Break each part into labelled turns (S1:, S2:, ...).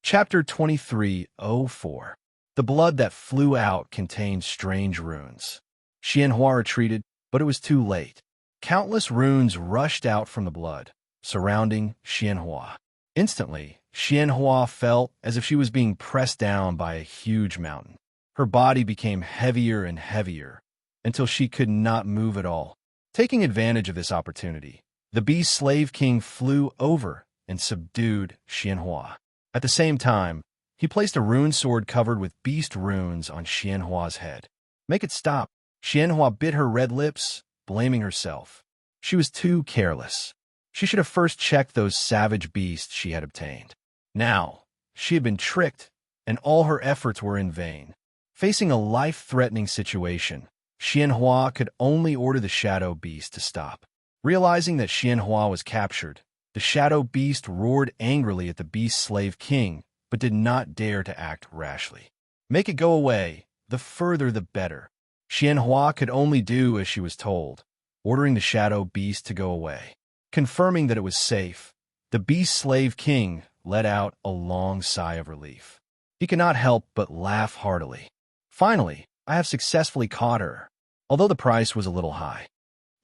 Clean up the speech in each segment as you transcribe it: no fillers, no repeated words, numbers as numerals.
S1: Chapter 2304. The blood that flew out contained strange runes. Xianhua retreated, but it was too late. Countless runes rushed out from the blood, surrounding Xianhua. Instantly, Xianhua felt as if she was being pressed down by a huge mountain. Her body became heavier and heavier, until she could not move at all. Taking advantage of this opportunity, the Beast Slave King flew over and subdued Xianhua. At the same time, he placed a rune sword covered with beast runes on Xianhua's head. Make it stop. Xianhua bit her red lips, blaming herself. She was too careless. She should have first checked those savage beasts she had obtained. Now, she had been tricked, and all her efforts were in vain. Facing a life-threatening situation, Xianhua could only order the shadow beast to stop. Realizing that Xianhua was captured, the shadow beast roared angrily at the Beast Slave King, but did not dare to act rashly. Make it go away, the further the better. Xianhua could only do as she was told, ordering the shadow beast to go away. Confirming that it was safe, the Beast Slave King let out a long sigh of relief. He could not help but laugh heartily. Finally, I have successfully caught her, although the price was a little high.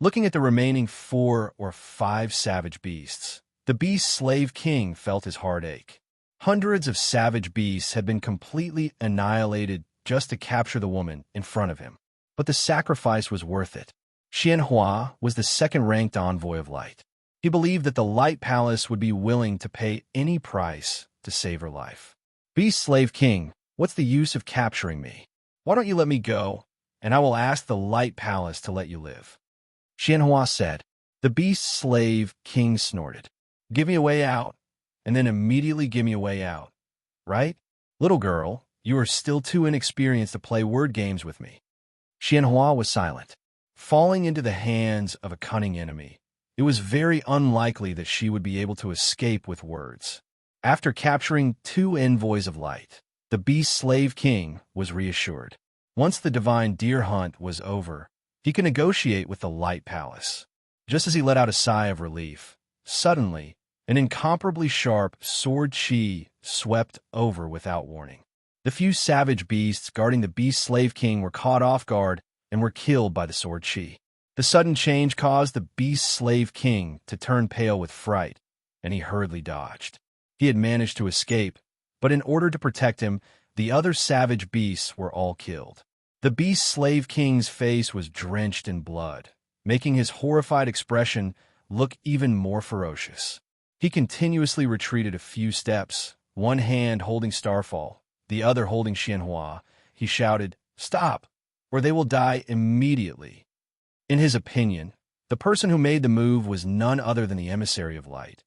S1: Looking at the remaining 4 or 5 savage beasts, the Beast Slave King felt his heart ache. Hundreds of savage beasts had been completely annihilated just to capture the woman in front of him. But the sacrifice was worth it. Xianhua was the second-ranked envoy of light. He believed that the Light Palace would be willing to pay any price to save her life. Beast Slave King, what's the use of capturing me? Why don't you let me go, and I will ask the Light Palace to let you live? Xianhua said. The Beast Slave King snorted. Give me a way out, and then immediately give me a way out. Right? Little girl, you are still too inexperienced to play word games with me. Xianhua was silent. Falling into the hands of a cunning enemy, it was very unlikely that she would be able to escape with words. After capturing 2 envoys of light, the Beast Slave King was reassured. Once the divine deer hunt was over, he could negotiate with the Light Palace. Just as he let out a sigh of relief, suddenly, an incomparably sharp sword chi swept over without warning. The few savage beasts guarding the Beast Slave King were caught off guard and were killed by the sword chi. The sudden change caused the Beast Slave King to turn pale with fright, and he hurriedly dodged. He had managed to escape, but in order to protect him, the other savage beasts were all killed. The Beast Slave King's face was drenched in blood, making his horrified expression look even more ferocious. He continuously retreated a few steps, one hand holding Starfall, the other holding Xianhua. He shouted, "Stop, or they will die immediately." In his opinion, the person who made the move was none other than the emissary of light,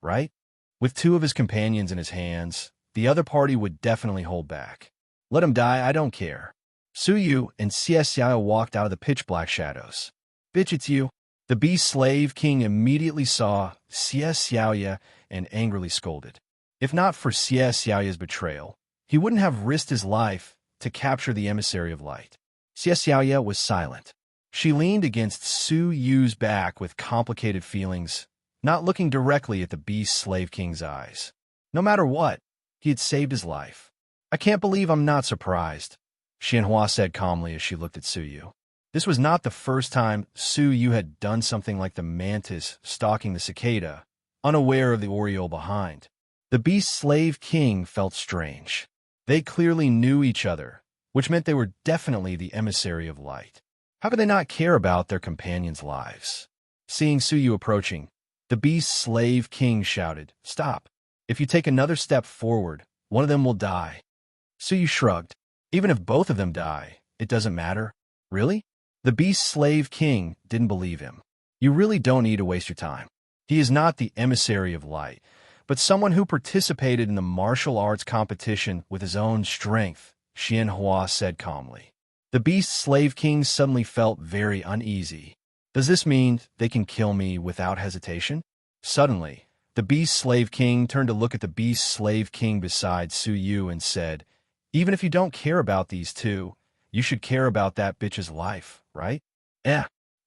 S1: right? With 2 of his companions in his hands, the other party would definitely hold back. Let him die, I don't care. Suyu and Xiaoya walked out of the pitch-black shadows. Bitch, it's you. The Beast Slave King immediately saw Xiaoya and angrily scolded. If not for Xiaoya's betrayal, he wouldn't have risked his life to capture the emissary of light. Xiaoya was silent. She leaned against Su Yu's back with complicated feelings, not looking directly at the Beast Slave King's eyes. No matter what, he had saved his life. I can't believe I'm not surprised, Xianhua said calmly as she looked at Su Yu. This was not the first time Su Yu had done something like the mantis stalking the cicada, unaware of the oriole behind. The Beast Slave King felt strange. They clearly knew each other, which meant they were definitely the emissary of light. How could they not care about their companions' lives? Seeing Su Yu approaching, the Beast Slave King shouted, "Stop. If you take another step forward, one of them will die." Su Yu shrugged. Even if both of them die, it doesn't matter. Really? The Beast Slave King didn't believe him. You really don't need to waste your time. He is not the emissary of light, but someone who participated in the martial arts competition with his own strength, Xianhua said calmly. The Beast Slave King suddenly felt very uneasy. Does this mean they can kill me without hesitation? Suddenly, the Beast Slave King turned to look at the Beast Slave King beside Su Yu and said, "Even if you don't care about these 2, you should care about that bitch's life, right?"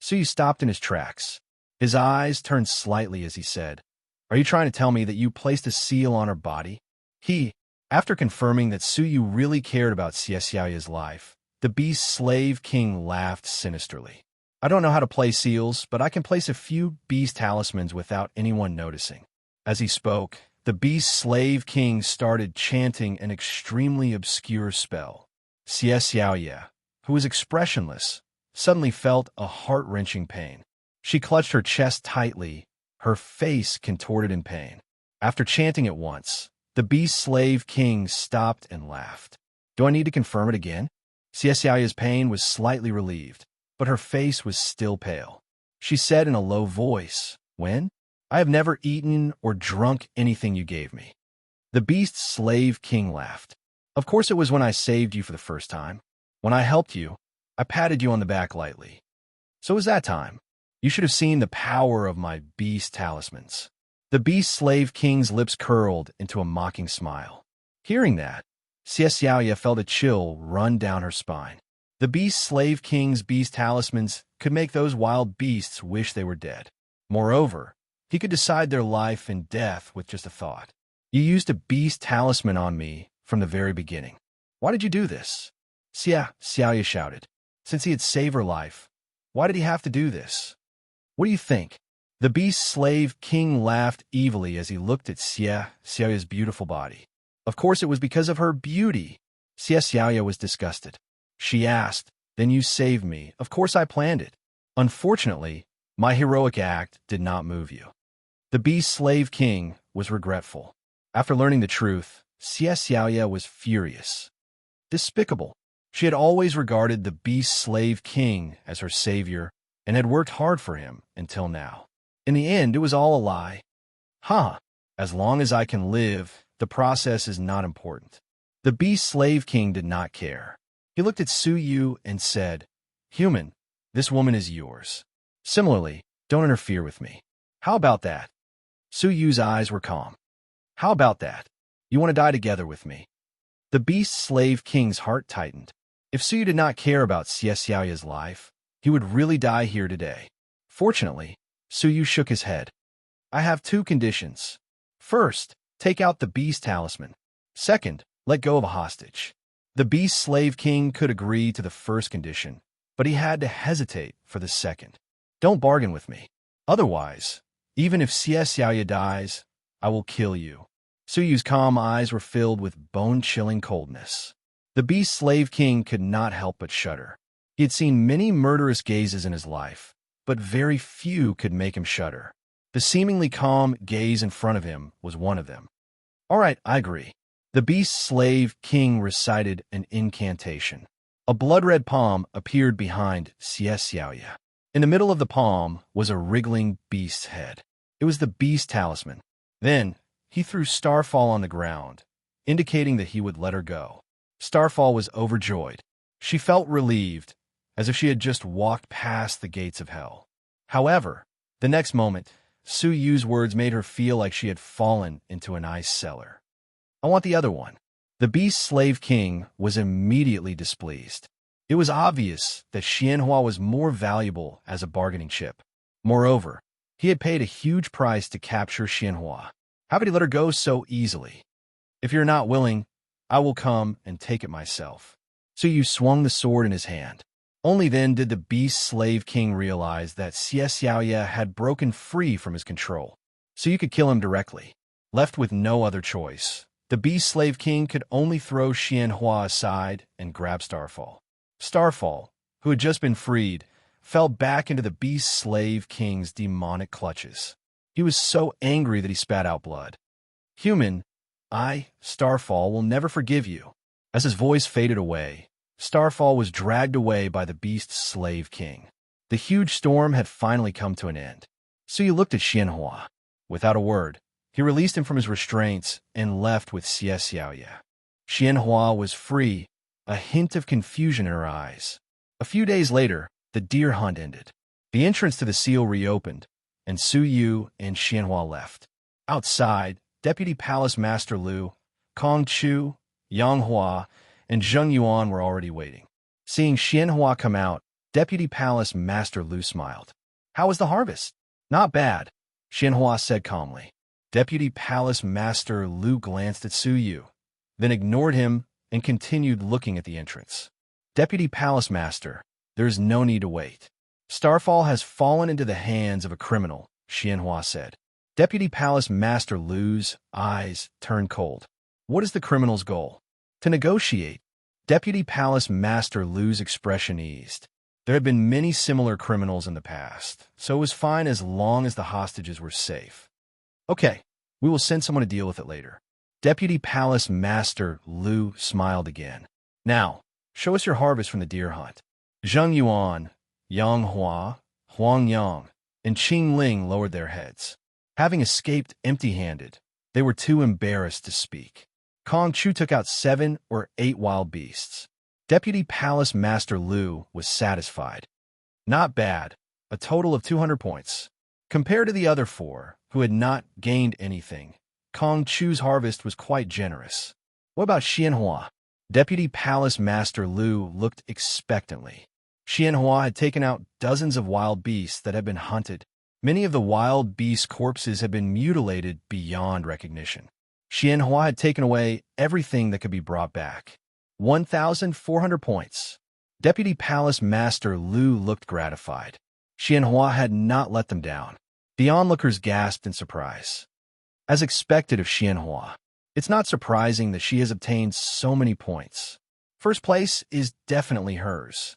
S1: Su Yu stopped in his tracks. His eyes turned slightly as he said, "Are you trying to tell me that you placed a seal on her body?" He After confirming that Su Yu really cared about Xie Xiaoya's life, the beast slave king laughed sinisterly. I don't know how to play seals, but I can place a few beast talismans without anyone noticing. As he spoke, the beast slave king started chanting an extremely obscure spell. Xie Xiaoya, who was expressionless, suddenly felt a heart-wrenching pain. She clutched her chest tightly, her face contorted in pain. After chanting it once, the beast slave king stopped and laughed. Do I need to confirm it again? Xie Xiaoya's pain was slightly relieved, but her face was still pale. She said in a low voice, "When? I have never eaten or drunk anything you gave me." The beast slave king laughed. "Of course it was when I saved you for the first time. When I helped you, I patted you on the back lightly. So it was that time. You should have seen the power of my beast talismans." The beast slave king's lips curled into a mocking smile. Hearing that, Xie Xiaoya felt a chill run down her spine. The beast slave king's beast talismans could make those wild beasts wish they were dead. Moreover, he could decide their life and death with just a thought. "You used a beast talisman on me from the very beginning. Why did you do this?" Xie Xiaoya shouted. Since he had saved her life, why did he have to do this? "What do you think?" The beast slave king laughed evilly as he looked at Xie Xiaoya's beautiful body. Of course it was because of her beauty. Xie Xiaoya was disgusted. She asked, "Then you saved me. Of course I planned it. Unfortunately, my heroic act did not move you." The beast slave king was regretful. After learning the truth, Xie Xiaoya was furious. Despicable. She had always regarded the beast slave king as her savior and had worked hard for him until now. In the end, it was all a lie. As long as I can live, the process is not important. The beast slave king did not care. He looked at Su Yu and said, "Human, this woman is yours. Similarly, don't interfere with me. How about that?" Su Yu's eyes were calm. "How about that? You want to die together with me?" The beast slave king's heart tightened. If Su Yu did not care about Xie Xiaoya's life, he would really die here today. Fortunately, Su Yu shook his head. "I have two conditions. First, take out the beast talisman. Second, let go of a hostage." The beast slave king could agree to the first condition, but he had to hesitate for the second. "Don't bargain with me. Otherwise, even if Xie Xiaoya dies, I will kill you." Su Yu's calm eyes were filled with bone-chilling coldness. The beast slave king could not help but shudder. He had seen many murderous gazes in his life, but very few could make him shudder. The seemingly calm gaze in front of him was one of them. "All right, I agree." The beast slave king recited an incantation. A blood-red palm appeared behind Xie Xiaoya. In the middle of the palm was a wriggling beast's head. It was the beast talisman. Then, he threw Starfall on the ground, indicating that he would let her go. Starfall was overjoyed. She felt relieved, as if she had just walked past the gates of hell. However, the next moment, Su Yu's words made her feel like she had fallen into an ice cellar. "I want the other one." The beast slave king was immediately displeased. It was obvious that Xianhua was more valuable as a bargaining chip. Moreover, he had paid a huge price to capture Xianhua. How could he let her go so easily? "If you're not willing, I will come and take it myself." Su Yu swung the sword in his hand. Only then did the beast slave king realize that Xie Xiaoya had broken free from his control. So you could kill him directly. Left with no other choice, the beast slave king could only throw Xianhua aside and grab Starfall. Starfall, who had just been freed, fell back into the beast slave king's demonic clutches. He was so angry that he spat out blood. "Human, I, Starfall, will never forgive you." As his voice faded away, Starfall was dragged away by the beast slave king. The huge storm had finally come to an end. So you looked at Xianhua. Without a word, he released him from his restraints and left with Xie Xiaoya. Xianhua was free, a hint of confusion in her eyes. A few days later, the deer hunt ended. The entrance to the seal reopened, and Su Yu and Xianhua left. Outside, Deputy Palace Master Lu, Kong Chu, Yang Hua, and Zheng Yuan were already waiting. Seeing Xianhua come out, Deputy Palace Master Lu smiled. "How was the harvest?" "Not bad," Xianhua said calmly. Deputy Palace Master Lu glanced at Su Yu. then ignored him and continued looking at the entrance. Deputy Palace Master, there is no need to wait. Starfall has fallen into the hands of a criminal, Xianhua said. Deputy Palace Master Lu's eyes turned cold. What is the criminal's goal? To negotiate. Deputy Palace Master Lu's expression eased. There had been many similar criminals in the past, so it was fine as long as the hostages were safe. Okay, we will send someone to deal with it later. Deputy Palace Master Lu smiled again. Now, show us your harvest from the deer hunt. Zheng Yuan, Yang Hua, Huang Yang, and Qing Ling lowered their heads. Having escaped empty-handed, they were too embarrassed to speak. Kong Chu took out 7 or 8 wild beasts. Deputy Palace Master Lu was satisfied. Not bad, a total of 200 points. Compared to the other 4, who had not gained anything, Kong Chu's harvest was quite generous. What about Xianhua? Deputy Palace Master Lu looked expectantly. Xianhua had taken out dozens of wild beasts that had been hunted. Many of the wild beast corpses had been mutilated beyond recognition. Xianhua had taken away everything that could be brought back. 1,400 points. Deputy Palace Master Lu looked gratified. Xianhua had not let them down. The onlookers gasped in surprise. As expected of Xianhua, it's not surprising that she has obtained so many points. First place is definitely hers.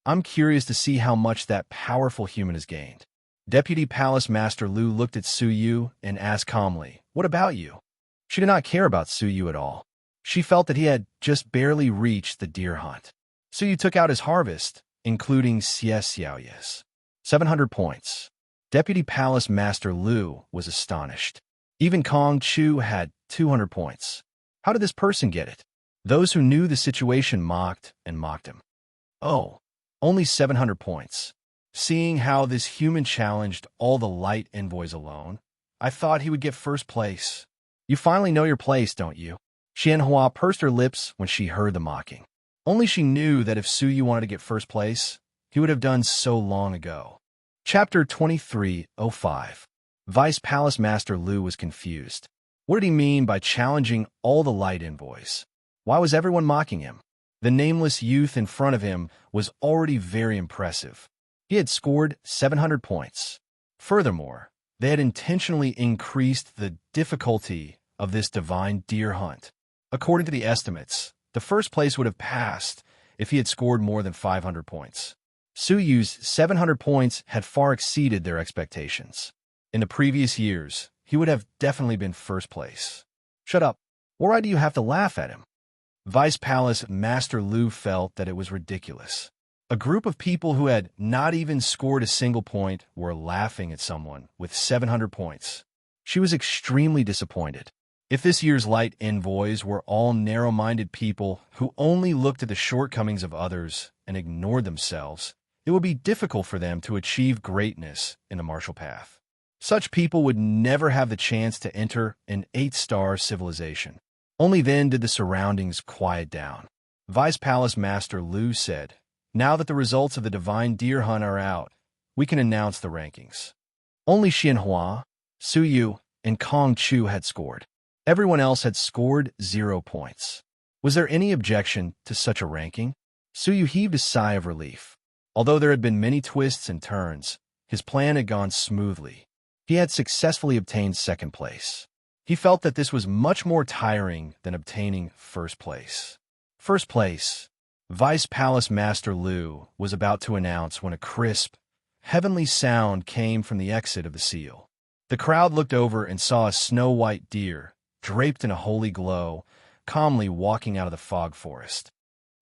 S1: I'm curious to see how much that powerful human has gained. Deputy Palace Master Lu looked at Su Yu and asked calmly, "What about you?" She did not care about Su Yu at all. She felt that he had just barely reached the deer hunt. Su Yu took out his harvest, including Xie Xiaoye's. 700 points. Deputy Palace Master Lu was astonished. Even Kong Chu had 200 points. How did this person get it? Those who knew the situation mocked and mocked him. Oh, only 700 points. Seeing how this human challenged all the light envoys alone, I thought he would get first place. You finally know your place, don't you? Xianhua pursed her lips when she heard the mocking. Only she knew that if Su Yu wanted to get first place, he would have done so long ago. Chapter 23:05. Vice Palace Master Lu was confused. What did he mean by challenging all the light envoys? Why was everyone mocking him? The nameless youth in front of him was already very impressive. He had scored 700 points. Furthermore, they had intentionally increased the difficulty of this divine deer hunt. According to the estimates, the first place would have passed if he had scored more than 500 points. Su Yu's 700 points had far exceeded their expectations. In the previous years, he would have definitely been first place. Shut up. Why do you have to laugh at him? Vice Palace Master Lu felt that it was ridiculous. A group of people who had not even scored a single point were laughing at someone with 700 points. She was extremely disappointed. If this year's light envoys were all narrow-minded people who only looked at the shortcomings of others and ignored themselves, it would be difficult for them to achieve greatness in the martial path. Such people would never have the chance to enter an 8-star civilization. Only then did the surroundings quiet down. Vice Palace Master Lu said, "Now that the results of the divine deer hunt are out, we can announce the rankings." Only Xianhua, Su Yu, and Kong Chu had scored. Everyone else had scored 0 points. Was there any objection to such a ranking? Su Yu heaved a sigh of relief. Although there had been many twists and turns, his plan had gone smoothly. He had successfully obtained second place. He felt that this was much more tiring than obtaining first place. First place. Vice Palace Master Lu was about to announce when a crisp, heavenly sound came from the exit of the seal. The crowd looked over and saw a snow-white deer, draped in a holy glow, calmly walking out of the fog forest.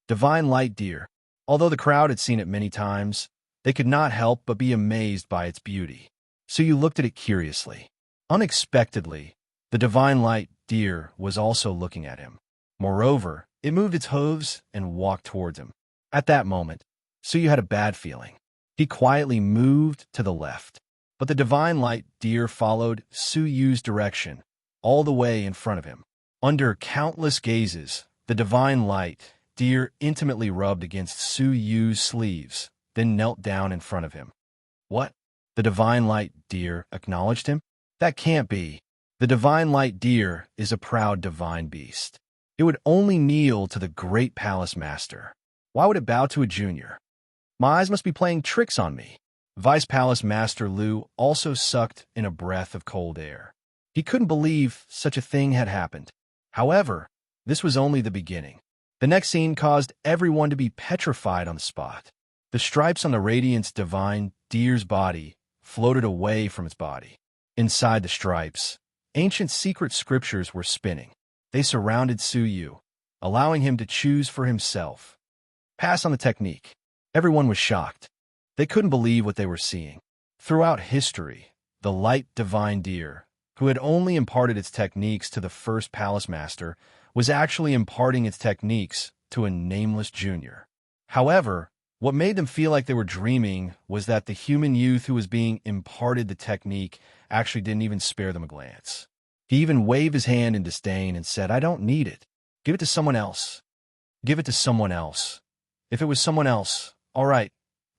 S1: Divine light deer. Although the crowd had seen it many times, they could not help but be amazed by its beauty. So you looked at it curiously. Unexpectedly, the divine light deer was also looking at him. Moreover, it moved its hooves and walked towards him. At that moment, Su Yu had a bad feeling. He quietly moved to the left. But the divine light deer followed Su Yu's direction, all the way in front of him. Under countless gazes, the divine light deer intimately rubbed against Su Yu's sleeves, then knelt down in front of him. What? The divine light deer acknowledged him? That can't be. The divine light deer is a proud divine beast. It would only kneel to the great palace master. Why would it bow to a junior? My eyes must be playing tricks on me. Vice Palace Master Lu also sucked in a breath of cold air. He couldn't believe such a thing had happened. However, this was only the beginning. The next scene caused everyone to be petrified on the spot. The stripes on the Radiant's divine deer's body floated away from its body. Inside the stripes, ancient secret scriptures were spinning. They surrounded Su Yu, allowing him to choose for himself. Pass on the technique. Everyone was shocked. They couldn't believe what they were seeing. Throughout history, the light divine deer, who had only imparted its techniques to the first palace master, was actually imparting its techniques to a nameless junior. However, what made them feel like they were dreaming was that the human youth who was being imparted the technique actually didn't even spare them a glance. He even waved his hand in disdain and said, "I don't need it. Give it to someone else. Give it to someone else." If it was someone else, all right.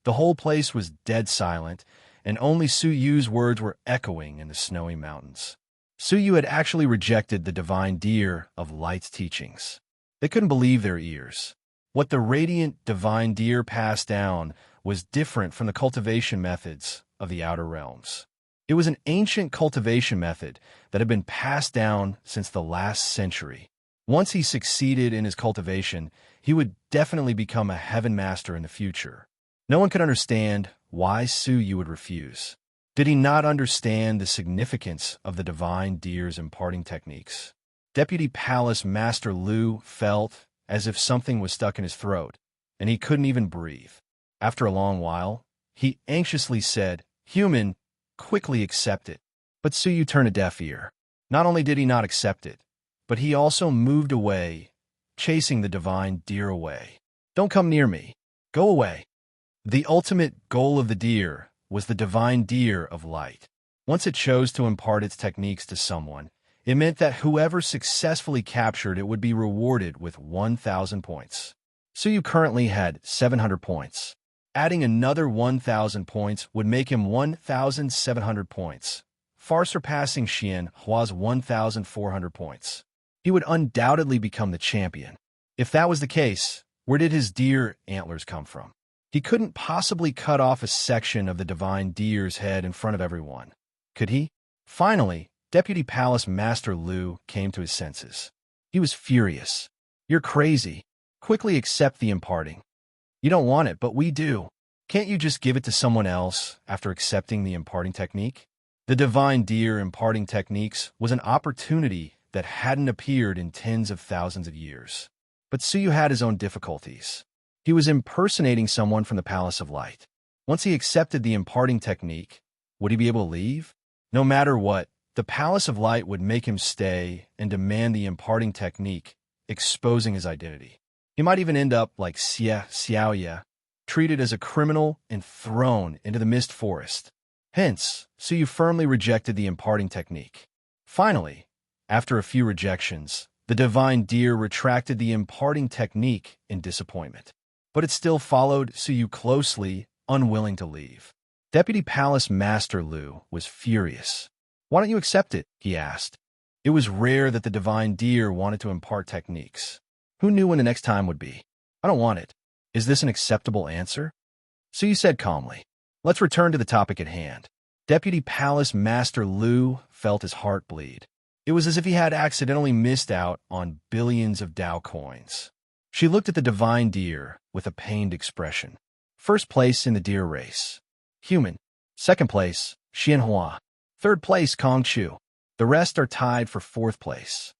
S1: The whole place was dead silent, and only Su Yu's words were echoing in the snowy mountains. Su Yu had actually rejected the divine deer of light's teachings. They couldn't believe their ears. What the radiant divine deer passed down was different from the cultivation methods of the outer realms. It was an ancient cultivation method that had been passed down since the last century. Once he succeeded in his cultivation, he would definitely become a heaven master in the future. No one could understand why Su Yu would refuse. Did he not understand the significance of the divine deer's imparting techniques? Deputy Palace Master Lu felt as if something was stuck in his throat, and he couldn't even breathe. After a long while, he anxiously said, "Human, quickly accept it." But Su Yu turned a deaf ear. Not only did he not accept it, but he also moved away, chasing the divine deer away. "Don't come near me. Go away." The ultimate goal of the deer was the divine deer of light. Once it chose to impart its techniques to someone, it meant that whoever successfully captured it would be rewarded with 1,000 points. Su Yu currently had 700 points. Adding another 1,000 points would make him 1,700 points, far surpassing Xian Hua's 1,400 points. He would undoubtedly become the champion. If that was the case, where did his deer antlers come from? He couldn't possibly cut off a section of the divine deer's head in front of everyone. Could he? Finally, Deputy Palace Master Lu came to his senses. He was furious. "You're crazy. Quickly accept the imparting. You don't want it, but we do. Can't you just give it to someone else after accepting the imparting technique?" The divine deer imparting techniques was an opportunity that hadn't appeared in tens of thousands of years. But Su Yu had his own difficulties. He was impersonating someone from the Palace of Light. Once he accepted the imparting technique, would he be able to leave? No matter what, the Palace of Light would make him stay and demand the imparting technique, exposing his identity. He might even end up like Xiaoya, treated as a criminal and thrown into the mist forest. Hence, Su Yu firmly rejected the imparting technique. Finally, after a few rejections, the divine deer retracted the imparting technique in disappointment. But it still followed Su Yu closely, unwilling to leave. Deputy Palace Master Lu was furious. "Why don't you accept it?" he asked. It was rare that the divine deer wanted to impart techniques. Who knew when the next time would be? "I don't want it. Is this an acceptable answer?" Su Yu said calmly. "Let's return to the topic at hand." Deputy Palace Master Lu felt his heart bleed. It was as if he had accidentally missed out on billions of Dao coins. She looked at the divine deer with a pained expression. First place in the deer race. Human. Second place, Xianhua. Third place, Kongchu. The rest are tied for fourth place.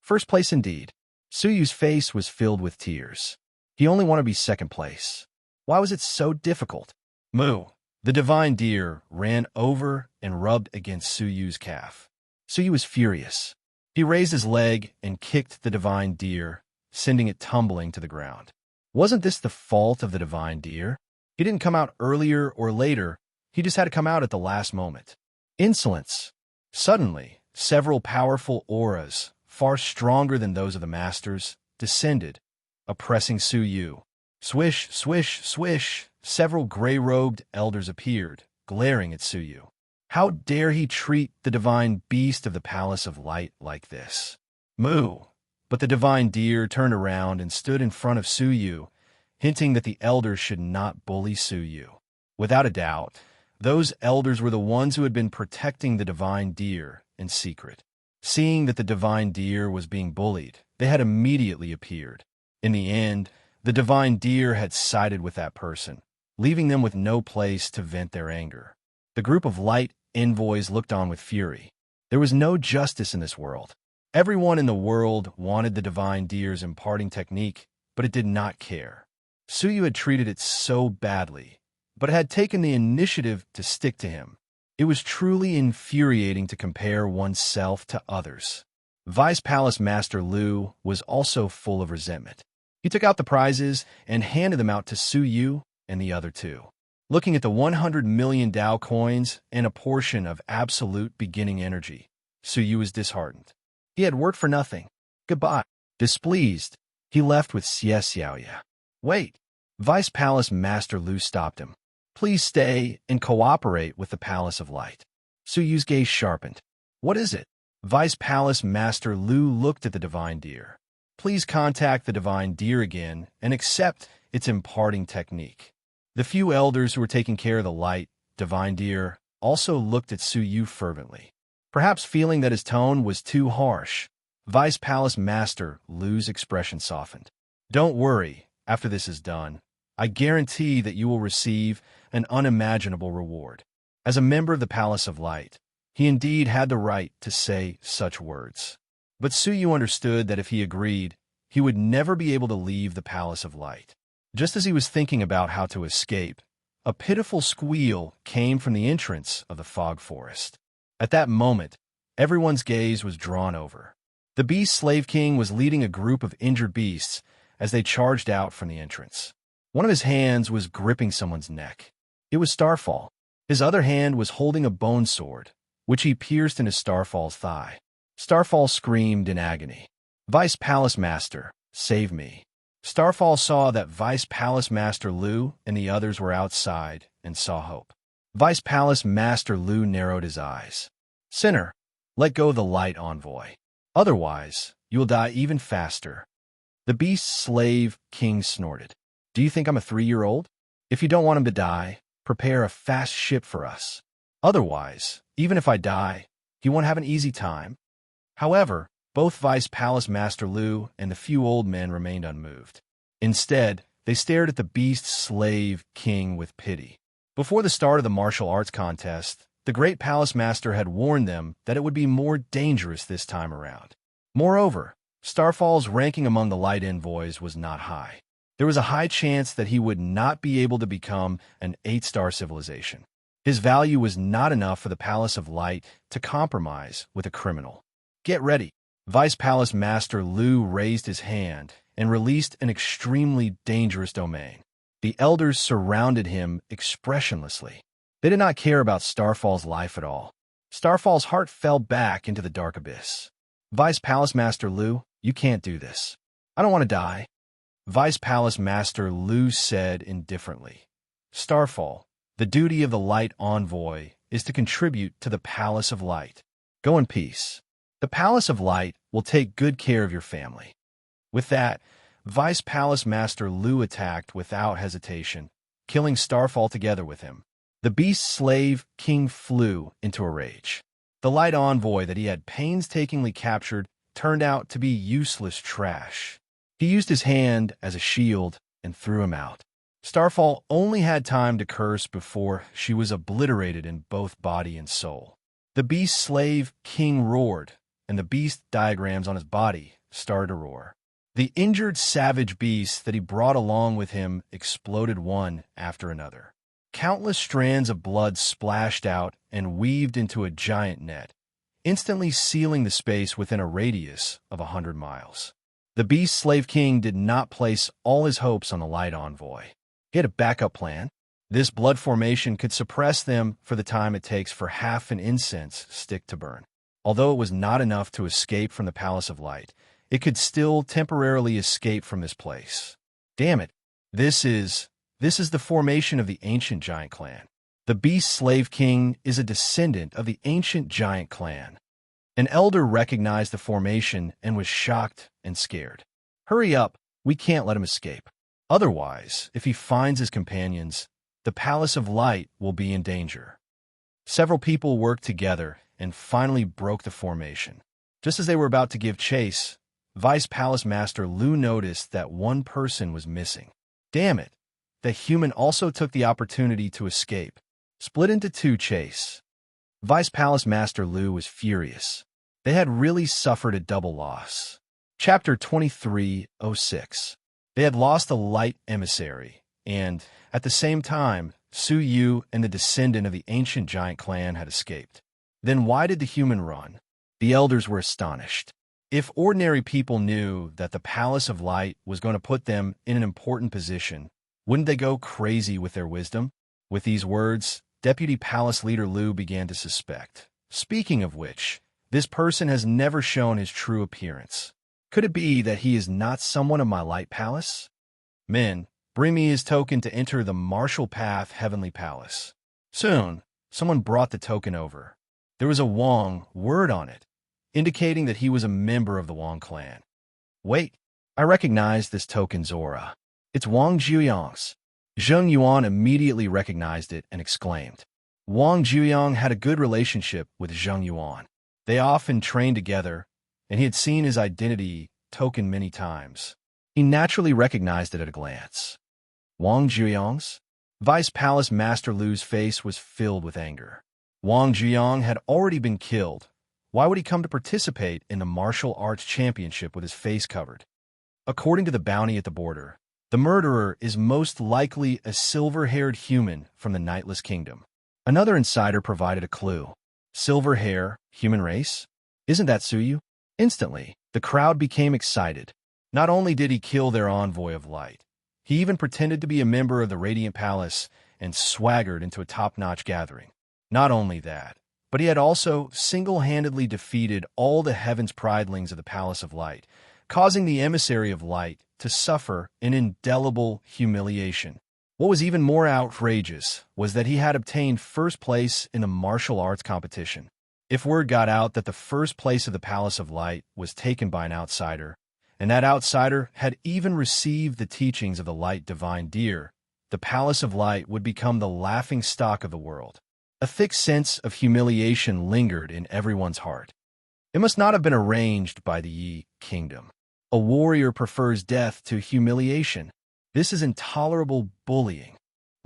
S1: First place indeed. Su Yu's face was filled with tears. He only wanted to be second place. Why was it so difficult? Moo. The divine deer ran over and rubbed against Su Yu's calf. Su Yu was furious. He raised his leg and kicked the divine deer, sending it tumbling to the ground. Wasn't this the fault of the divine deer? He didn't come out earlier or later. He just had to come out at the last moment. Insolence. Suddenly, several powerful auras, far stronger than those of the masters, descended, oppressing Su Yu. Swish, swish, swish, several gray-robed elders appeared, glaring at Su Yu. How dare he treat the divine beast of the Palace of Light like this? Moo! But the divine deer turned around and stood in front of Suyu, hinting that the elders should not bully Suyu. Without a doubt, those elders were the ones who had been protecting the divine deer in secret. Seeing that the divine deer was being bullied, they had immediately appeared. In the end, the divine deer had sided with that person, leaving them with no place to vent their anger. The group of light envoys looked on with fury. There was no justice in this world. Everyone in the world wanted the divine deer's imparting technique, but it did not care. Suyu had treated it so badly, but had taken the initiative to stick to him. It was truly infuriating to compare oneself to others. Vice Palace Master Lu was also full of resentment. He took out the prizes and handed them out to Suyu and the other two. Looking at the 100 million Dao coins and a portion of absolute beginning energy, Suyu was disheartened. He had worked for nothing. Goodbye. Displeased, he left with Xie Xiaoya. Wait. Vice Palace Master Lu stopped him. Please stay and cooperate with the Palace of Light. Suyu's gaze sharpened. What is it? Vice Palace Master Lu looked at the divine deer. Please contact the divine deer again and accept its imparting technique. The few elders who were taking care of the light, divine deer, also looked at Suyu fervently. Perhaps feeling that his tone was too harsh, Vice Palace Master Lu's expression softened. Don't worry, after this is done, I guarantee that you will receive an unimaginable reward. As a member of the Palace of Light, he indeed had the right to say such words. But Suyu understood that if he agreed, he would never be able to leave the Palace of Light. Just as he was thinking about how to escape, a pitiful squeal came from the entrance of the fog forest. At that moment, everyone's gaze was drawn over. The Beast Slave King was leading a group of injured beasts as they charged out from the entrance. One of his hands was gripping someone's neck. It was Starfall. His other hand was holding a bone sword, which he pierced into Starfall's thigh. Starfall screamed in agony. Vice Palace Master, save me. Starfall saw that Vice Palace Master Lu and the others were outside and saw hope. Vice Palace Master Lu narrowed his eyes. Sinner, let go of the light envoy. Otherwise, you will die even faster. The Beast Slave King snorted. Do you think I'm a 3-year-old? If you don't want him to die, prepare a fast ship for us. Otherwise, even if I die, he won't have an easy time. However, both Vice Palace Master Lu and the few old men remained unmoved. Instead, they stared at the Beast Slave King with pity. Before the start of the martial arts contest, the Great Palace Master had warned them that it would be more dangerous this time around. Moreover, Starfall's ranking among the Light Envoys was not high. There was a high chance that he would not be able to become an 8-star civilization. His value was not enough for the Palace of Light to compromise with a criminal. Get ready. Vice Palace Master Lu raised his hand and released an extremely dangerous domain. The elders surrounded him expressionlessly. They did not care about Starfall's life at all. Starfall's heart fell back into the dark abyss. Vice Palace Master Lu, you can't do this. I don't want to die. Vice Palace Master Lu said indifferently. Starfall, the duty of the Light Envoy is to contribute to the Palace of Light. Go in peace. The Palace of Light will take good care of your family. With that, Vice Palace Master Lu attacked without hesitation, killing Starfall together with him. The Beast Slave King flew into a rage. The Light Envoy that he had painstakingly captured turned out to be useless trash. He used his hand as a shield and threw him out. Starfall only had time to curse before she was obliterated in both body and soul. The Beast Slave King roared, and the beast diagrams on his body started to roar. The injured savage beasts that he brought along with him exploded one after another. Countless strands of blood splashed out and weaved into a giant net, instantly sealing the space within a radius of 100 miles. The Beast Slave King did not place all his hopes on the Light Envoy. He had a backup plan. This blood formation could suppress them for the time it takes for half an incense stick to burn. Although it was not enough to escape from the Palace of Light, it could still temporarily escape from this place. Damn it. This is the formation of the ancient giant clan. The Beast Slave King is a descendant of the ancient giant clan. An elder recognized the formation and was shocked and scared. Hurry up, we can't let him escape. Otherwise, if he finds his companions, the Palace of Light will be in danger. Several people worked together and finally broke the formation. Just as they were about to give chase, Vice Palace Master Lu noticed that one person was missing. Damn it! The human also took the opportunity to escape. Split into two chase. Vice Palace Master Lu was furious. They had really suffered a double loss. Chapter 2306. They had lost the light emissary, and, at the same time, Su Yu and the descendant of the ancient giant clan had escaped. Then why did the human run? The elders were astonished. If ordinary people knew that the Palace of Light was going to put them in an important position, wouldn't they go crazy with their wisdom? With these words, Deputy Palace Leader Lu began to suspect. Speaking of which, this person has never shown his true appearance. Could it be that he is not someone of my Light Palace? Men, bring me his token to enter the Martial Path Heavenly Palace. Soon, someone brought the token over. There was a Wang word on it, indicating that he was a member of the Wang clan. Wait, I recognize this token's aura. It's Wang Jiuyang's. Zheng Yuan immediately recognized it and exclaimed. Wang Jiuyang had a good relationship with Zheng Yuan. They often trained together, and he had seen his identity token many times. He naturally recognized it at a glance. Wang Jiuyang's? Vice Palace Master Lu's face was filled with anger. Wang Jiuyang had already been killed. Why would he come to participate in the martial arts championship with his face covered? According to the bounty at the border, the murderer is most likely a silver-haired human from the Nightless Kingdom. Another insider provided a clue. Silver hair, human race? Isn't that Suyu? Instantly, the crowd became excited. Not only did he kill their envoy of light, he even pretended to be a member of the Radiant Palace and swaggered into a top-notch gathering. Not only that, but he had also single-handedly defeated all the Heaven's Pridelings of the Palace of Light, causing the Emissary of Light to suffer an indelible humiliation. What was even more outrageous was that he had obtained first place in the martial arts competition. If word got out that the first place of the Palace of Light was taken by an outsider, and that outsider had even received the teachings of the Light Divine Deer, the Palace of Light would become the laughing stock of the world. A thick sense of humiliation lingered in everyone's heart. It must not have been arranged by the Yi Kingdom. A warrior prefers death to humiliation. This is intolerable bullying.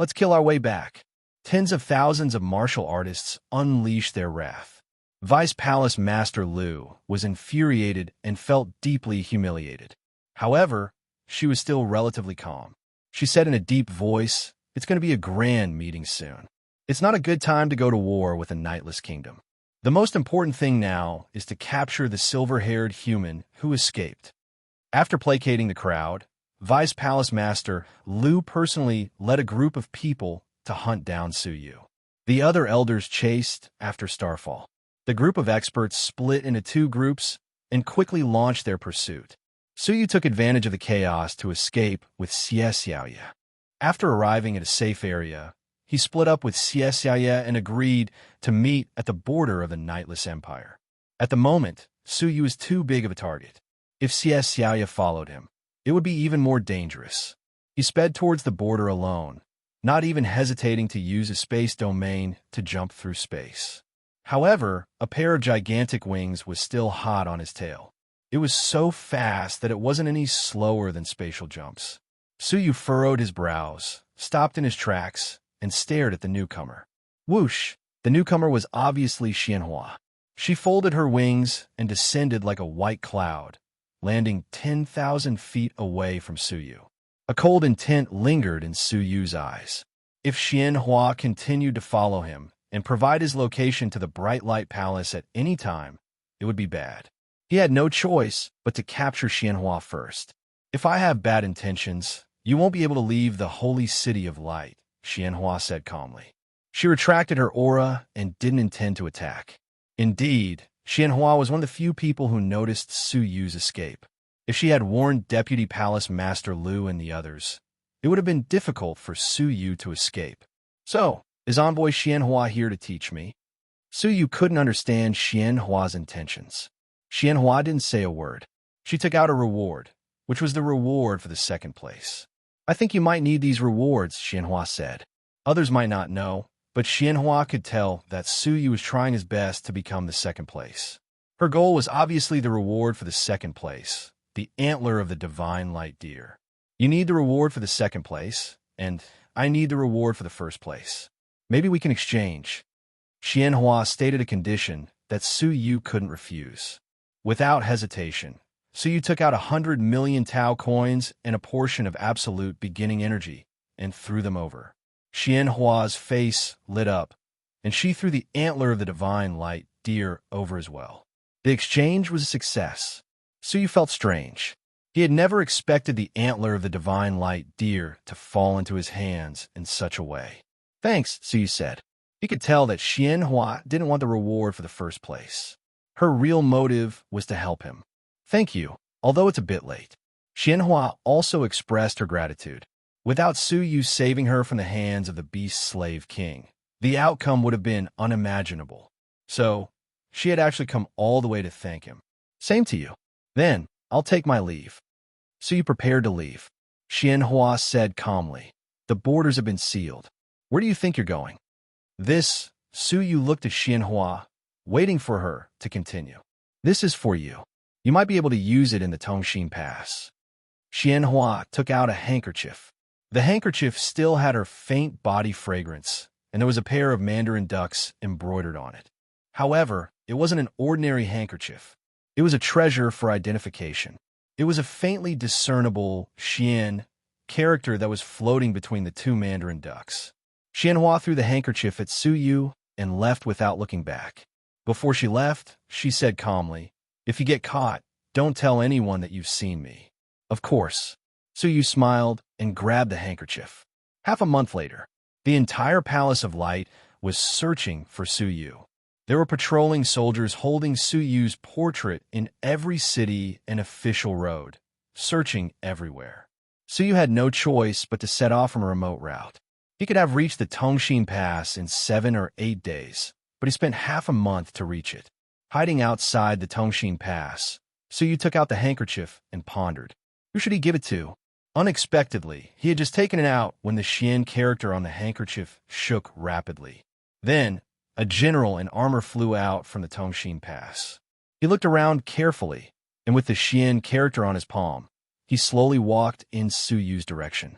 S1: Let's kill our way back. Tens of thousands of martial artists unleashed their wrath. Vice Palace Master Lu was infuriated and felt deeply humiliated. However, she was still relatively calm. She said in a deep voice, "It's going to be a grand meeting soon. It's not a good time to go to war with the Nightless Kingdom. The most important thing now is to capture the silver-haired human who escaped." After placating the crowd, Vice Palace Master Lu personally led a group of people to hunt down Suyu. The other elders chased after Starfall. The group of experts split into two groups and quickly launched their pursuit. Suyu took advantage of the chaos to escape with Xie Xiaoye. After arriving at a safe area, he split up with Xie Xiaoye and agreed to meet at the border of the Nightless Empire. At the moment, Suyu was too big of a target. If Xie Xiaoye followed him, it would be even more dangerous. He sped towards the border alone, not even hesitating to use a space domain to jump through space. However, a pair of gigantic wings was still hot on his tail. It was so fast that it wasn't any slower than spatial jumps. Suyu furrowed his brows, stopped in his tracks, and stared at the newcomer. Whoosh! The newcomer was obviously Xianhua. She folded her wings and descended like a white cloud, landing 10,000 feet away from Suyu. A cold intent lingered in Suyu's eyes. If Xianhua continued to follow him and provide his location to the Bright Light Palace at any time, it would be bad. He had no choice but to capture Xianhua first. "If I have bad intentions, you won't be able to leave the holy city of light," Xianhua said calmly. She retracted her aura and didn't intend to attack. Indeed, Xianhua was one of the few people who noticed Suyu's escape. If she had warned Deputy Palace Master Lu and the others, it would have been difficult for Suyu to escape. "So, is Envoy Xianhua here to teach me?" Yu couldn't understand Xianhua's intentions. Xianhua didn't say a word. She took out a reward, which was the reward for the second place. I think you might need these rewards, Xianhua said. Others might not know, but Xianhua could tell that Yu was trying his best to become the second place. Her goal was obviously the reward for the second place, the antler of the divine light deer. You need the reward for the second place, and I need the reward for the first place. Maybe we can exchange. Xianhua stated a condition that Yu couldn't refuse. Without hesitation, Yu took out 100 million Tao coins and a portion of absolute beginning energy and threw them over. Xianhua's face lit up, and she threw the antler of the divine light deer over as well. The exchange was a success. Yu felt strange. He had never expected the antler of the divine light deer to fall into his hands in such a way. Thanks, Yu said. He could tell that Xianhua didn't want the reward for the first place. Her real motive was to help him. Thank you, although it's a bit late. Xianhua also expressed her gratitude. Without Yu saving her from the hands of the beast slave king, the outcome would have been unimaginable. So, she had actually come all the way to thank him. Same to you. Then, I'll take my leave. Yu prepared to leave. Xianhua said calmly, the borders have been sealed. Where do you think you're going? Yu looked at Xianhua, waiting for her to continue. This is for you. You might be able to use it in the Tongxin Pass. Xianhua took out a handkerchief. The handkerchief still had her faint body fragrance, and there was a pair of mandarin ducks embroidered on it. However, it wasn't an ordinary handkerchief. It was a treasure for identification. It was a faintly discernible Xian character that was floating between the two mandarin ducks. Xianhua threw the handkerchief at Yu and left without looking back. Before she left, she said calmly, if you get caught, don't tell anyone that you've seen me. Of course. Yu smiled and grabbed the handkerchief. Half a month later, the entire Palace of Light was searching for Yu. There were patrolling soldiers holding Yu's portrait in every city and official road, searching everywhere. Yu had no choice but to set off from a remote route. He could have reached the Tongxin Pass in 7 or 8 days, but he spent half a month to reach it. Hiding outside the Tongxin Pass, Yu took out the handkerchief and pondered. Who should he give it to? Unexpectedly, he had just taken it out when the Xian character on the handkerchief shook rapidly. Then, a general in armor flew out from the Tongxin Pass. He looked around carefully, and with the Xian character on his palm, he slowly walked in Yu's direction.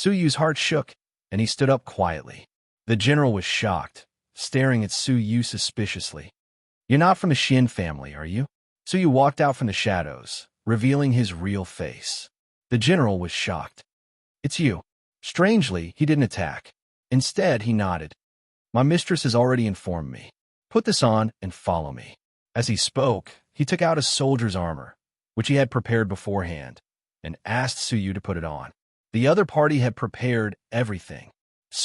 S1: Yu's heart shook, and he stood up quietly. The general was shocked, staring at Yu suspiciously. You're not from the Xian family, are you? Yu walked out from the shadows, revealing his real face. The general was shocked. It's you. Strangely, he didn't attack. Instead, he nodded. My mistress has already informed me. Put this on and follow me. As he spoke, he took out a soldier's armor, which he had prepared beforehand, and asked Yu to put it on. The other party had prepared everything.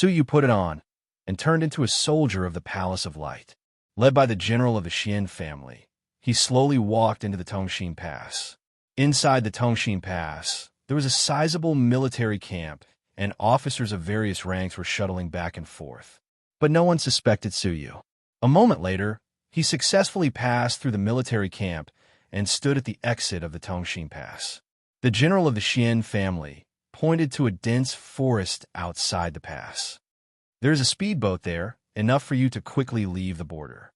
S1: Yu put it on and turned into a soldier of the Palace of Light. Led by the general of the Xian family, he slowly walked into the Tongxin Pass. Inside the Tongxin Pass, there was a sizable military camp, and officers of various ranks were shuttling back and forth. But no one suspected Yu. A moment later, he successfully passed through the military camp and stood at the exit of the Tongxin Pass. The general of the Xian family pointed to a dense forest outside the pass. There is a speedboat there, enough for you to quickly leave the border.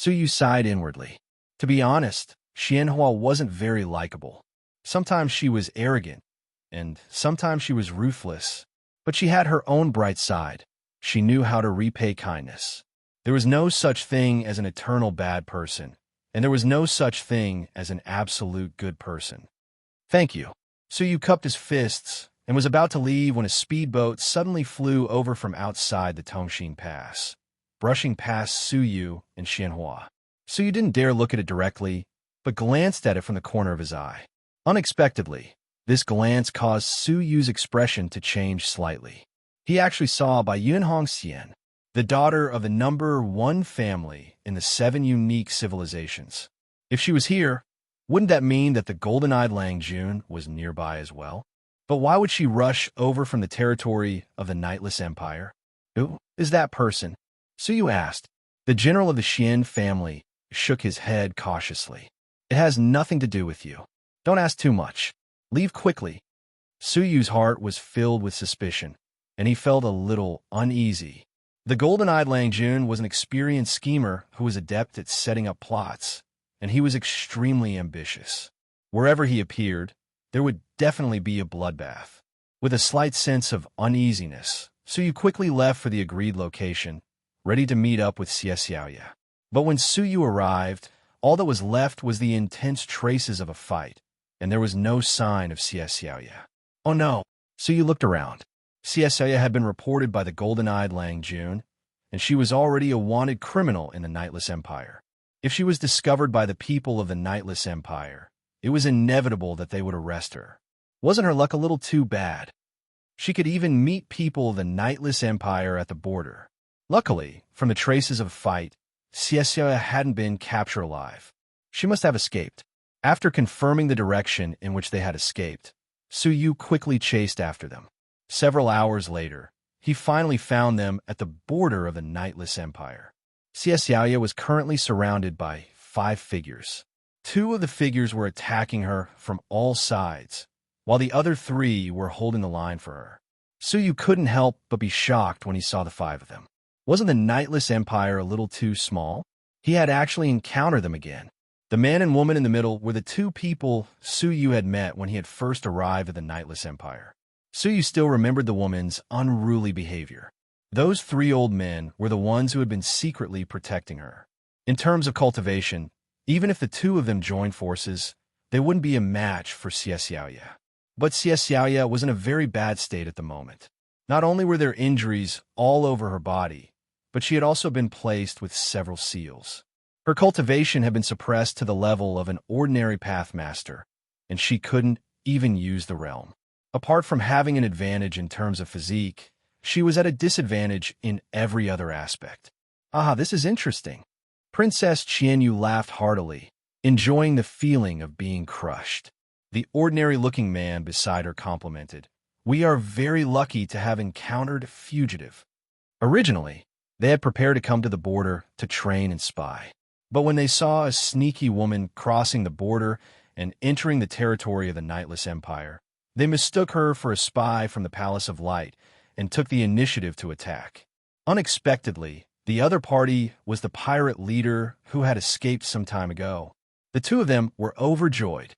S1: Yu sighed inwardly. To be honest, Xianhua wasn't very likable. Sometimes she was arrogant, and sometimes she was ruthless, but she had her own bright side. She knew how to repay kindness. There was no such thing as an eternal bad person, and there was no such thing as an absolute good person. Thank you. Yu cupped his fists and was about to leave when a speedboat suddenly flew over from outside the Tongxin Pass, brushing past Yu and Xianhua. Yu didn't dare look at it directly, but glanced at it from the corner of his eye. Unexpectedly, this glance caused Yu's expression to change slightly. He actually saw Bai Yunhongxian, the daughter of the number 1 family in the 7 unique civilizations. If she was here, wouldn't that mean that the golden-eyed Lang Jun was nearby as well? But why would she rush over from the territory of the Nightless Empire? Who is that person? Yu asked. The general of the Xian family shook his head cautiously. It has nothing to do with you. Don't ask too much. Leave quickly. Su Yu's heart was filled with suspicion, and he felt a little uneasy. The golden-eyed Lang Jun was an experienced schemer who was adept at setting up plots, and he was extremely ambitious. Wherever he appeared, there would definitely be a bloodbath. With a slight sense of uneasiness, Su Yu quickly left for the agreed location, ready to meet up with Xie Xiaoya. But when Su Yu arrived, all that was left was the intense traces of a fight, and there was no sign of Xie Xiaoya. Oh no! Su Yu looked around. Xie Xiaoya had been reported by the golden-eyed Lang Jun, and she was already a wanted criminal in the Nightless Empire. If she was discovered by the people of the Nightless Empire, it was inevitable that they would arrest her. Wasn't her luck a little too bad? She could even meet people of the Nightless Empire at the border. Luckily, from the traces of a fight, Xie Xiaoya hadn't been captured alive. She must have escaped. After confirming the direction in which they had escaped, Su Yu quickly chased after them. Several hours later, he finally found them at the border of the Nightless Empire. Xie Xiaoya was currently surrounded by 5 figures. 2 of the figures were attacking her from all sides, while the other 3 were holding the line for her. Su Yu couldn't help but be shocked when he saw the 5 of them. Wasn't the Nightless Empire a little too small? He had actually encountered them again. The man and woman in the middle were the 2 people Su Yu had met when he had first arrived at the Nightless Empire. Su Yu still remembered the woman's unruly behavior. Those 3 old men were the ones who had been secretly protecting her. In terms of cultivation, even if the 2 of them joined forces, they wouldn't be a match for Xie Xiaoya. But Xie Xiaoya was in a very bad state at the moment. Not only were there injuries all over her body, but she had also been placed with several seals. Her cultivation had been suppressed to the level of an ordinary pathmaster, and she couldn't even use the realm. Apart from having an advantage in terms of physique, she was at a disadvantage in every other aspect. Ah, this is interesting. Princess Qianyu laughed heartily, enjoying the feeling of being crushed. The ordinary-looking man beside her complimented, "We are very lucky to have encountered a fugitive." Originally, they had prepared to come to the border to train and spy. But when they saw a sneaky woman crossing the border and entering the territory of the Nightless Empire, they mistook her for a spy from the Palace of Light and took the initiative to attack. Unexpectedly, the other party was the pirate leader who had escaped some time ago. The 2 of them were overjoyed.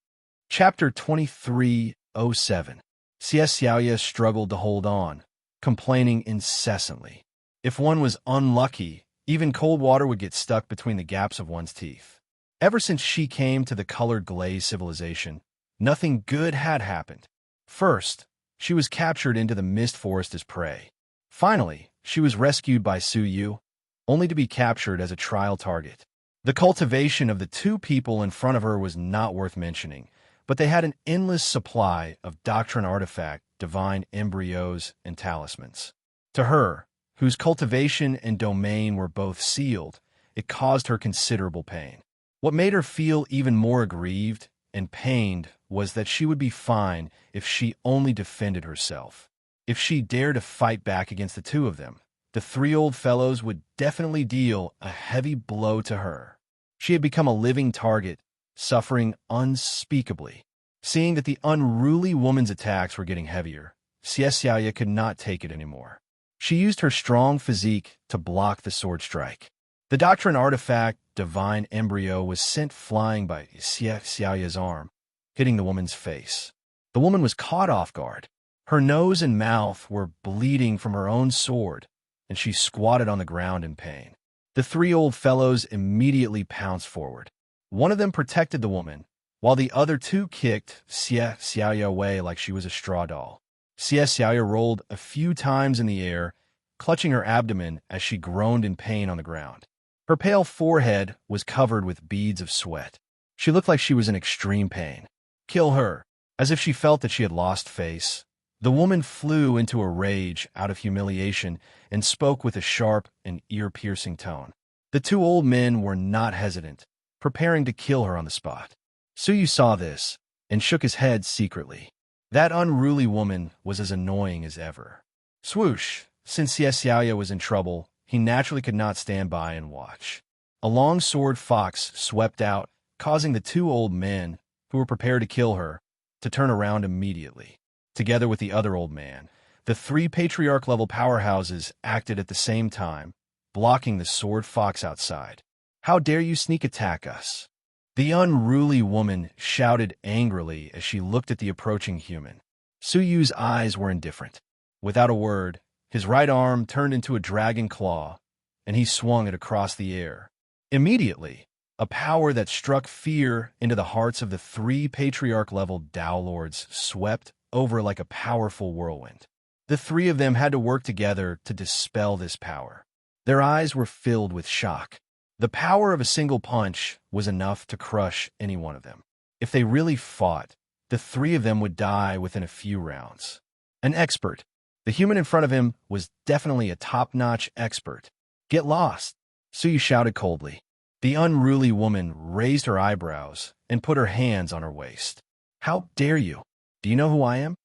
S1: Chapter 2307. Xie Xiaoya struggled to hold on, complaining incessantly. If one was unlucky, even cold water would get stuck between the gaps of one's teeth. Ever since she came to the colored glaze civilization, nothing good had happened. First, she was captured into the mist forest as prey. Finally, she was rescued by Su Yu, only to be captured as a trial target. The cultivation of the 2 people in front of her was not worth mentioning, but they had an endless supply of doctrine artifact, divine embryos, and talismans. To her, whose cultivation and domain were both sealed, it caused her considerable pain. What made her feel even more aggrieved and pained was that she would be fine if she only defended herself. If she dared to fight back against the 2 of them, the 3 old fellows would definitely deal a heavy blow to her. She had become a living target, suffering unspeakably. Seeing that the unruly woman's attacks were getting heavier, Xie Xiaoya could not take it anymore. She used her strong physique to block the sword strike. The doctrine artifact, divine embryo, was sent flying by Xie Xiaoya's arm, hitting the woman's face. The woman was caught off guard. Her nose and mouth were bleeding from her own sword, and she squatted on the ground in pain. The 3 old fellows immediately pounced forward. One of them protected the woman, while the other 2 kicked Xie Xiaoya away like she was a straw doll. Xie Xiaoya rolled a few times in the air, clutching her abdomen as she groaned in pain on the ground. Her pale forehead was covered with beads of sweat. She looked like she was in extreme pain. "Kill her!" As if she felt that she had lost face, the woman flew into a rage out of humiliation and spoke with a sharp and ear-piercing tone. The 2 old men were not hesitant, preparing to kill her on the spot. Su Yu saw this and shook his head secretly. That unruly woman was as annoying as ever. Swoosh! Since Xie Xiaoya was in trouble, he naturally could not stand by and watch. A long-sword fox swept out, causing the two old men, who were prepared to kill her, to turn around immediately. Together with the other old man, the three patriarch-level powerhouses acted at the same time, blocking the sword fox outside. "How dare you sneak attack us?" The unruly woman shouted angrily as she looked at the approaching human. Suyu's eyes were indifferent. Without a word, his right arm turned into a dragon claw, and he swung it across the air. Immediately, a power that struck fear into the hearts of the three patriarch-level Tao Lords swept over like a powerful whirlwind. The three of them had to work together to dispel this power. Their eyes were filled with shock. The power of a single punch was enough to crush any one of them. If they really fought, the three of them would die within a few rounds. An expert. The human in front of him was definitely a top-notch expert. "Get lost," Suyu shouted coldly. The unruly woman raised her eyebrows and put her hands on her waist. "How dare you? Do you know who I am?"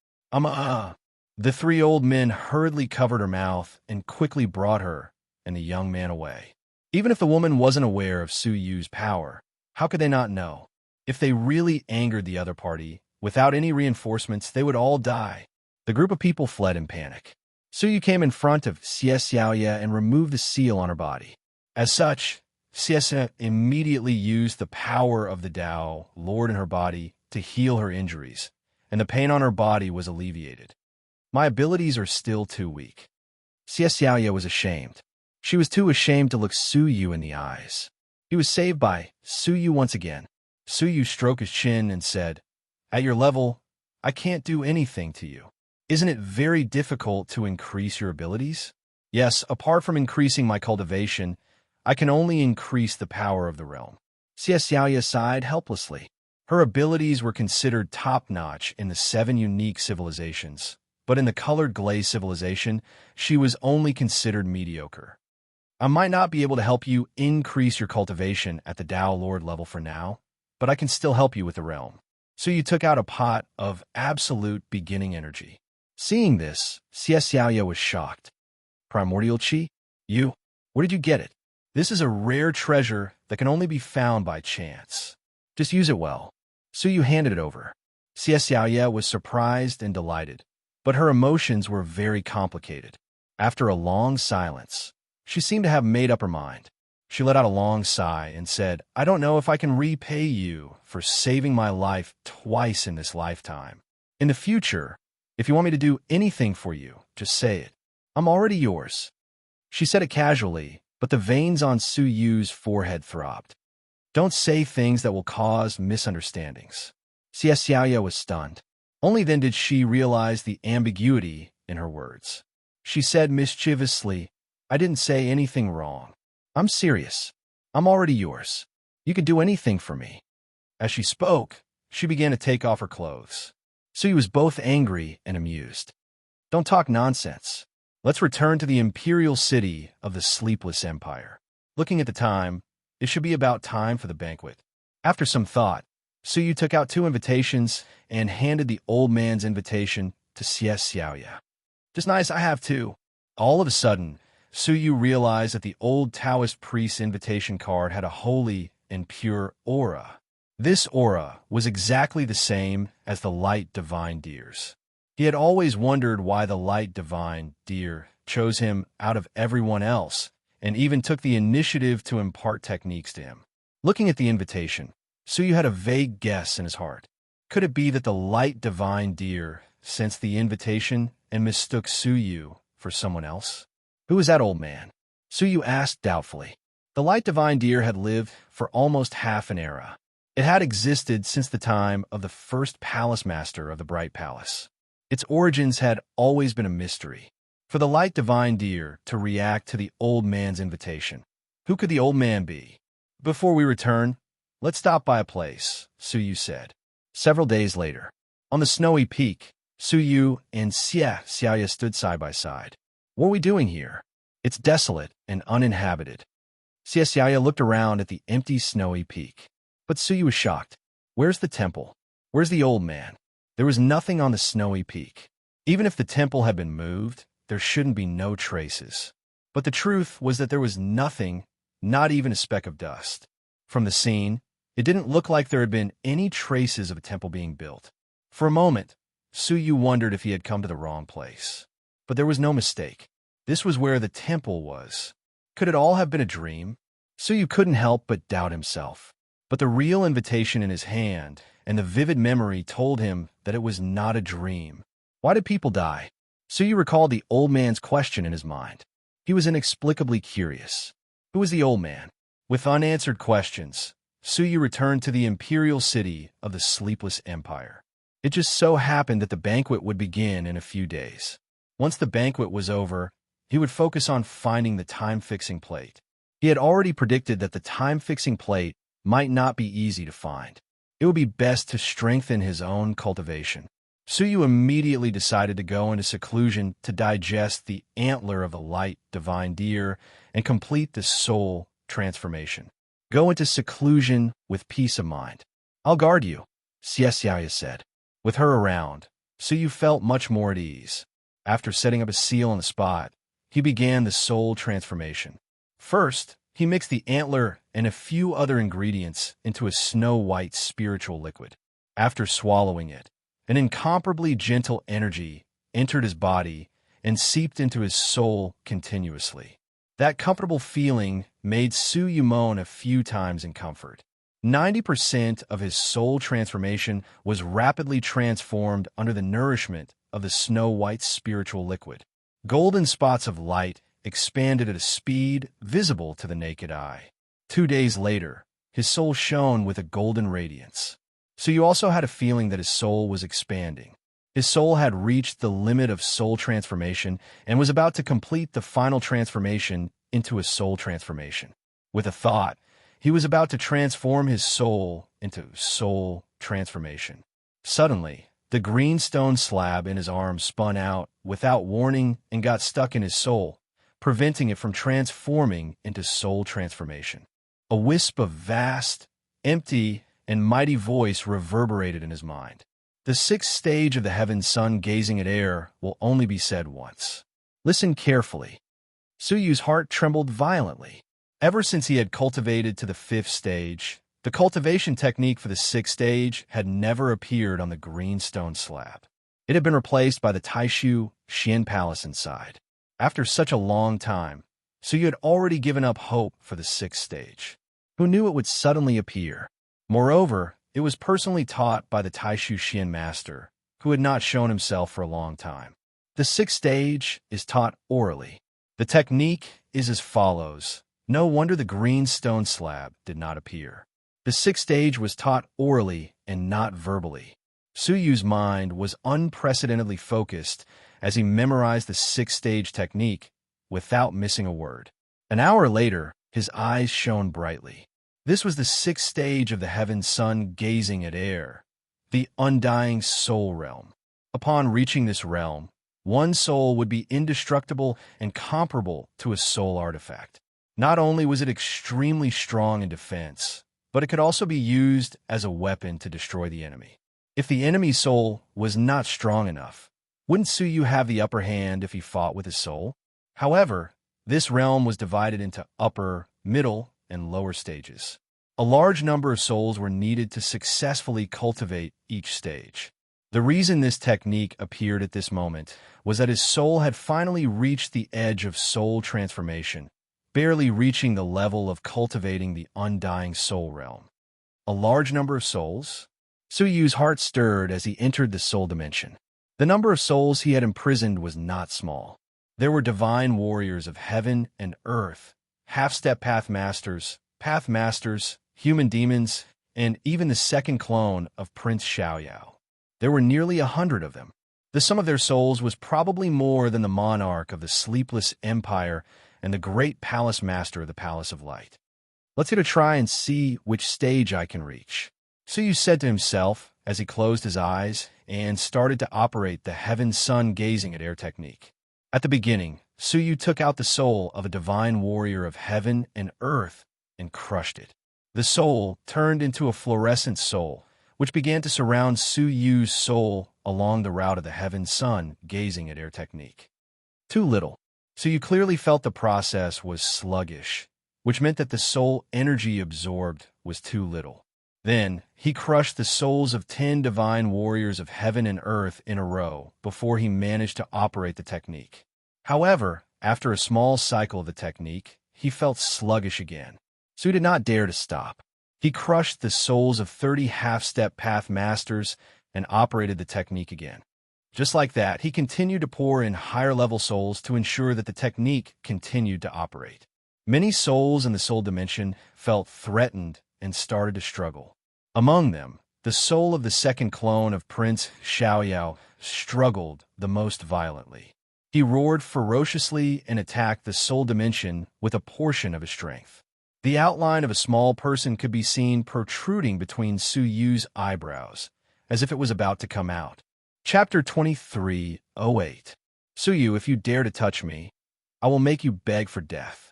S1: The three old men hurriedly covered her mouth and quickly brought her and the young man away. Even if the woman wasn't aware of Suyu's power, how could they not know? If they really angered the other party, without any reinforcements, they would all die. The group of people fled in panic. Suyu came in front of Xie Xiaoye and removed the seal on her body. As such, Xie immediately used the power of the Tao Lord in her body to heal her injuries, and the pain on her body was alleviated. "My abilities are still too weak." Xie Xiaoye was ashamed. She was too ashamed to look Suyu in the eyes. He was saved by Suyu once again. Suyu stroked his chin and said, "At your level, I can't do anything to you. Isn't it very difficult to increase your abilities?" "Yes, apart from increasing my cultivation, I can only increase the power of the realm." Xie Xiaoye sighed helplessly. Her abilities were considered top-notch in the 7 unique civilizations, but in the colored glaze civilization, she was only considered mediocre. "I might not be able to help you increase your cultivation at the Tao Lord level for now, but I can still help you with the realm." So you took out a pot of absolute beginning energy. Seeing this, Xie Xiaoye was shocked. "Primordial Qi? You? Where did you get it? This is a rare treasure that can only be found by chance. Just use it well." Suyu handed it over. Xie Xiaoye was surprised and delighted, but her emotions were very complicated. After a long silence, she seemed to have made up her mind. She let out a long sigh and said, "I don't know if I can repay you for saving my life twice in this lifetime. In the future, if you want me to do anything for you, just say it. I'm already yours." She said it casually, but the veins on Suyu's forehead throbbed. "Don't say things that will cause misunderstandings." Xie Xiaoye was stunned. Only then did she realize the ambiguity in her words. She said mischievously, "I didn't say anything wrong. I'm serious. I'm already yours. You can do anything for me." As she spoke, she began to take off her clothes. Suyu was both angry and amused. "Don't talk nonsense. Let's return to the imperial city of the Sleepless Empire." Looking at the time, it should be about time for the banquet. After some thought, Suyu took out 2 invitations and handed the old man's invitation to Xie Xiaoye. "Just nice, I have 2. All of a sudden, Suyu realized that the old Taoist priest's invitation card had a holy and pure aura. This aura was exactly the same as the light divine deer's. He had always wondered why the light divine deer chose him out of everyone else, and even took the initiative to impart techniques to him. Looking at the invitation, Suyu had a vague guess in his heart. Could it be that the light divine deer sensed the invitation and mistook Suyu for someone else? Who was that old man? Suyu asked doubtfully. The light divine deer had lived for almost half an era. It had existed since the time of the first palace master of the Bright Palace. Its origins had always been a mystery. For the light divine deer to react to the old man's invitation, who could the old man be? "Before we return, let's stop by a place," Suyu said. Several days later, on the snowy peak, Suyu and Xie Xiaoye stood side by side. "What are we doing here? It's desolate and uninhabited." Xie Xiaoye looked around at the empty snowy peak. But Suyu was shocked. Where's the temple? Where's the old man? There was nothing on the snowy peak. Even if the temple had been moved, there shouldn't be no traces. But the truth was that there was nothing, not even a speck of dust. From the scene, it didn't look like there had been any traces of a temple being built. For a moment, Suyu wondered if he had come to the wrong place. But there was no mistake. This was where the temple was. Could it all have been a dream? Suyu couldn't help but doubt himself. But the real invitation in his hand and the vivid memory told him that it was not a dream. Why did people die? Suyu recalled the old man's question in his mind. He was inexplicably curious. Who was the old man? With unanswered questions, Suyu returned to the imperial city of the sleepless empire. It just so happened that the banquet would begin in a few days. Once the banquet was over, he would focus on finding the time-fixing plate. He had already predicted that the time-fixing plate might not be easy to find. It would be best to strengthen his own cultivation. Suyu immediately decided to go into seclusion to digest the antler of the light divine deer and complete the soul transformation. Go into seclusion with peace of mind. I'll guard you, Xiexia said. With her around, Suyu felt much more at ease. After setting up a seal on the spot, he began the soul transformation. First, he mixed the antler and a few other ingredients into a snow-white spiritual liquid. After swallowing it, an incomparably gentle energy entered his body and seeped into his soul continuously. That comfortable feeling made Suyu moan a few times in comfort. 90% of his soul transformation was rapidly transformed under the nourishment of the snow-white spiritual liquid. Golden spots of light expanded at a speed visible to the naked eye. 2 days later, his soul shone with a golden radiance. Suyu also had a feeling that his soul was expanding. His soul had reached the limit of soul transformation and was about to complete the final transformation into a soul transformation. With a thought, he was about to transform his soul into soul transformation. Suddenly, the green stone slab in his arm spun out without warning and got stuck in his soul, preventing it from transforming into soul transformation. A wisp of vast, empty, and mighty voice reverberated in his mind. The sixth stage of the heaven sun gazing at air will only be said once. Listen carefully. Suyu's heart trembled violently. Ever since he had cultivated to the fifth stage, the cultivation technique for the sixth stage had never appeared on the green stone slab. It had been replaced by the Taishu Xian Palace inside. After such a long time, Suyu had already given up hope for the sixth stage. Who knew it would suddenly appear? Moreover, it was personally taught by the Taishu Xian master, who had not shown himself for a long time. The sixth stage is taught orally. The technique is as follows. No wonder the green stone slab did not appear. The sixth stage was taught orally and not verbally. Suyu's mind was unprecedentedly focused as he memorized the sixth stage technique without missing a word. An hour later, his eyes shone brightly. This was the sixth stage of the heaven sun gazing at air, the undying soul realm. Upon reaching this realm, one soul would be indestructible and comparable to a soul artifact. Not only was it extremely strong in defense, but it could also be used as a weapon to destroy the enemy. If the enemy's soul was not strong enough, wouldn't Suyu have the upper hand if he fought with his soul? However, this realm was divided into upper, middle, and lower stages. A large number of souls were needed to successfully cultivate each stage. The reason this technique appeared at this moment was that his soul had finally reached the edge of soul transformation, barely reaching the level of cultivating the undying soul realm. A large number of souls? Suyu's heart stirred as he entered the soul dimension. The number of souls he had imprisoned was not small. There were divine warriors of heaven and earth, half-step path masters, human demons, and even the second clone of Prince Xiaoyao. There were nearly 100 of them. The sum of their souls was probably more than the monarch of the sleepless empire and the great palace master of the Palace of Light. Let's get a try and see which stage I can reach. Suyu said to himself as he closed his eyes and started to operate the heaven sun gazing at air technique. At the beginning, Suyu took out the soul of a divine warrior of heaven and earth and crushed it. The soul turned into a fluorescent soul, which began to surround Suyu's soul along the route of the heaven sun gazing at air technique. Too little. You clearly felt the process was sluggish, which meant that the soul energy absorbed was too little. Then, he crushed the souls of 10 divine warriors of heaven and earth in a row before he managed to operate the technique. However, after a small cycle of the technique, he felt sluggish again, so he did not dare to stop. He crushed the souls of 30 half-step path masters and operated the technique again. Just like that, he continued to pour in higher-level souls to ensure that the technique continued to operate. Many souls in the soul dimension felt threatened and started to struggle. Among them, the soul of the second clone of Prince Xiaoyao struggled the most violently. He roared ferociously and attacked the soul dimension with a portion of his strength. The outline of a small person could be seen protruding between Su Yu's eyebrows, as if it was about to come out. Chapter 23:08. Su Yu, if you dare to touch me, I will make you beg for death.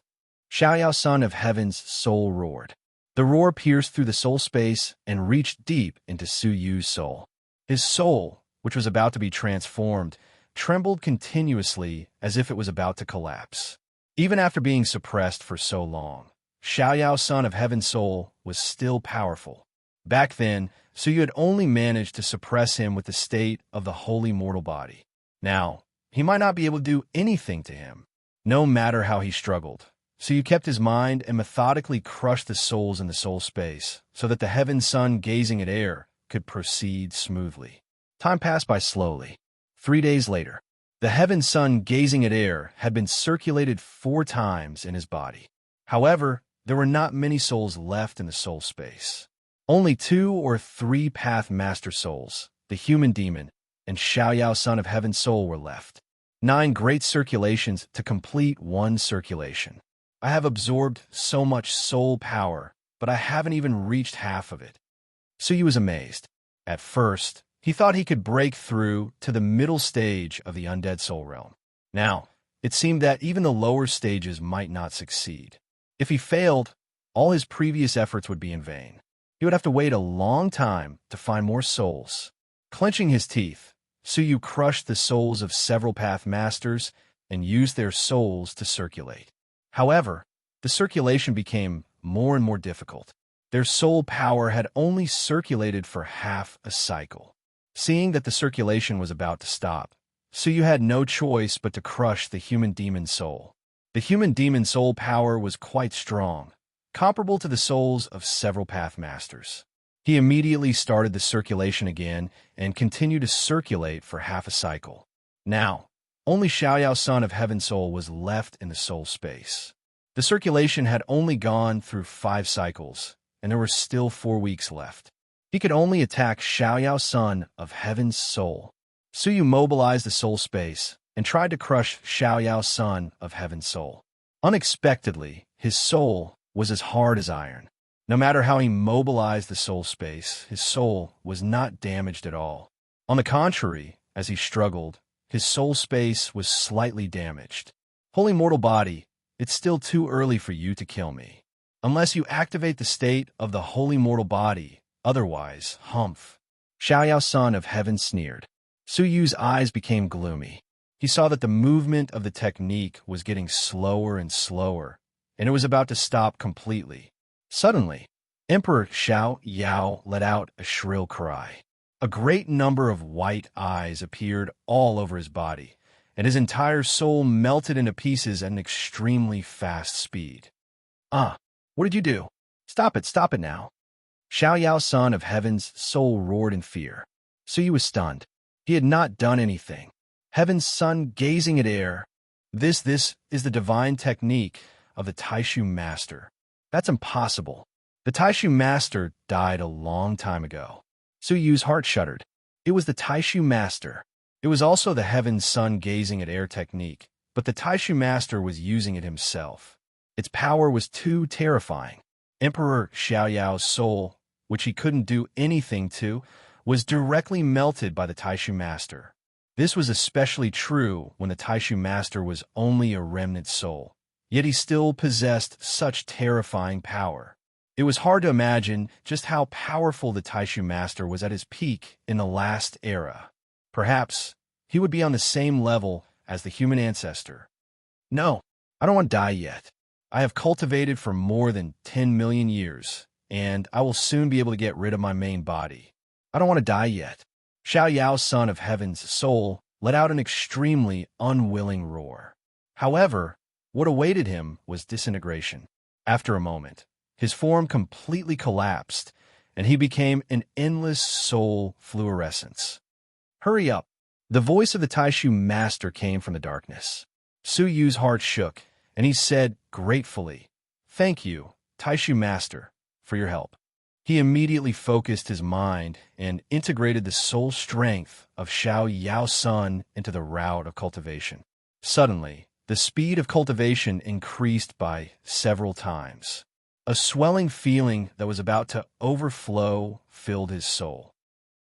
S1: Xiaoyao, son of heaven's soul, roared. The roar pierced through the soul space and reached deep into Su Yu's soul. His soul, which was about to be transformed, trembled continuously as if it was about to collapse. Even after being suppressed for so long, Xiaoyao, son of heaven's soul, was still powerful. Back then, Su Yu had only managed to suppress him with the state of the holy mortal body. Now, he might not be able to do anything to him, no matter how he struggled. So Yu kept his mind and methodically crushed the souls in the soul space so that the heaven sun gazing at air could proceed smoothly. Time passed by slowly. 3 days later, the heaven sun gazing at air had been circulated 4 times in his body. However, there were not many souls left in the soul space. Only 2 or 3 path master souls, the human demon and Xiaoyao, son of heaven's soul, were left. 9 great circulations to complete 1 circulation. I have absorbed so much soul power, but I haven't even reached half of it. Su Yu was amazed. At first, he thought he could break through to the middle stage of the undead soul realm. Now, it seemed that even the lower stages might not succeed. If he failed, all his previous efforts would be in vain. He would have to wait a long time to find more souls. Clenching his teeth, Su Yu crushed the souls of several path masters and used their souls to circulate. However, the circulation became more and more difficult. Their soul power had only circulated for half a cycle. Seeing that the circulation was about to stop, Su Yu had no choice but to crush the human demon soul. The human demon soul power was quite strong, comparable to the souls of several path masters. He immediately started the circulation again and continued to circulate for half a cycle. Now, only Xiaoyao, son of heaven's soul, was left in the soul space. The circulation had only gone through 5 cycles, and there were still 4 weeks left. He could only attack Xiaoyao, son of heaven's soul. Su Yu mobilized the soul space and tried to crush Xiaoyao, son of heaven's soul. Unexpectedly, his soul was as hard as iron. No matter how he mobilized the soul space, his soul was not damaged at all. On the contrary, as he struggled, his soul space was slightly damaged. Holy mortal body, it's still too early for you to kill me. Unless you activate the state of the holy mortal body, otherwise, humph. Xiaoyao, son of heaven, sneered. Su Yu's eyes became gloomy. He saw that the movement of the technique was getting slower and slower, and it was about to stop completely. Suddenly, Emperor Xiaoyao let out a shrill cry. A great number of white eyes appeared all over his body, and his entire soul melted into pieces at an extremely fast speed. What did you do? Stop it now. Xiaoyao, son of heaven's soul, roared in fear. Su Yu was stunned. He had not done anything. Heaven's sun gazing at air. This is the divine technique of the Taishu master. That's impossible. The Taishu master died a long time ago. Su Yu's heart shuddered. It was the Taishu master. It was also the heaven's sun gazing at air technique, but the Taishu master was using it himself. Its power was too terrifying. Emperor Xiaoyao's soul, which he couldn't do anything to, was directly melted by the Taishu master. This was especially true when the Taishu master was only a remnant soul, yet he still possessed such terrifying power. It was hard to imagine just how powerful the Taishu master was at his peak in the last era. Perhaps he would be on the same level as the human ancestor. No, I don't want to die yet. I have cultivated for more than 10 million years, and I will soon be able to get rid of my main body. I don't want to die yet. Xiao Yao, son of heaven's soul, let out an extremely unwilling roar. However, what awaited him was disintegration. After a moment, his form completely collapsed, and he became an endless soul fluorescence. Hurry up! The voice of the Taishu master came from the darkness. Su Yu's heart shook, and he said gratefully, "Thank you, Taishu master, for your help." He immediately focused his mind and integrated the soul strength of Xiao Yao's son into the route of cultivation. Suddenly, the speed of cultivation increased by several times. A swelling feeling that was about to overflow filled his soul.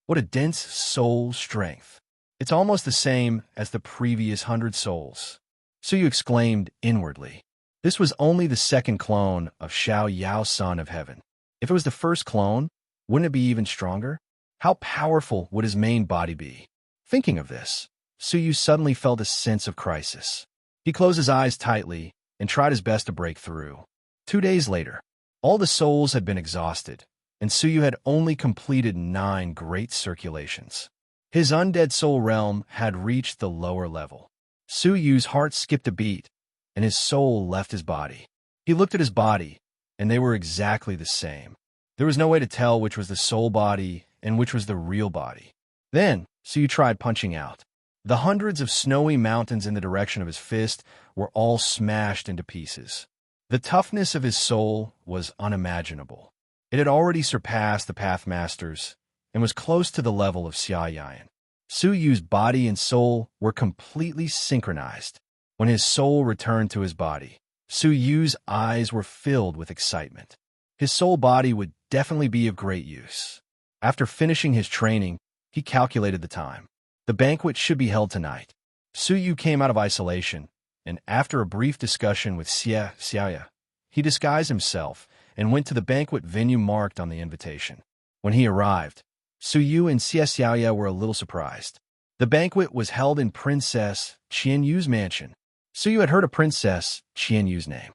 S1: What a dense soul strength! It's almost the same as the previous 100 souls. So you exclaimed inwardly. This was only the second clone of Xiao Yao, son of heaven. If it was the first clone, wouldn't it be even stronger? How powerful would his main body be? Thinking of this, Su Yu suddenly felt a sense of crisis. He closed his eyes tightly and tried his best to break through. 2 days later, all the souls had been exhausted, and Su Yu had only completed 9 great circulations. His undead soul realm had reached the lower level. Su Yu's heart skipped a beat, and his soul left his body. He looked at his body, and they were exactly the same. There was no way to tell which was the soul body and which was the real body. Then, Su Yu tried punching out. The hundreds of snowy mountains in the direction of his fist were all smashed into pieces. The toughness of his soul was unimaginable. It had already surpassed the Pathmasters and was close to the level of Xia Yan. Su Yu's body and soul were completely synchronized. When his soul returned to his body, Su Yu's eyes were filled with excitement. His soul body would definitely be of great use. After finishing his training, he calculated the time. The banquet should be held tonight. Su Yu came out of isolation, and after a brief discussion with Xiaoya, he disguised himself and went to the banquet venue marked on the invitation. When he arrived, Su Yu and Xiaoya were a little surprised. The banquet was held in Princess Qianyu's mansion. Su Yu had heard of Princess Qianyu's name.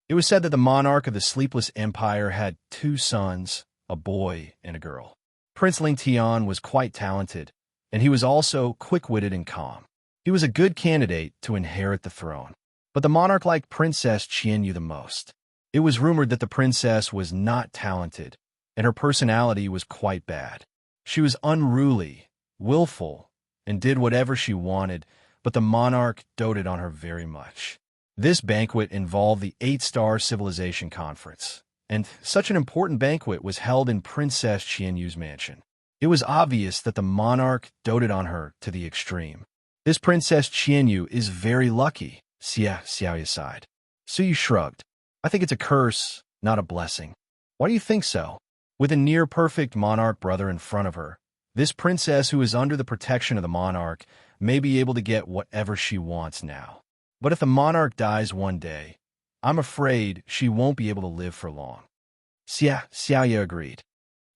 S1: It was said that the monarch of the Sleepless Empire had 2 sons, a boy and a girl. Prince Ling Tian was quite talented, and he was also quick-witted and calm. He was a good candidate to inherit the throne, but the monarch liked Princess Qianyu the most. It was rumored that the princess was not talented, and her personality was quite bad. She was unruly, willful, and did whatever she wanted, but the monarch doted on her very much. This banquet involved the 8-Star Civilization Conference, and such an important banquet was held in Princess Qianyu's mansion. It was obvious that the monarch doted on her to the extreme. This Princess Qianyu is very lucky, Xiaoya sighed. Su Yu shrugged. I think it's a curse, not a blessing. Why do you think so? With a near-perfect monarch brother in front of her, this princess who is under the protection of the monarch may be able to get whatever she wants now. But if the monarch dies one day, I'm afraid she won't be able to live for long. Xiaoya agreed.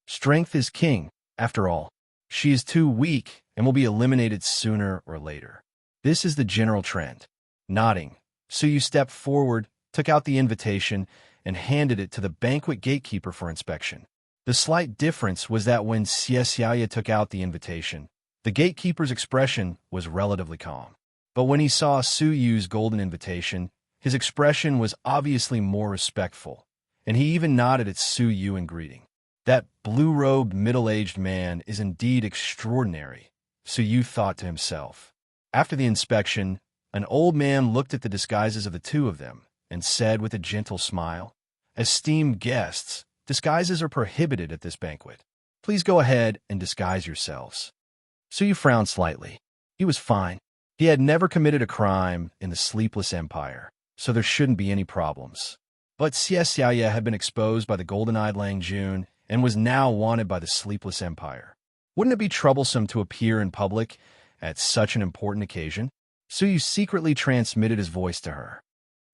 S1: Strength is king, after all. She is too weak and will be eliminated sooner or later. This is the general trend. Nodding, Su Yu stepped forward, took out the invitation, and handed it to the banquet gatekeeper for inspection. The slight difference was that when Xiaoya took out the invitation, the gatekeeper's expression was relatively calm. But when he saw Su Yu's golden invitation, his expression was obviously more respectful, and he even nodded at Su Yu in greeting. That blue-robed, middle-aged man is indeed extraordinary, Su Yu thought to himself. After the inspection, an old man looked at the disguises of the 2 of them and said with a gentle smile, "Esteemed guests, disguises are prohibited at this banquet. Please go ahead and disguise yourselves." Su Yu frowned slightly. He was fine. He had never committed a crime in the Sleepless Empire, so there shouldn't be any problems. But Xiaoya had been exposed by the golden-eyed Lang Jun and was now wanted by the Sleepless Empire. Wouldn't it be troublesome to appear in public at such an important occasion? Su Yu secretly transmitted his voice to her.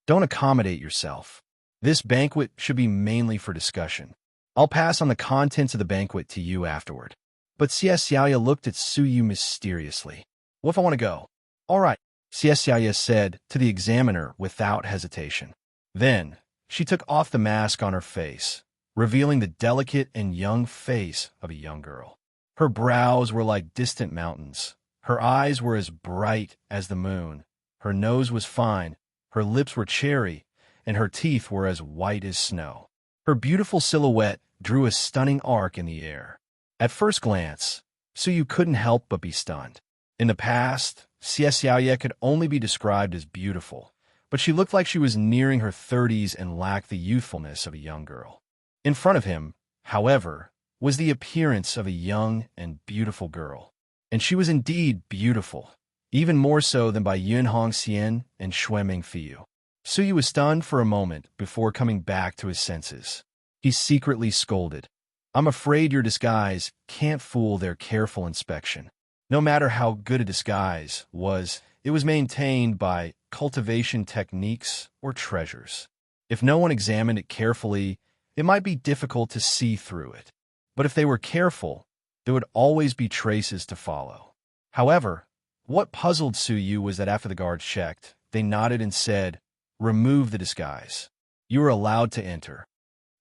S1: Don't accommodate yourself. This banquet should be mainly for discussion. I'll pass on the contents of the banquet to you afterward. But Xiaoya looked at Su Yu mysteriously. What if I want to go? All right, Xiaoya said to the examiner without hesitation. Then, she took off the mask on her face, revealing the delicate and young face of a young girl. Her brows were like distant mountains. Her eyes were as bright as the moon. Her nose was fine, her lips were cherry, and her teeth were as white as snow. Her beautiful silhouette drew a stunning arc in the air. At first glance, Suyu couldn't help but be stunned. In the past, Xiaoya could only be described as beautiful, but she looked like she was nearing her 30s and lacked the youthfulness of a young girl. In front of him, however, was the appearance of a young and beautiful girl. And she was indeed beautiful, even more so than by Yun Hongxian and Xue Mingfiu. Suyu was stunned for a moment before coming back to his senses. He secretly scolded. I'm afraid your disguise can't fool their careful inspection. No matter how good a disguise was, it was maintained by cultivation techniques or treasures. If no one examined it carefully, it might be difficult to see through it. But if they were careful, there would always be traces to follow. However, what puzzled Suyu was that after the guards checked, they nodded and said, "Remove the disguise. You are allowed to enter."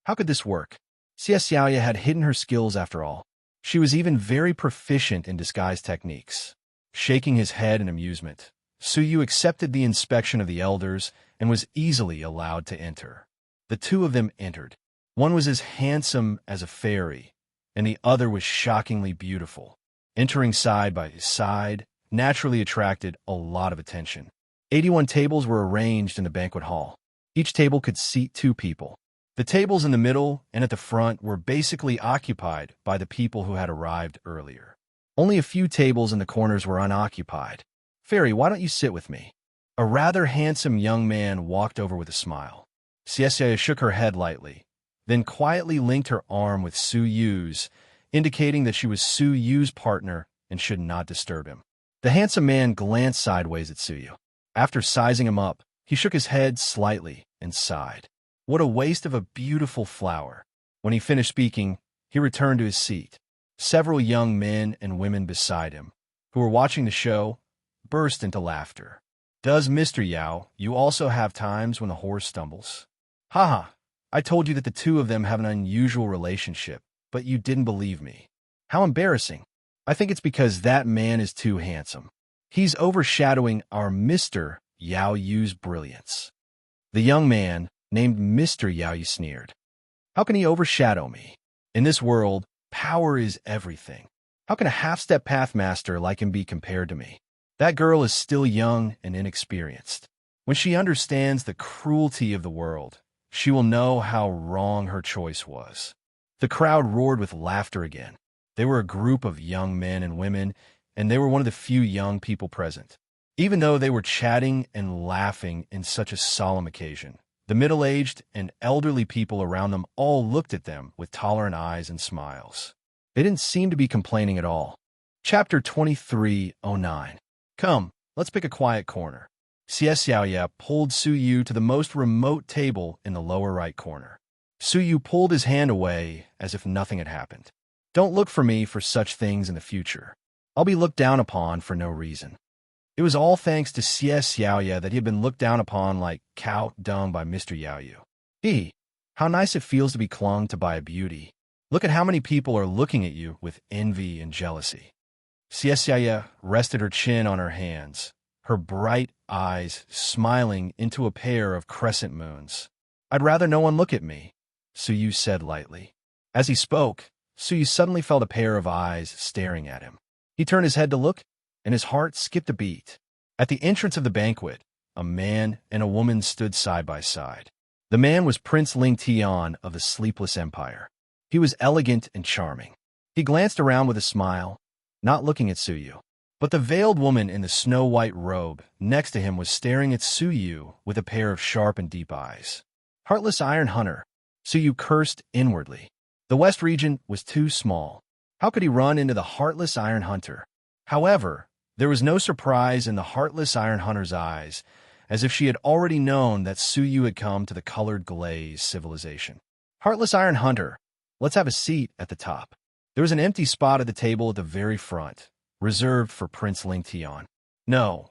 S1: How could this work? Xiaoya had hidden her skills after all. She was even very proficient in disguise techniques. Shaking his head in amusement, Suyu accepted the inspection of the elders and was easily allowed to enter. The two of them entered. One was as handsome as a fairy, and the other was shockingly beautiful. Entering side by side naturally attracted a lot of attention. 81 tables were arranged in the banquet hall. Each table could seat 2 people. The tables in the middle and at the front were basically occupied by the people who had arrived earlier. Only a few tables in the corners were unoccupied. "Fairy, why don't you sit with me?" A rather handsome young man walked over with a smile. Xiaoya shook her head lightly, then quietly linked her arm with Su Yu's, indicating that she was Su Yu's partner and should not disturb him. The handsome man glanced sideways at Suyu. After sizing him up, he shook his head slightly and sighed. What a waste of a beautiful flower. When he finished speaking, he returned to his seat. Several young men and women beside him, who were watching the show, burst into laughter. "Does Mr. Yao, you also have times when the horse stumbles?" "Haha, I told you that the two of them have an unusual relationship, but you didn't believe me. How embarrassing. I think it's because that man is too handsome. He's overshadowing our Mr. Yao Yu's brilliance." The young man, named Mr. Yao Yu, sneered. "How can he overshadow me? In this world, power is everything. How can a half-step pathmaster like him be compared to me? That girl is still young and inexperienced. When she understands the cruelty of the world, she will know how wrong her choice was." The crowd roared with laughter again. They were a group of young men and women, and they were one of the few young people present. Even though they were chatting and laughing in such a solemn occasion, the middle-aged and elderly people around them all looked at them with tolerant eyes and smiles. They didn't seem to be complaining at all. Chapter 2309. Come, let's pick a quiet corner. Xiaoya pulled Suyu to the most remote table in the lower right corner. Suyu pulled his hand away as if nothing had happened. "Don't look for me for such things in the future. I'll be looked down upon for no reason." It was all thanks to Xiaoya that he had been looked down upon like cow dung by Mr. Yao Yu. How nice it feels to be clung to by a beauty. Look at how many people are looking at you with envy and jealousy. Xiaoya rested her chin on her hands, her bright eyes smiling into a pair of crescent moons. "I'd rather no one look at me," Suyu said lightly. As he spoke, Suyu suddenly felt a pair of eyes staring at him. He turned his head to look, and his heart skipped a beat. At the entrance of the banquet, a man and a woman stood side by side. The man was Prince Ling Tian of the Sleepless Empire. He was elegant and charming. He glanced around with a smile, not looking at Suyu. But the veiled woman in the snow-white robe next to him was staring at Suyu with a pair of sharp and deep eyes. Heartless Iron Hunter, Suyu cursed inwardly. The West region was too small. How could he run into the Heartless Iron Hunter? However, there was no surprise in the Heartless Iron Hunter's eyes, as if she had already known that Suyu had come to the Colored Glaze civilization. "Heartless Iron Hunter, let's have a seat at the top." There was an empty spot at the table at the very front, reserved for Prince Ling Tian. "No,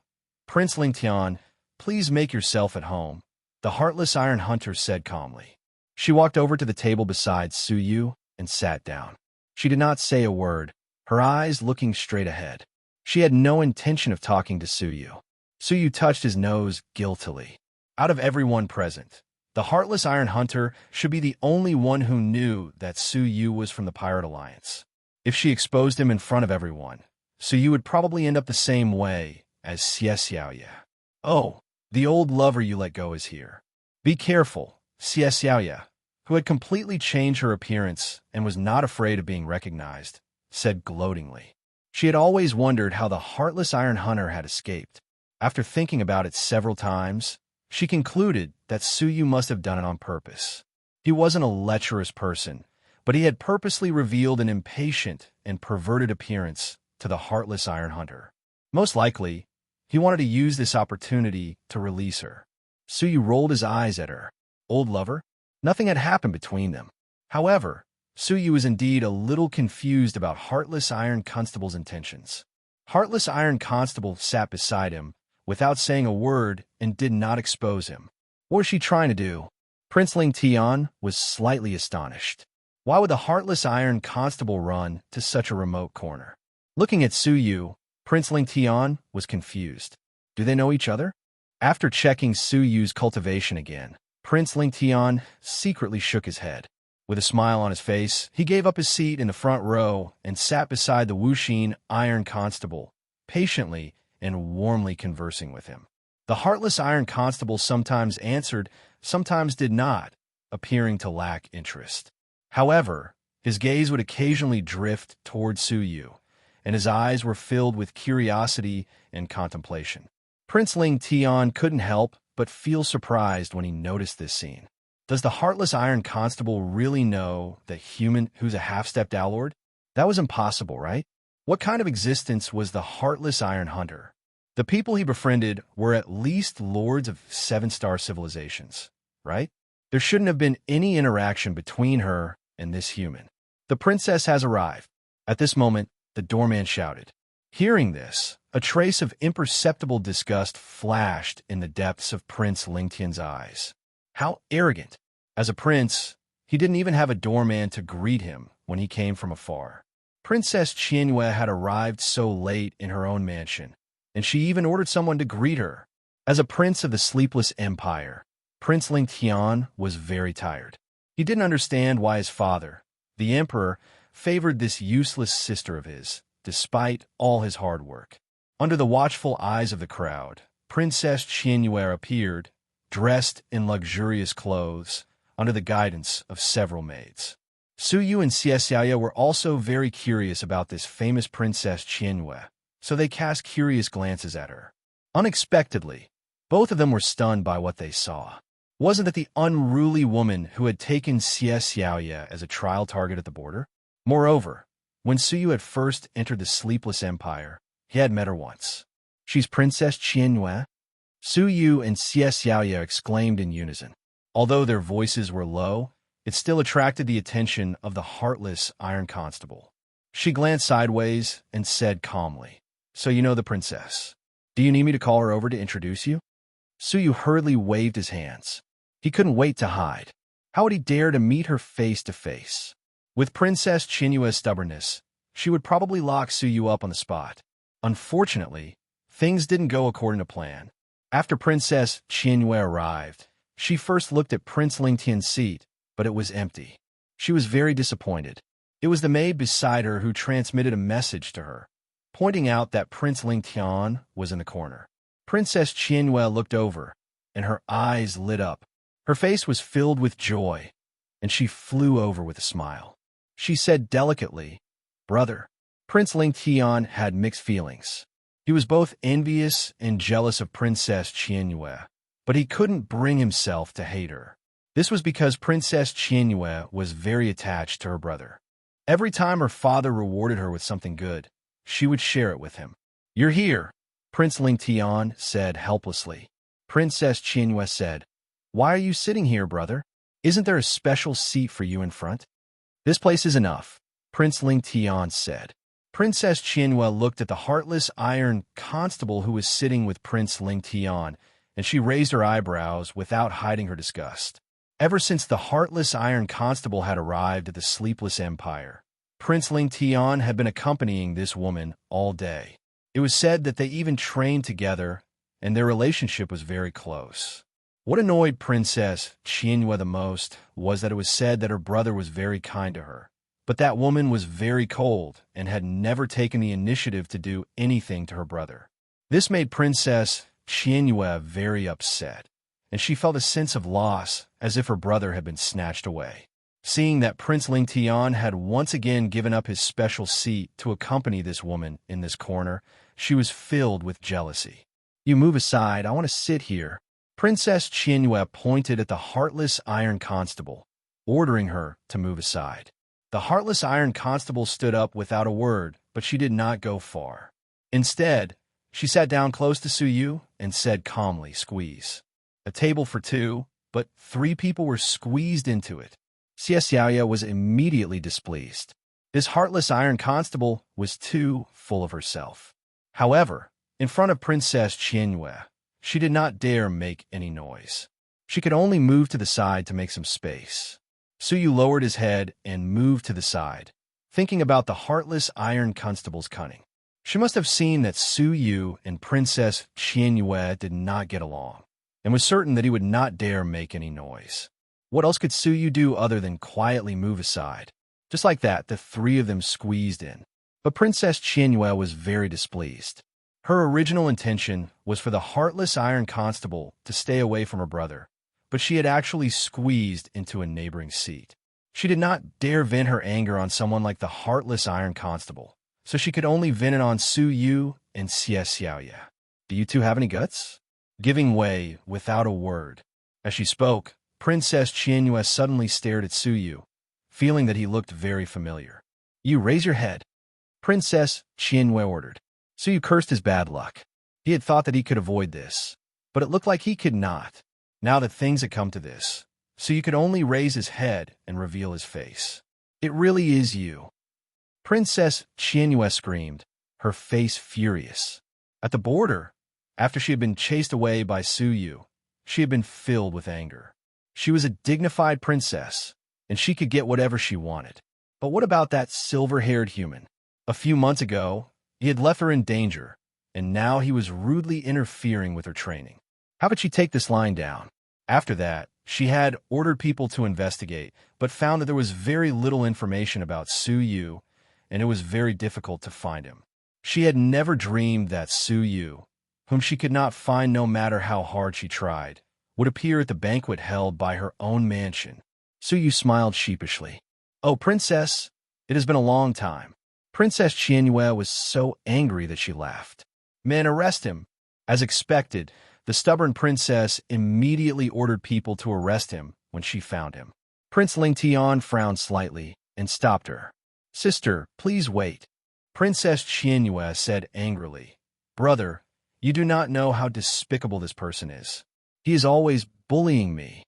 S1: Prince Lingtian, please make yourself at home, the heartless Iron Hunter said calmly. She walked over to the table beside Su Yu and sat down. She did not say a word, her eyes looking straight ahead. She had no intention of talking to Su Yu. Su Yu touched his nose guiltily. Out of everyone present, the heartless Iron Hunter should be the only one who knew that Su Yu was from the Pirate Alliance. If she exposed him in front of everyone, Su Yu would probably end up the same way as Xie Xiaoye. Oh, the old lover you let go is here. Be careful, Xie Xiaoye, who had completely changed her appearance and was not afraid of being recognized, said gloatingly. She had always wondered how the heartless Iron Hunter had escaped. After thinking about it several times, she concluded that Su Yu must have done it on purpose. He wasn't a lecherous person, but he had purposely revealed an impatient and perverted appearance to the heartless Iron Hunter. Most likely, he wanted to use this opportunity to release her. Su Yu rolled his eyes at her. Old lover? Nothing had happened between them. However, Su Yu was indeed a little confused about Heartless Iron Constable's intentions. Heartless Iron Constable sat beside him, without saying a word, and did not expose him. What was she trying to do? Prince Lingtian was slightly astonished. Why would the Heartless Iron Constable run to such a remote corner? Looking at Su Yu, Prince Lingtian was confused. Do they know each other? After checking Su Yu's cultivation again, Prince Lingtian secretly shook his head. With a smile on his face, he gave up his seat in the front row and sat beside the Wuxin Iron Constable, patiently and warmly conversing with him. The Heartless Iron Constable sometimes answered, sometimes did not, appearing to lack interest. However, his gaze would occasionally drift toward Su Yu, and his eyes were filled with curiosity and contemplation. Prince Lingtian couldn't help but feel surprised when he noticed this scene. Does the Heartless Iron Constable really know the human who's a half-stepped Owlord? That was impossible, right? What kind of existence was the Heartless Iron Hunter? The people he befriended were at least lords of 7-star civilizations, right? There shouldn't have been any interaction between her and this human. The princess has arrived. At this moment, the doorman shouted. Hearing this, a trace of imperceptible disgust flashed in the depths of Prince Lingtian's eyes. How arrogant! As a prince, he didn't even have a doorman to greet him when he came from afar. Princess Qianyue had arrived so late in her own mansion, and she even ordered someone to greet her. As a prince of the Sleepless Empire, Prince Lingtian was very tired. He didn't understand why his father, the emperor, favored this useless sister of his, despite all his hard work. Under the watchful eyes of the crowd, Princess Qianyue appeared, dressed in luxurious clothes, under the guidance of several maids. Su Yu and Xie Xiaoye were also very curious about this famous Princess Qianyue, so they cast curious glances at her. Unexpectedly, both of them were stunned by what they saw. Wasn't it the unruly woman who had taken Xie Xiaoye as a trial target at the border? Moreover, when Su Yu had first entered the Sleepless Empire, he had met her once. She's Princess Qianyue? Su Yu and Xie Xiaoye exclaimed in unison. Although their voices were low, it still attracted the attention of the Heartless Iron Constable. She glanced sideways and said calmly, So you know the princess. Do you need me to call her over to introduce you? Su Yu hurriedly waved his hands. He couldn't wait to hide. How would he dare to meet her face to face? With Princess Qianyue's stubbornness, she would probably lock Su Yu up on the spot. Unfortunately, things didn't go according to plan. After Princess Qianyue arrived, she first looked at Prince Lingtian's seat, but it was empty. She was very disappointed. It was the maid beside her who transmitted a message to her, pointing out that Prince Lingtian was in the corner. Princess Qianyue looked over, and her eyes lit up. Her face was filled with joy, and she flew over with a smile. She said delicately, Brother. Prince Lingtian had mixed feelings. He was both envious and jealous of Princess Qianyue, but he couldn't bring himself to hate her. This was because Princess Qianyue was very attached to her brother. Every time her father rewarded her with something good, she would share it with him. You're here, Prince Lingtian said helplessly. Princess Qianyue said, Why are you sitting here, brother? Isn't there a special seat for you in front? This place is enough, Prince Lingtian said. Princess Qianhua looked at the heartless iron constable who was sitting with Prince Ling Tian, and she raised her eyebrows without hiding her disgust. Ever since the heartless iron constable had arrived at the sleepless empire, Prince Ling Tian had been accompanying this woman all day. It was said that they even trained together, and their relationship was very close. What annoyed Princess Qianhua the most was that it was said that her brother was very kind to her. But that woman was very cold and had never taken the initiative to do anything to her brother. This made Princess Qianhua very upset, and she felt a sense of loss as if her brother had been snatched away. Seeing that Prince Ling Tian had once again given up his special seat to accompany this woman in this corner, she was filled with jealousy. "You move aside, I want to sit here." Princess Qianhua pointed at the heartless iron constable, ordering her to move aside. The heartless iron constable stood up without a word, but she did not go far. Instead, she sat down close to Su Yu and said calmly, "Squeeze." A table for two, but 3 people were squeezed into it. Xie Xiaoya was immediately displeased. This heartless iron constable was too full of herself. However, in front of Princess Qianhua, she did not dare make any noise. She could only move to the side to make some space. Su Yu lowered his head and moved to the side, thinking about the heartless iron constable's cunning. She must have seen that Su Yu and Princess Qianhua did not get along, and was certain that he would not dare make any noise. What else could Su Yu do other than quietly move aside? Just like that, the 3 of them squeezed in. But Princess Qianhua was very displeased. Her original intention was for the heartless iron constable to stay away from her brother, but she had actually squeezed into a neighboring seat. She did not dare vent her anger on someone like the heartless iron constable, so she could only vent it on Su Yu and Xie Xiaoya. "Do you two have any guts?" Giving way without a word. As she spoke, Princess Qianhua suddenly stared at Su Yu, feeling that he looked very familiar. "You raise your head," Princess Qianhua ordered. Su Yu cursed his bad luck. He had thought that he could avoid this, but it looked like he could not. Now that things had come to this, Su Yu could only raise his head and reveal his face. "It really is you," Princess Qianhua screamed, her face furious. At the border, after she had been chased away by Su Yu, she had been filled with anger. She was a dignified princess, and she could get whatever she wanted. But what about that silver-haired human? A few months ago, he had left her in danger, and now he was rudely interfering with her training. How could she take this lying down? After that, she had ordered people to investigate, but found that there was very little information about Su Yu, and it was very difficult to find him. She had never dreamed that Su Yu, whom she could not find no matter how hard she tried, would appear at the banquet held by her own mansion. Su Yu smiled sheepishly. "Oh, Princess, it has been a long time." Princess Qianhua was so angry that she laughed. "Men, arrest him." As expected, the stubborn princess immediately ordered people to arrest him when she found him. Prince Ling Tian frowned slightly and stopped her. "Sister, please wait," Princess Qianhua said angrily. "Brother, you do not know how despicable this person is. He is always bullying me."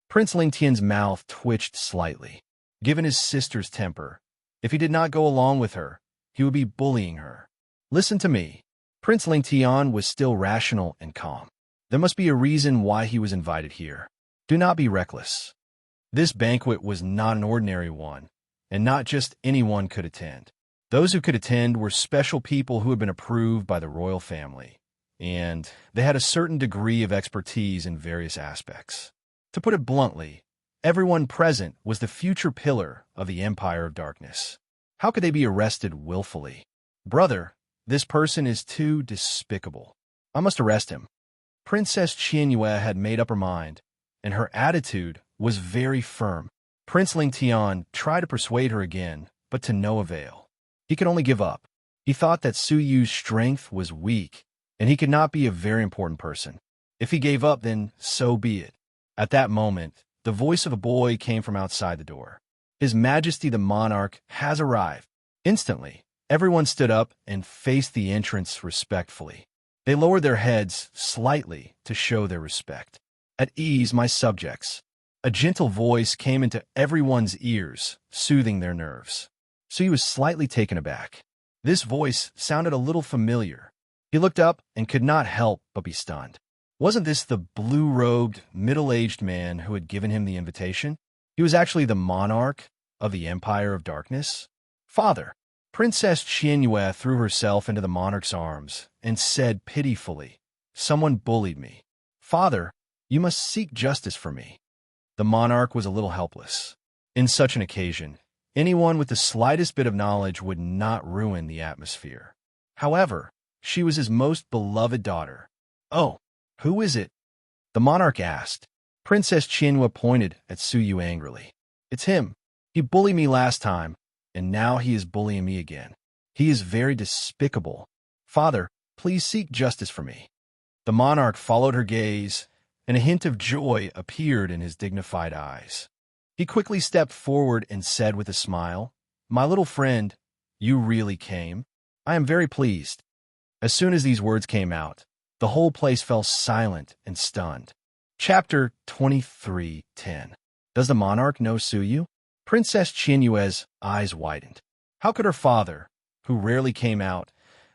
S1: Prince Ling Tian's mouth twitched slightly. Given his sister's temper, if he did not go along with her, he would be bullying her. "Listen to me." Prince Ling Tian was still rational and calm. There must be a reason why he was invited here. Do not be reckless. This banquet was not an ordinary one, and not just anyone could attend. Those who could attend were special people who had been approved by the royal family, and they had a certain degree of expertise in various aspects. To put it bluntly, everyone present was the future pillar of the Empire of Darkness. How could they be arrested willfully? "Brother, this person is too despicable. I must arrest him." Princess Qianhua had made up her mind, and her attitude was very firm. Prince Ling Tian tried to persuade her again, but to no avail. He could only give up. He thought that Su Yu's strength was weak, and he could not be a very important person. If he gave up, then so be it. At that moment, the voice of a boy came from outside the door. "His Majesty the Monarch has arrived." Instantly, everyone stood up and faced the entrance respectfully. They lowered their heads slightly to show their respect. "At ease, my subjects." A gentle voice came into everyone's ears, soothing their nerves. So he was slightly taken aback. This voice sounded a little familiar. He looked up and could not help but be stunned. Wasn't this the blue-robed, middle-aged man who had given him the invitation? He was actually the monarch of the Empire of Darkness. Father, Princess Qianyue threw herself into the monarch's arms and said pitifully, "Someone bullied me. Father, you must seek justice for me." The monarch was a little helpless. In such an occasion, anyone with the slightest bit of knowledge would not ruin the atmosphere. However, she was his most beloved daughter. "Oh, who is it?" the monarch asked. Princess Qianyue pointed at Suyu angrily. "It's him. He bullied me last time, and now he is bullying me again. He is very despicable. Father, please seek justice for me." The monarch followed her gaze, and a hint of joy appeared in his dignified eyes. He quickly stepped forward and said with a smile, "My little friend, you really came? I am very pleased." As soon as these words came out, the whole place fell silent and stunned. Chapter 23:10. Does the monarch know Suyu? Princess Qianyue's eyes widened. How could her father, who rarely came out,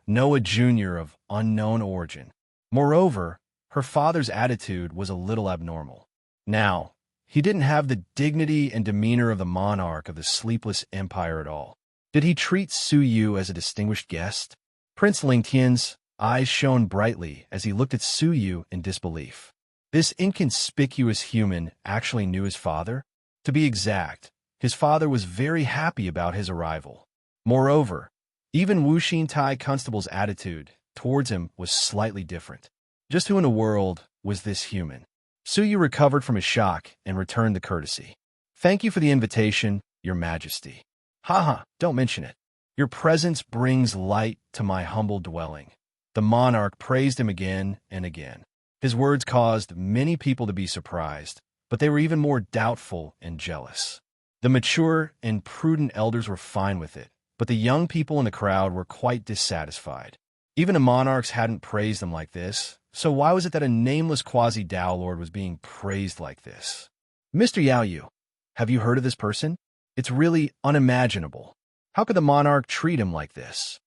S1: know a junior of unknown origin? Moreover, her father's attitude was a little abnormal. Now, he didn't have the dignity and demeanor of the monarch of the Sleepless Empire at all. Did he treat Suyu as a distinguished guest? Prince Lingtian's eyes shone brightly as he looked at Suyu in disbelief. This inconspicuous human actually knew his father? To be exact, his father was very happy about his arrival. Moreover, even Wu Xintai Constable's attitude towards him was slightly different. Just who in the world was this human? Suyu recovered from his shock and returned the courtesy. "Thank you for the invitation, Your Majesty." "Haha, don't mention it. Your presence brings light to my humble dwelling." The monarch praised him again and again. His words caused many people to be surprised, but they were even more doubtful and jealous. The mature and prudent elders were fine with it, but the young people in the crowd were quite dissatisfied. Even the monarchs hadn't praised them like this, so why was it that a nameless quasi-Dao Lord was being praised like this? "Mr. Yaoyu, have you heard of this person? It's really unimaginable. How could the monarch treat him like this?"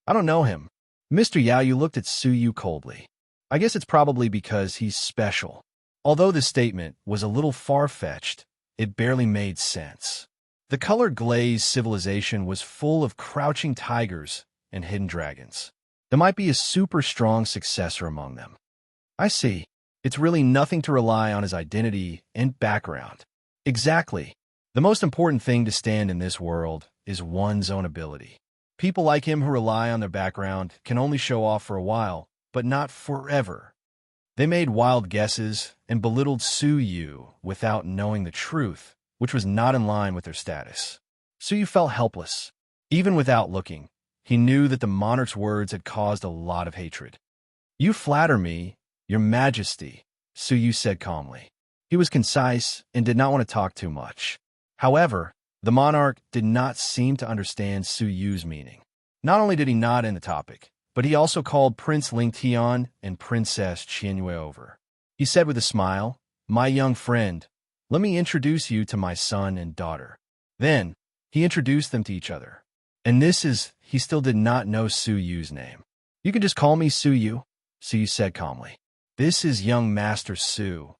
S1: "I don't know him." Mr. Yaoyu looked at Suyu coldly. "I guess it's probably because he's special." Although this statement was a little far-fetched, it barely made sense. The color-glazed civilization was full of crouching tigers and hidden dragons. There might be a super strong successor among them. "I see. It's really nothing to rely on his identity and background." Exactly. The most important thing to stand in this world is one's own ability. People like him who rely on their background can only show off for a while, but not forever. They made wild guesses and belittled Suyu without knowing the truth, which was not in line with their status. Suyu felt helpless. Even without looking, he knew that the monarch's words had caused a lot of hatred. "You flatter me, Your Majesty," Suyu said calmly. He was concise and did not want to talk too much. However, the monarch did not seem to understand Suyu's meaning. Not only did he not end the topic, but he also called Prince Lingtian and Princess Qianyue over. He said with a smile, "My young friend, let me introduce you to my son and daughter." Then, he introduced them to each other. And he still did not know Suyu's name. "You can just call me Suyu," Suyu said calmly. "This is young Master Su."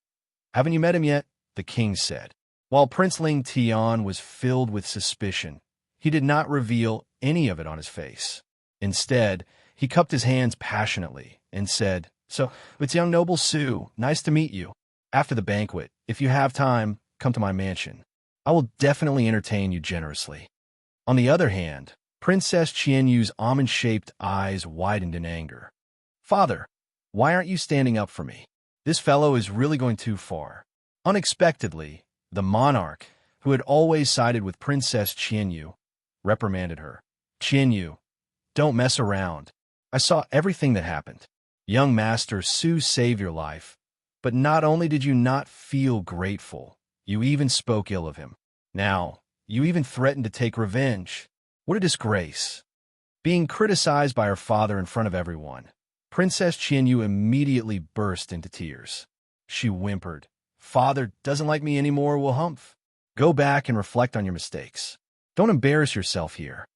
S1: "Haven't you met him yet?" the king said. While Prince Lingtian was filled with suspicion, he did not reveal any of it on his face. Instead, he cupped his hands passionately and said, "So, it's young noble Su. Nice to meet you. After the banquet, if you have time, come to my mansion. I will definitely entertain you generously." On the other hand, Princess Qianyu's almond-shaped eyes widened in anger. "Father, why aren't you standing up for me? This fellow is really going too far." Unexpectedly, the monarch, who had always sided with Princess Qianyu, reprimanded her. "Qianyu, don't mess around. I saw everything that happened. Young Master Su saved your life, but not only did you not feel grateful, you even spoke ill of him. Now, you even threatened to take revenge. What a disgrace." Being criticized by her father in front of everyone, Princess Qianyu immediately burst into tears. She whimpered, "Father doesn't like me anymore, well humph. Go back and reflect on your mistakes. Don't embarrass yourself here."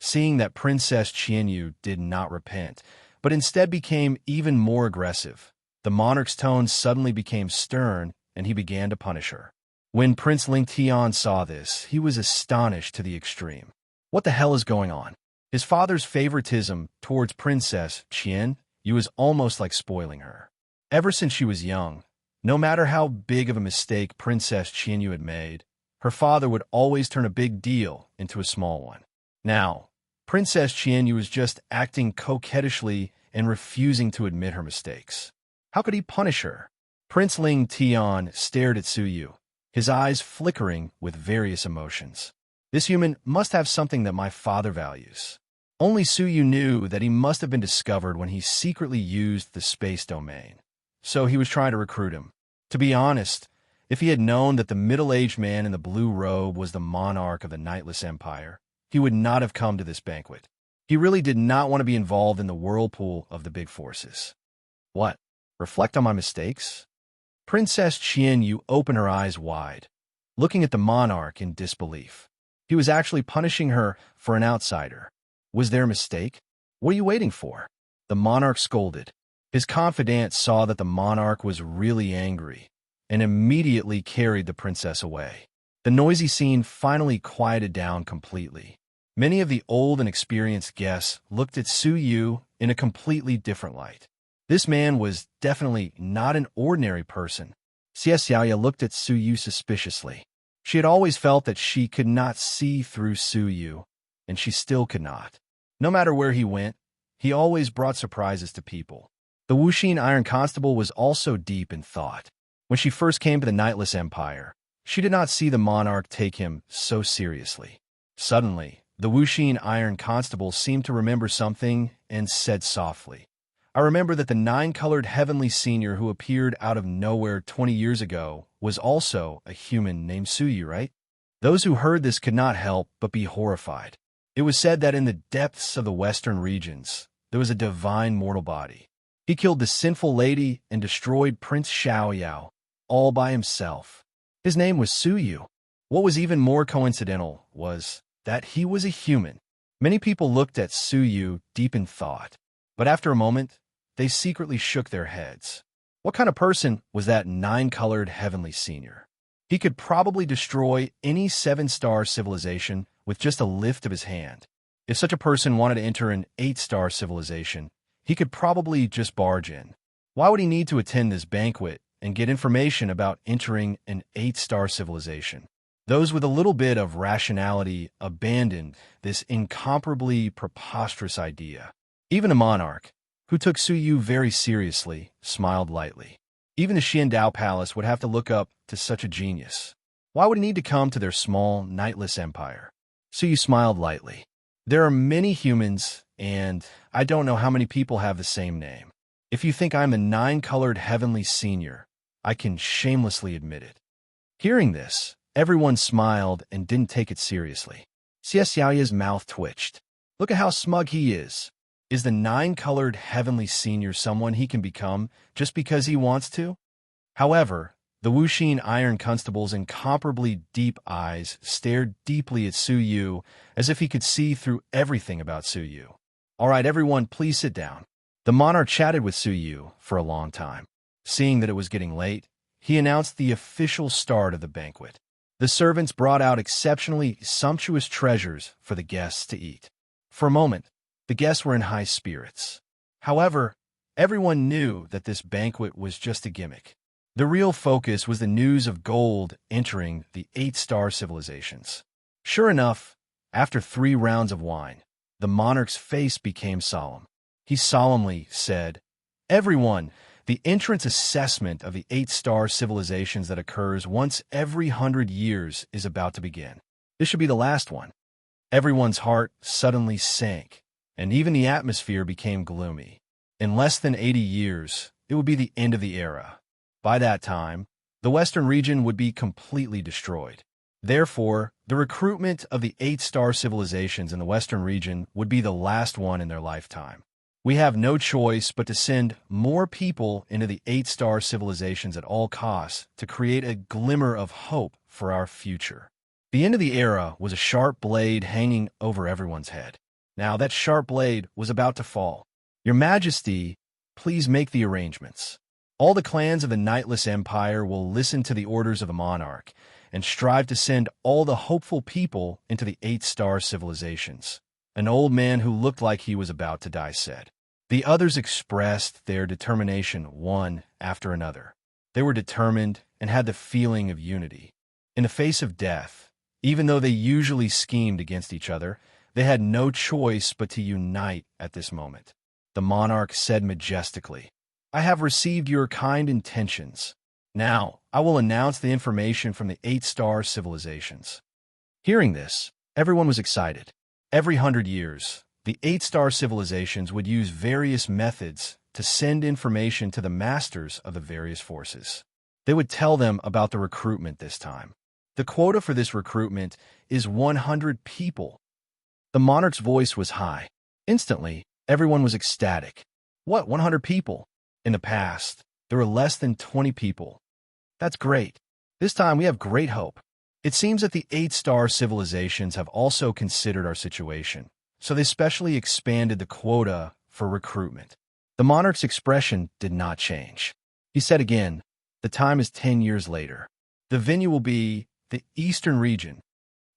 S1: Seeing that Princess Qianyu did not repent, but instead became even more aggressive, the monarch's tone suddenly became stern, and he began to punish her. When Prince Ling Tian saw this, he was astonished to the extreme. What the hell is going on? His father's favoritism towards Princess Qianyu was almost like spoiling her. Ever since she was young, no matter how big of a mistake Princess Qianyu had made, her father would always turn a big deal into a small one. Now, Princess Qianyu was just acting coquettishly and refusing to admit her mistakes. How could he punish her? Prince Ling Tian stared at Suyu, his eyes flickering with various emotions. This human must have something that my father values. Only Suyu knew that he must have been discovered when he secretly used the space domain. So he was trying to recruit him. To be honest, if he had known that the middle-aged man in the blue robe was the monarch of the Nightless Empire, he would not have come to this banquet. He really did not want to be involved in the whirlpool of the big forces. What? Reflect on my mistakes? Princess Qianyu opened her eyes wide, looking at the monarch in disbelief. He was actually punishing her for an outsider. Was there a mistake? What are you waiting for? The monarch scolded. His confidant saw that the monarch was really angry and immediately carried the princess away. The noisy scene finally quieted down completely. Many of the old and experienced guests looked at Suyu in a completely different light. This man was definitely not an ordinary person. Xie Xiaoya looked at Suyu suspiciously. She had always felt that she could not see through Suyu, and she still could not. No matter where he went, he always brought surprises to people. The Wuxin Iron Constable was also deep in thought. When she first came to the Nightless Empire, she did not see the monarch take him so seriously. Suddenly, the Wuxin Iron Constable seemed to remember something and said softly, I remember that the nine-colored heavenly senior who appeared out of nowhere 20 years ago was also a human named Suyu, right? Those who heard this could not help but be horrified. It was said that in the depths of the western regions, there was a divine mortal body. He killed the sinful lady and destroyed Prince Xiaoyao, all by himself. His name was Suyu. What was even more coincidental was that he was a human. Many people looked at Suyu deep in thought, but after a moment, they secretly shook their heads. What kind of person was that nine-colored heavenly senior? He could probably destroy any seven-star civilization with just a lift of his hand. If such a person wanted to enter an eight-star civilization, he could probably just barge in. Why would he need to attend this banquet and get information about entering an eight-star civilization? Those with a little bit of rationality abandoned this incomparably preposterous idea. Even a monarch, who took Suyu very seriously, smiled lightly. Even the Xiandao Palace would have to look up to such a genius. Why would he need to come to their small, nightless empire? Suyu smiled lightly. There are many humans, and I don't know how many people have the same name. If you think I'm the nine-colored heavenly senior, I can shamelessly admit it. Hearing this, everyone smiled and didn't take it seriously. Xie Xiaoya's mouth twitched. Look at how smug he is. Is the nine-colored heavenly senior someone he can become just because he wants to? However, the Wuxin Iron Constable's incomparably deep eyes stared deeply at Suyu as if he could see through everything about Suyu. All right, everyone, please sit down. The monarch chatted with Suyu for a long time. Seeing that it was getting late, he announced the official start of the banquet. The servants brought out exceptionally sumptuous treasures for the guests to eat. For a moment, the guests were in high spirits. However, everyone knew that this banquet was just a gimmick. The real focus was the news of gold entering the eight-star civilizations. Sure enough, after 3 rounds of wine, the monarch's face became solemn. He solemnly said, Everyone, the entrance assessment of the eight-star civilizations that occurs once every 100 years is about to begin. This should be the last one. Everyone's heart suddenly sank, and even the atmosphere became gloomy. In less than 80 years, it would be the end of the era. By that time, the Western region would be completely destroyed. Therefore, the recruitment of the eight-star civilizations in the Western region would be the last one in their lifetime. We have no choice but to send more people into the eight-star civilizations at all costs to create a glimmer of hope for our future. The end of the era was a sharp blade hanging over everyone's head. Now that sharp blade was about to fall. Your Majesty, please make the arrangements. All the clans of the Nightless Empire will listen to the orders of the monarch and strive to send all the hopeful people into the 8-star civilizations. An old man who looked like he was about to die said. The others expressed their determination one after another. They were determined and had the feeling of unity. In the face of death, even though they usually schemed against each other, they had no choice but to unite at this moment. The monarch said majestically, I have received your kind intentions. Now, I will announce the information from the 8-star civilizations. Hearing this, everyone was excited. Every 100 years, the 8-star civilizations would use various methods to send information to the masters of the various forces. They would tell them about the recruitment this time. The quota for this recruitment is 100 people. The monarch's voice was high. Instantly, everyone was ecstatic. What, 100 people? In the past, there were less than 20 people. That's great. This time we have great hope. It seems that the 8-star civilizations have also considered our situation, so they specially expanded the quota for recruitment. The monarch's expression did not change. He said again, the time is 10 years later. The venue will be the Eastern region.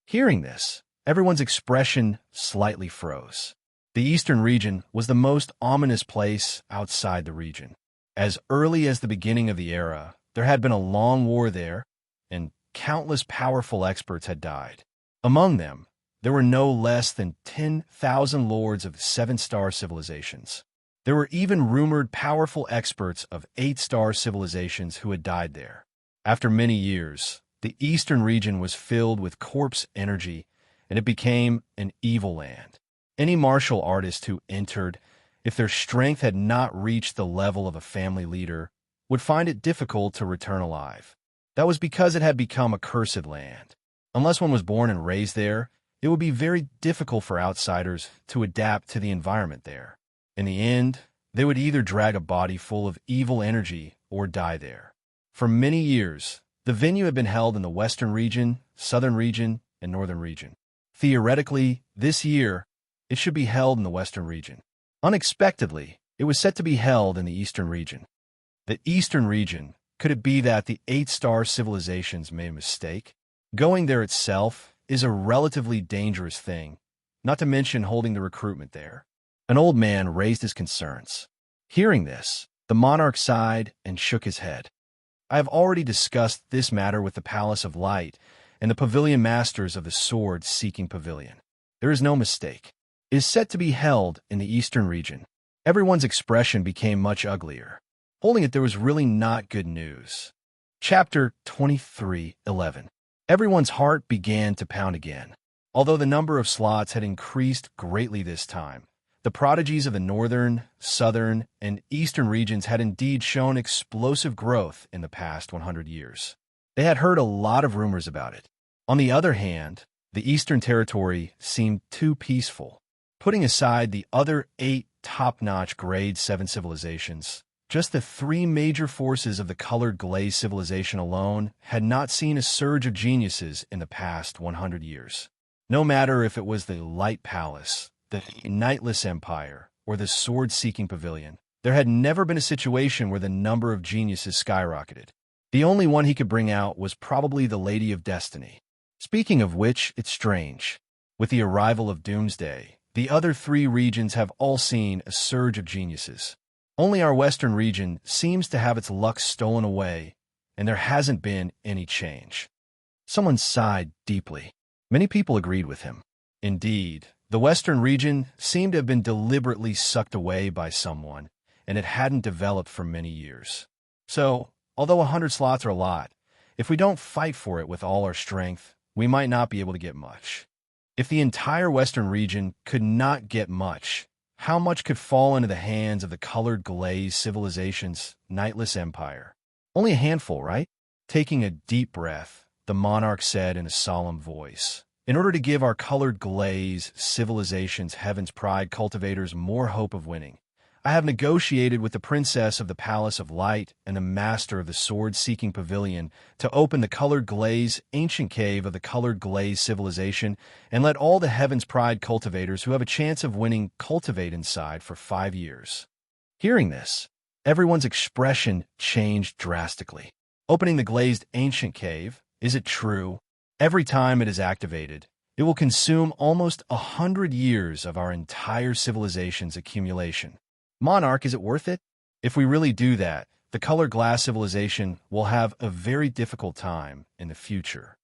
S1: Hearing this, everyone's expression slightly froze. The Eastern region was the most ominous place outside the region. As early as the beginning of the era, there had been a long war there, and countless powerful experts had died. Among them, there were no less than 10,000 lords of 7-star civilizations. There were even rumored powerful experts of 8-star civilizations who had died there. After many years, the Eastern region was filled with corpse energy, and it became an evil land. Any martial artist who entered, if their strength had not reached the level of a family leader, would find it difficult to return alive. That was because it had become a cursed land. Unless one was born and raised there, it would be very difficult for outsiders to adapt to the environment there. In the end, they would either drag a body full of evil energy or die there. For many years, the venue had been held in the Western region, Southern region, and Northern region. Theoretically, this year, it should be held in the Western region. Unexpectedly, it was set to be held in the Eastern region. The Eastern region, could it be that the 8-star civilizations made a mistake? Going there itself is a relatively dangerous thing, not to mention holding the recruitment there. An old man raised his concerns. Hearing this, the monarch sighed and shook his head. I have already discussed this matter with the Palace of Light and the pavilion masters of the sword-seeking pavilion. There is no mistake. It is set to be held in the Eastern region. Everyone's expression became much uglier. Holding it there was really not good news. Chapter 23:11. Everyone's heart began to pound again. Although the number of slots had increased greatly this time, the prodigies of the Northern, Southern, and Eastern regions had indeed shown explosive growth in the past 100 years. They had heard a lot of rumors about it. On the other hand, the Eastern territory seemed too peaceful. Putting aside the other 8 top-notch Grade 7 civilizations, just the 3 major forces of the Colored Glaze civilization alone had not seen a surge of geniuses in the past 100 years. No matter if it was the Light Palace, the Nightless Empire, or the Sword-Seeking Pavilion, there had never been a situation where the number of geniuses skyrocketed. The only one he could bring out was probably the Lady of Destiny. Speaking of which, it's strange. With the arrival of Doomsday, the other 3 regions have all seen a surge of geniuses. Only our Western region seems to have its luck stolen away, and there hasn't been any change. Someone sighed deeply. Many people agreed with him. Indeed, the Western region seemed to have been deliberately sucked away by someone, and it hadn't developed for many years. So, although 100 slots are a lot, if we don't fight for it with all our strength, we might not be able to get much. If the entire Western region could not get much, how much could fall into the hands of the Colored Glaze civilization's Nightless Empire? Only a handful, right? Taking a deep breath, the monarch said in a solemn voice, in order to give our Colored Glaze civilization's Heaven's Pride cultivators more hope of winning, I have negotiated with the princess of the Palace of Light and the master of the sword-seeking pavilion to open the colored glaze ancient cave of the colored glaze civilization and let all the Heaven's Pride cultivators who have a chance of winning cultivate inside for 5 years. Hearing this, everyone's expression changed drastically. Opening the glazed ancient cave, is it true? Every time it is activated, it will consume almost 100 years of our entire civilization's accumulation. Monarch, is it worth it? If we really do that, the colored glass civilization will have a very difficult time in the future.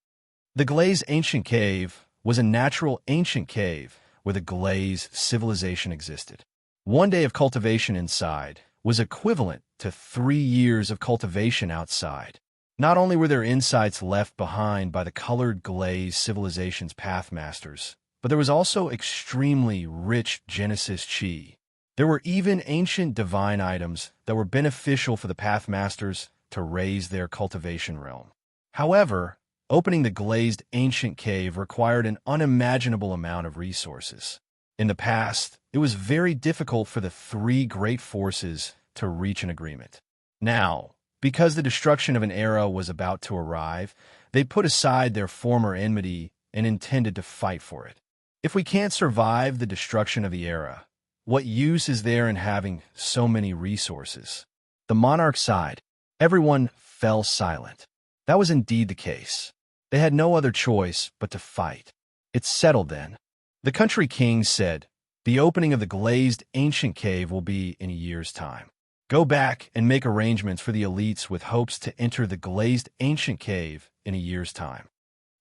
S1: The glazed ancient cave was a natural ancient cave where the glazed civilization existed. 1 day of cultivation inside was equivalent to 3 years of cultivation outside. Not only were there insights left behind by the colored glaze civilization's pathmasters, but there was also extremely rich Genesis chi. There were even ancient divine items that were beneficial for the pathmasters to raise their cultivation realm. However, opening the glazed ancient cave required an unimaginable amount of resources. In the past, it was very difficult for the 3 great forces to reach an agreement. Now, because the destruction of an era was about to arrive, they put aside their former enmity and intended to fight for it. If we can't survive the destruction of the era, what use is there in having so many resources? The monarch sighed. Everyone fell silent. That was indeed the case. They had no other choice but to fight. It's settled then. The country king said, "The opening of the glazed ancient cave will be in a year's time. Go back and make arrangements for the elites with hopes to enter the glazed ancient cave in a year's time."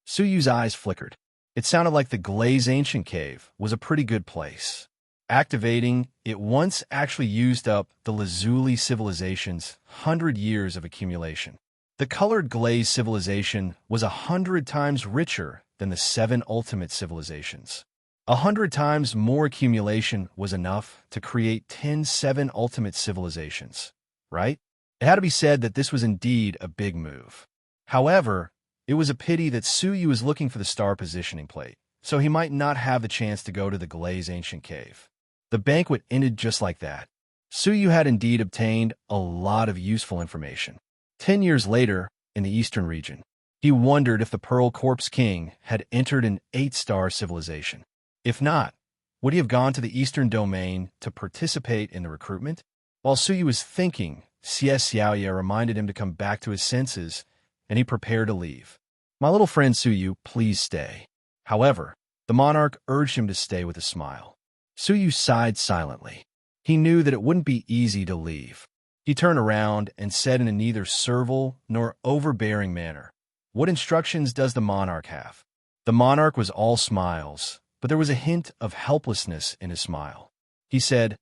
S1: Suyu's eyes flickered. It sounded like the glazed ancient cave was a pretty good place. Activating it once actually used up the Lazuli civilization's 100 years of accumulation. The colored glaze civilization was 100 times richer than the 7 ultimate civilizations. 100 times more accumulation was enough to create 10 7 ultimate civilizations, right? It had to be said that this was indeed a big move. However, it was a pity that Suyu was looking for the star positioning plate, so he might not have the chance to go to the Glaze Ancient Cave. The banquet ended just like that. Suyu had indeed obtained a lot of useful information. 10 years later, in the eastern region, he wondered if the Pearl Corpse King had entered an 8-star civilization. If not, would he have gone to the eastern domain to participate in the recruitment? While Suyu was thinking, Xie Xiaoye reminded him to come back to his senses, and he prepared to leave. "My little friend Suyu, please stay." However, the monarch urged him to stay with a smile. Suyu sighed silently. He knew that it wouldn't be easy to leave. He turned around and said in a neither servile nor overbearing manner, "What instructions does the monarch have?" The monarch was all smiles, but there was a hint of helplessness in his smile. He said,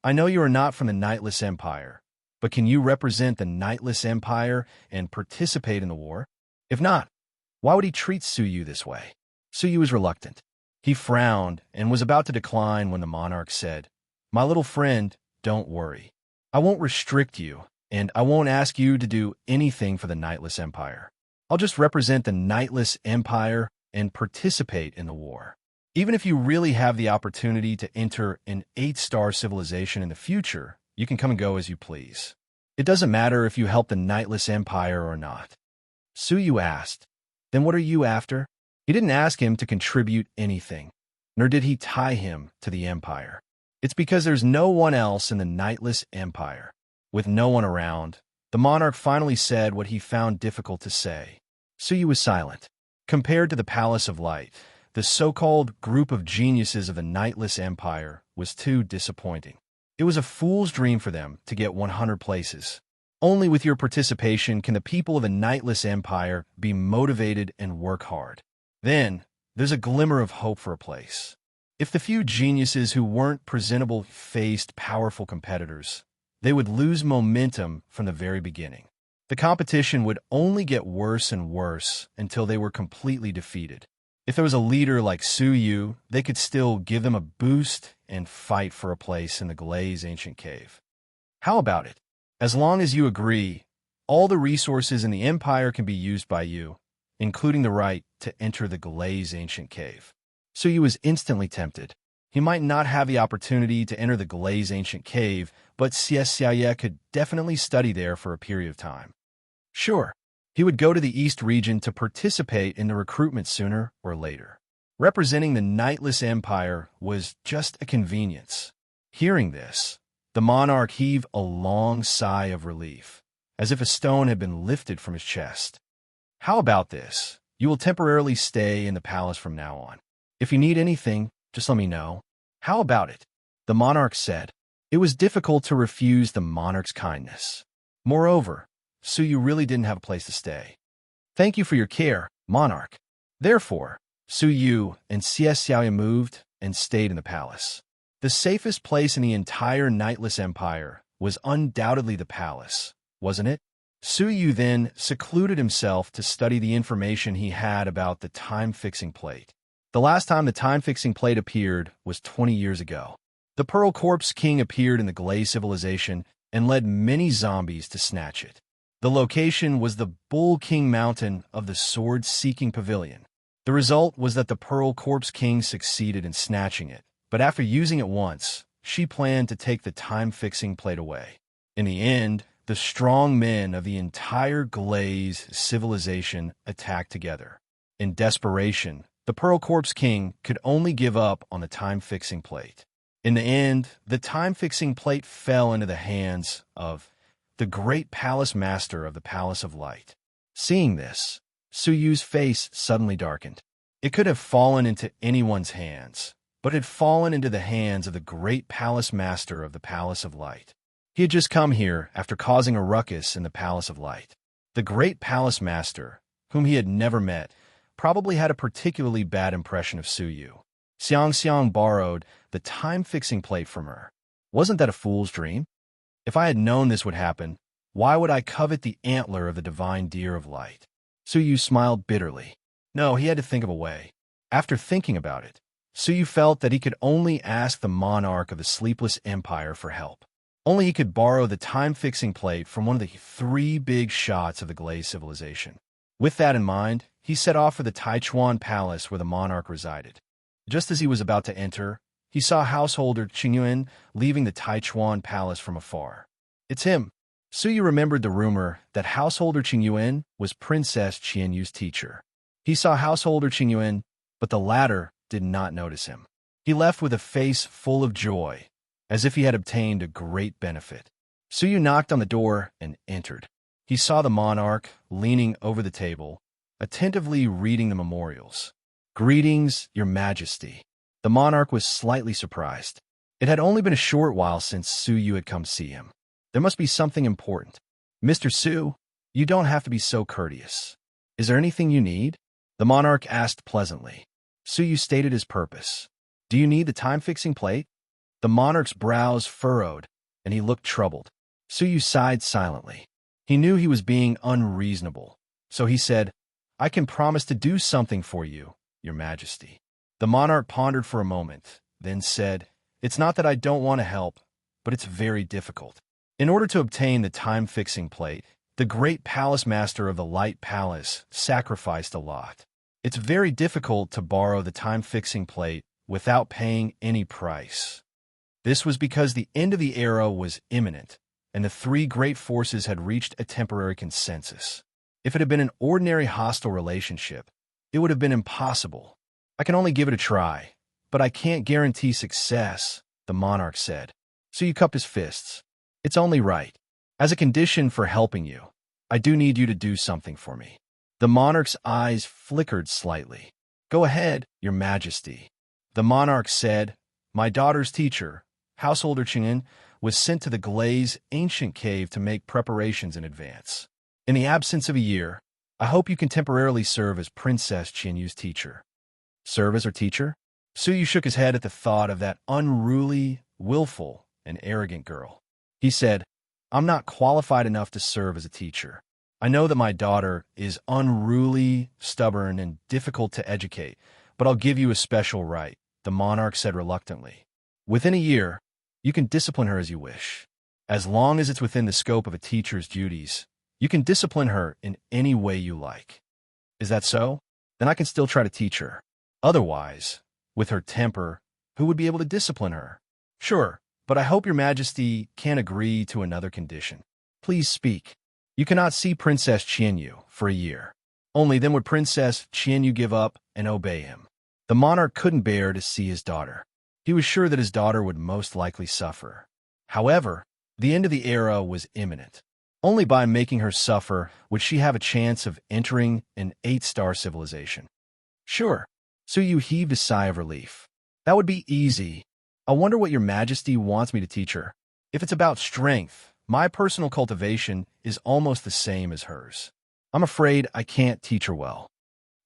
S1: "I know you are not from the Nightless Empire, but can you represent the Nightless Empire and participate in the war? If not, why would he treat Suyu this way?" Suyu was reluctant. He frowned and was about to decline when the monarch said, "My little friend, don't worry. I won't restrict you, and I won't ask you to do anything for the Nightless Empire. I'll just represent the Nightless Empire and participate in the war. Even if you really have the opportunity to enter an 8-star civilization in the future, you can come and go as you please. It doesn't matter if you help the Nightless Empire or not." Suyu asked, "Then what are you after?" He didn't ask him to contribute anything, nor did he tie him to the Empire. It's because there's no one else in the Nightless Empire. With no one around, the monarch finally said what he found difficult to say. Suyu was silent. Compared to the Palace of Light, the so-called group of geniuses of the Nightless Empire was too disappointing. It was a fool's dream for them to get 100 places. Only with your participation can the people of the Nightless Empire be motivated and work hard. Then, there's a glimmer of hope for a place. If the few geniuses who weren't presentable faced powerful competitors, they would lose momentum from the very beginning. The competition would only get worse and worse until they were completely defeated. If there was a leader like Suyu, they could still give them a boost and fight for a place in the Glaze Ancient Cave. How about it? As long as you agree, all the resources in the Empire can be used by you, including the right to enter the Glaze Ancient Cave. Suyu was instantly tempted. He might not have the opportunity to enter the Glaze ancient cave, but Xiaoye could definitely study there for a period of time. Sure, he would go to the East region to participate in the recruitment sooner or later. Representing the Nightless Empire was just a convenience. Hearing this, the monarch heaved a long sigh of relief, as if a stone had been lifted from his chest. How about this? You will temporarily stay in the palace from now on. If you need anything, just let me know. How about it? The monarch said. It was difficult to refuse the monarch's kindness. Moreover, Suyu really didn't have a place to stay. Thank you for your care, monarch. Therefore, Suyu and Xiaoye moved and stayed in the palace. The safest place in the entire Nightless Empire was undoubtedly the palace, wasn't it? Suyu then secluded himself to study the information he had about the time-fixing plate. The last time the time-fixing plate appeared was 20 years ago. The Pearl Corpse King appeared in the Glaze civilization and led many zombies to snatch it. The location was the Bull King Mountain of the Sword-Seeking Pavilion. The result was that the Pearl Corpse King succeeded in snatching it, but after using it once, she planned to take the time-fixing plate away. In the end, the strong men of the entire Glaze civilization attacked together. In desperation, the Pearl Corpse King could only give up on the time-fixing plate. In the end, the time-fixing plate fell into the hands of the great palace master of the Palace of Light. Seeing this, Suyu's face suddenly darkened. It could have fallen into anyone's hands, but had fallen into the hands of the great palace master of the Palace of Light. He had just come here after causing a ruckus in the Palace of Light. The great palace master, whom he had never met, probably had a particularly bad impression of Suyu. Xiang borrowed the time-fixing plate from her. Wasn't that a fool's dream? If I had known this would happen, why would I covet the antler of the divine deer of light? Suyu smiled bitterly. No, he had to think of a way. After thinking about it, Suyu felt that he could only ask the monarch of the Sleepless Empire for help. Only he could borrow the time-fixing plate from one of the 3 big shots of the Glaze civilization. With that in mind, he set off for the Taichuan Palace where the monarch resided. Just as he was about to enter, he saw householder Qingyuan leaving the Taichuan Palace from afar. It's him. Suyu remembered the rumor that householder Qingyuan was Princess Qianyu's teacher. He saw householder Qingyuan, but the latter did not notice him. He left with a face full of joy, as if he had obtained a great benefit. Suyu knocked on the door and entered. He saw the monarch leaning over the table, attentively reading the memorials. Greetings, Your Majesty. The monarch was slightly surprised. It had only been a short while since Suyu had come see him. There must be something important. Mr. Su, you don't have to be so courteous. Is there anything you need? The monarch asked pleasantly. Suyu stated his purpose. Do you need the time-fixing plate? The monarch's brows furrowed, and he looked troubled. Suyu sighed silently. He knew he was being unreasonable, so he said, I can promise to do something for you, Your Majesty. The monarch pondered for a moment, then said, It's not that I don't want to help, but it's very difficult. In order to obtain the time-fixing plate, the great palace master of the Light Palace sacrificed a lot. It's very difficult to borrow the time-fixing plate without paying any price. This was because the end of the era was imminent, and the 3 great forces had reached a temporary consensus. If it had been an ordinary hostile relationship, it would have been impossible. I can only give it a try, but I can't guarantee success, the monarch said. So you cupped his fists. It's only right. As a condition for helping you, I do need you to do something for me. The monarch's eyes flickered slightly. Go ahead, Your Majesty. The monarch said, My daughter's teacher, householder Qing'an, was sent to the Glaze ancient cave to make preparations in advance. In the absence of a year, I hope you can temporarily serve as Princess Qianyu's teacher. Serve as her teacher? Suyu shook his head at the thought of that unruly, willful, and arrogant girl. He said, I'm not qualified enough to serve as a teacher. I know that my daughter is unruly, stubborn, and difficult to educate, but I'll give you a special right, the monarch said reluctantly. Within a year, you can discipline her as you wish. As long as it's within the scope of a teacher's duties, you can discipline her in any way you like. Is that so? Then I can still try to teach her. Otherwise, with her temper, who would be able to discipline her. Sure, but I hope your majesty can agree to another condition. Please speak. You cannot see Princess Qianyu for a year. Only then would Princess Qianyu give up and obey him. The monarch couldn't bear to see his daughter. He was sure that his daughter would most likely suffer. However, the end of the era was imminent. Only by making her suffer would she have a chance of entering an 8-star civilization. Sure. Suyu heaved a sigh of relief. That would be easy. I wonder what your majesty wants me to teach her. If it's about strength, my personal cultivation is almost the same as hers. I'm afraid I can't teach her well.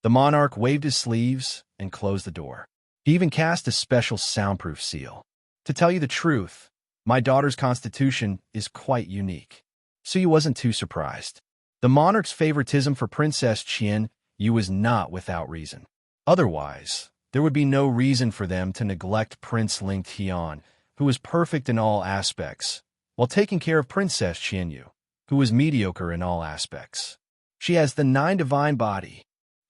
S1: The monarch waved his sleeves and closed the door. He even cast a special soundproof seal. To tell you the truth, my daughter's constitution is quite unique. Suyu wasn't too surprised. The monarch's favoritism for Princess Qianyu was not without reason. Otherwise, there would be no reason for them to neglect Prince Ling Tian, who was perfect in all aspects, while taking care of Princess Qianyu, who was mediocre in all aspects. She has the 9 divine body.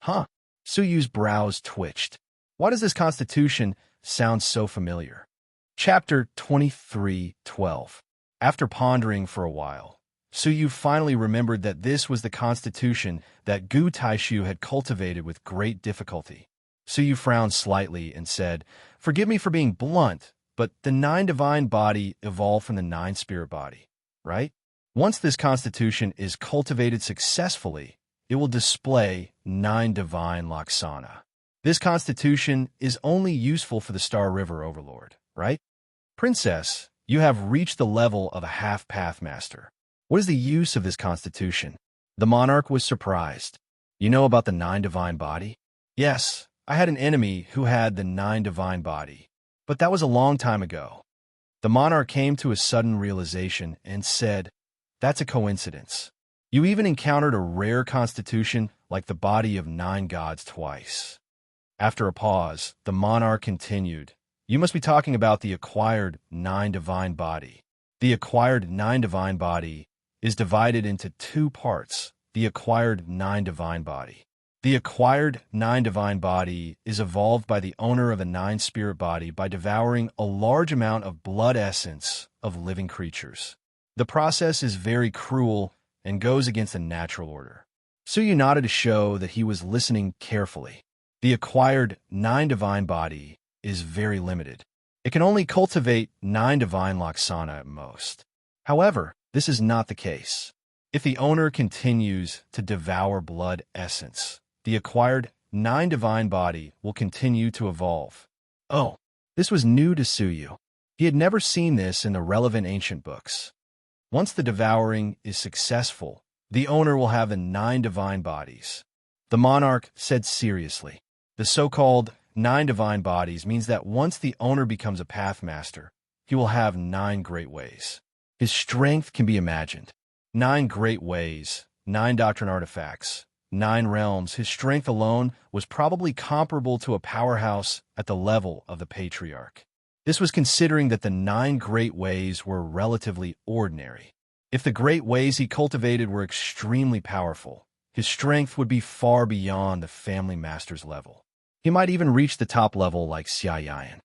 S1: Huh? Suyu's brows twitched. Why does this constitution sound so familiar? Chapter 23:12. After pondering for a while, Suyu finally remembered that this was the constitution that Gu Taishu had cultivated with great difficulty. Suyu frowned slightly and said, "Forgive me for being blunt, but the 9 divine body evolved from the 9 spirit body, right? Once this constitution is cultivated successfully, it will display 9 divine Laksana. This constitution is only useful for the Star River Overlord, right? Princess, you have reached the level of a half-path master. What is the use of this constitution?" The monarch was surprised. "You know about the 9 divine body?" "Yes, I had an enemy who had the 9 divine body, but that was a long time ago." The monarch came to a sudden realization and said, "That's a coincidence. You even encountered a rare constitution like the body of 9 gods twice." After a pause, the monarch continued, "You must be talking about the acquired 9 divine body. The acquired 9 divine body is divided into 2 parts. The acquired 9 divine body. The acquired 9 divine body is evolved by the owner of a 9 spirit body by devouring a large amount of blood essence of living creatures. The process is very cruel and goes against the natural order." Suyu nodded to show that he was listening carefully. The acquired 9 divine body is very limited. It can only cultivate 9 divine Laksana at most. However, this is not the case. If the owner continues to devour blood essence, the acquired 9 divine body will continue to evolve. Oh, this was new to Suyu. He had never seen this in the relevant ancient books. Once the devouring is successful, the owner will have the 9 divine bodies. The monarch said seriously. The so-called 9 divine bodies means that once the owner becomes a pathmaster, he will have 9 great ways. His strength can be imagined. 9 great ways, 9 doctrine artifacts, 9 realms. His strength alone was probably comparable to a powerhouse at the level of the patriarch. This was considering that the 9 great ways were relatively ordinary. If the great ways he cultivated were extremely powerful, his strength would be far beyond the family master's level. He might even reach the top level like Xia Yan.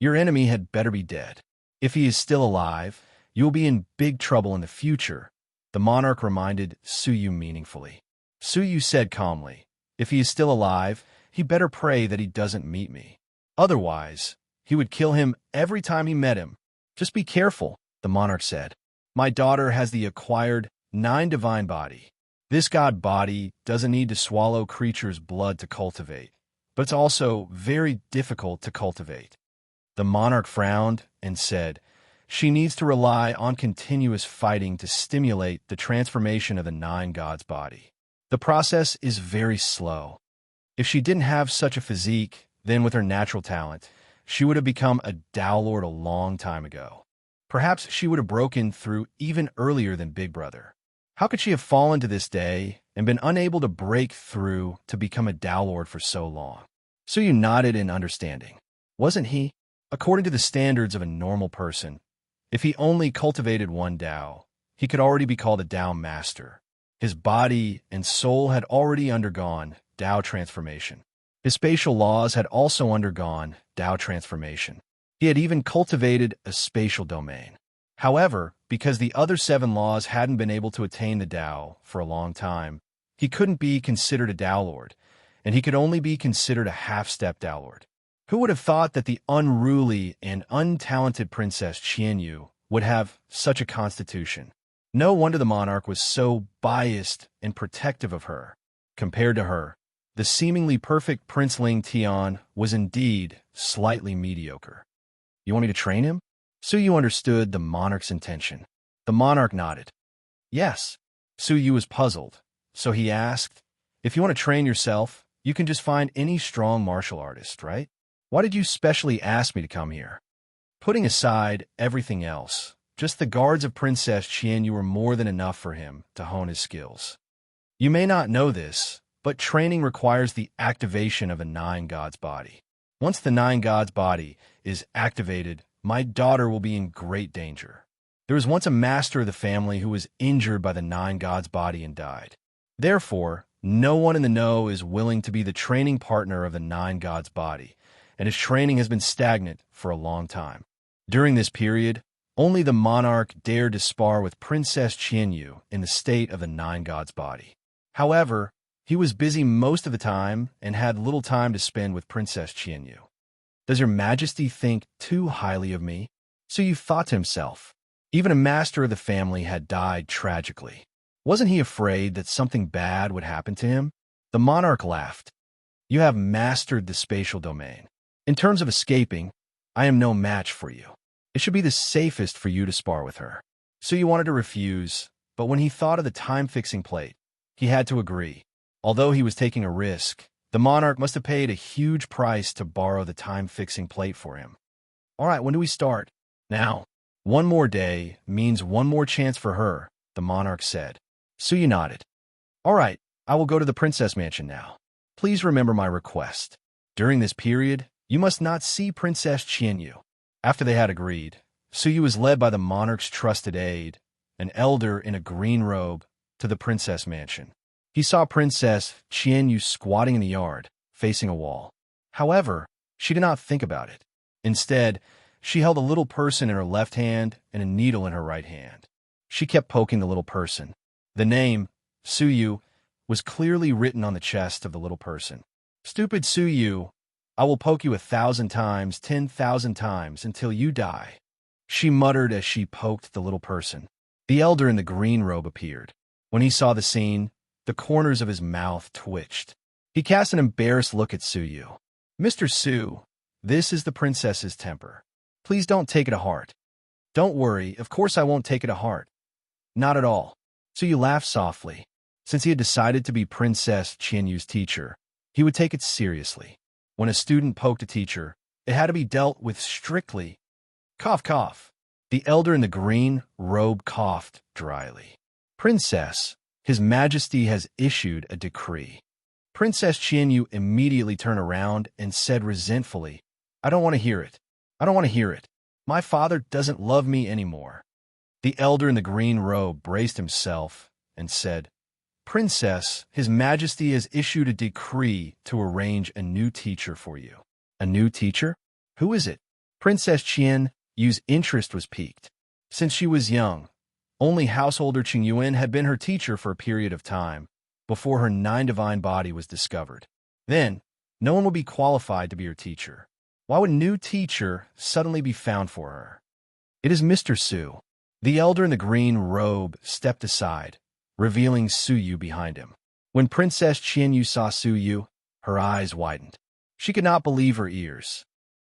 S1: Your enemy had better be dead. If he is still alive, you will be in big trouble in the future, the monarch reminded Suyu meaningfully. Suyu said calmly, "If he is still alive, he better pray that he doesn't meet me. Otherwise, he would kill him every time he met him. Just be careful," the monarch said. "My daughter has the acquired 9 divine body. This god body doesn't need to swallow creatures' blood to cultivate, but it's also very difficult to cultivate." The monarch frowned and said, "She needs to rely on continuous fighting to stimulate the transformation of the 9 gods' body. The process is very slow. If she didn't have such a physique, then with her natural talent, she would have become a Tao Lord a long time ago. Perhaps she would have broken through even earlier than Big Brother. How could she have fallen to this day and been unable to break through to become a Tao Lord for so long?" Suyu nodded in understanding. Wasn't he? According to the standards of a normal person, if he only cultivated 1 Tao, he could already be called a Tao Master. His body and soul had already undergone Tao transformation. His spatial laws had also undergone Tao transformation. He had even cultivated a spatial domain. However, because the other 7 laws hadn't been able to attain the Tao for a long time, he couldn't be considered a Tao Lord, and he could only be considered a half-step Tao Lord. Who would have thought that the unruly and untalented Princess Qianyu would have such a constitution? No wonder the monarch was so biased and protective of her. Compared to her, the seemingly perfect Prince Ling Tian was indeed slightly mediocre. You want me to train him? Su Yu understood the monarch's intention. The monarch nodded. Yes. Su Yu was puzzled, so he asked, if you want to train yourself, you can just find any strong martial artist, right? Why did you specially ask me to come here? Putting aside everything else, just the guards of Princess Qianyu were more than enough for him to hone his skills. You may not know this, but training requires the activation of a 9-god's body. Once the 9-god's body is activated, my daughter will be in great danger. There was once a master of the family who was injured by the 9-god's body and died. Therefore, no one in the know is willing to be the training partner of the 9-god's body, and his training has been stagnant for a long time. During this period, only the monarch dared to spar with Princess Qianyu in the state of the 9-god's body. However, he was busy most of the time and had little time to spend with Princess Qianyu. Does your majesty think too highly of me? So you thought to himself. Even a master of the family had died tragically. Wasn't he afraid that something bad would happen to him? The monarch laughed. You have mastered the spatial domain. In terms of escaping, I am no match for you. It should be the safest for you to spar with her. So you wanted to refuse, but when he thought of the time-fixing plate, he had to agree. Although he was taking a risk, the monarch must have paid a huge price to borrow the time-fixing plate for him. All right, when do we start? Now. One more day means one more chance for her, the monarch said. Su Yu nodded. All right, I will go to the princess mansion now. Please remember my request. During this period, you must not see Princess Qianyu. After they had agreed, Su Yu was led by the monarch's trusted aide, an elder in a green robe, to the princess mansion. He saw Princess Qianyu squatting in the yard, facing a wall. However, she did not think about it. Instead, she held a little person in her left hand and a needle in her right hand. She kept poking the little person. The name, Su Yu, was clearly written on the chest of the little person. Stupid Su Yu, I will poke you 1,000 times, 10,000 times, until you die, she muttered as she poked the little person. The elder in the green robe appeared. When he saw the scene, the corners of his mouth twitched. He cast an embarrassed look at Su Yu. Mr. Su, this is the princess's temper. Please don't take it to heart. Don't worry, of course I won't take it to heart. Not at all. Su Yu laughed softly. Since he had decided to be Princess Qianyu's teacher, he would take it seriously. When a student poked a teacher, it had to be dealt with strictly. Cough, cough. The elder in the green robe coughed dryly. Princess, His Majesty has issued a decree. Princess Qianyu immediately turned around and said resentfully, I don't want to hear it. I don't want to hear it. My father doesn't love me anymore. The elder in the green robe braced himself and said, Princess, His Majesty has issued a decree to arrange a new teacher for you. A new teacher? Who is it? Princess Qianyu's interest was piqued. Since she was young, only householder Qing Yuan had been her teacher for a period of time, before her 9 divine body was discovered. Then, no one would be qualified to be her teacher. Why would a new teacher suddenly be found for her? It is Mr. Su. The elder in the green robe stepped aside, revealing Su Yu behind him. When Princess Qianyu saw Su Yu, her eyes widened. She could not believe her ears.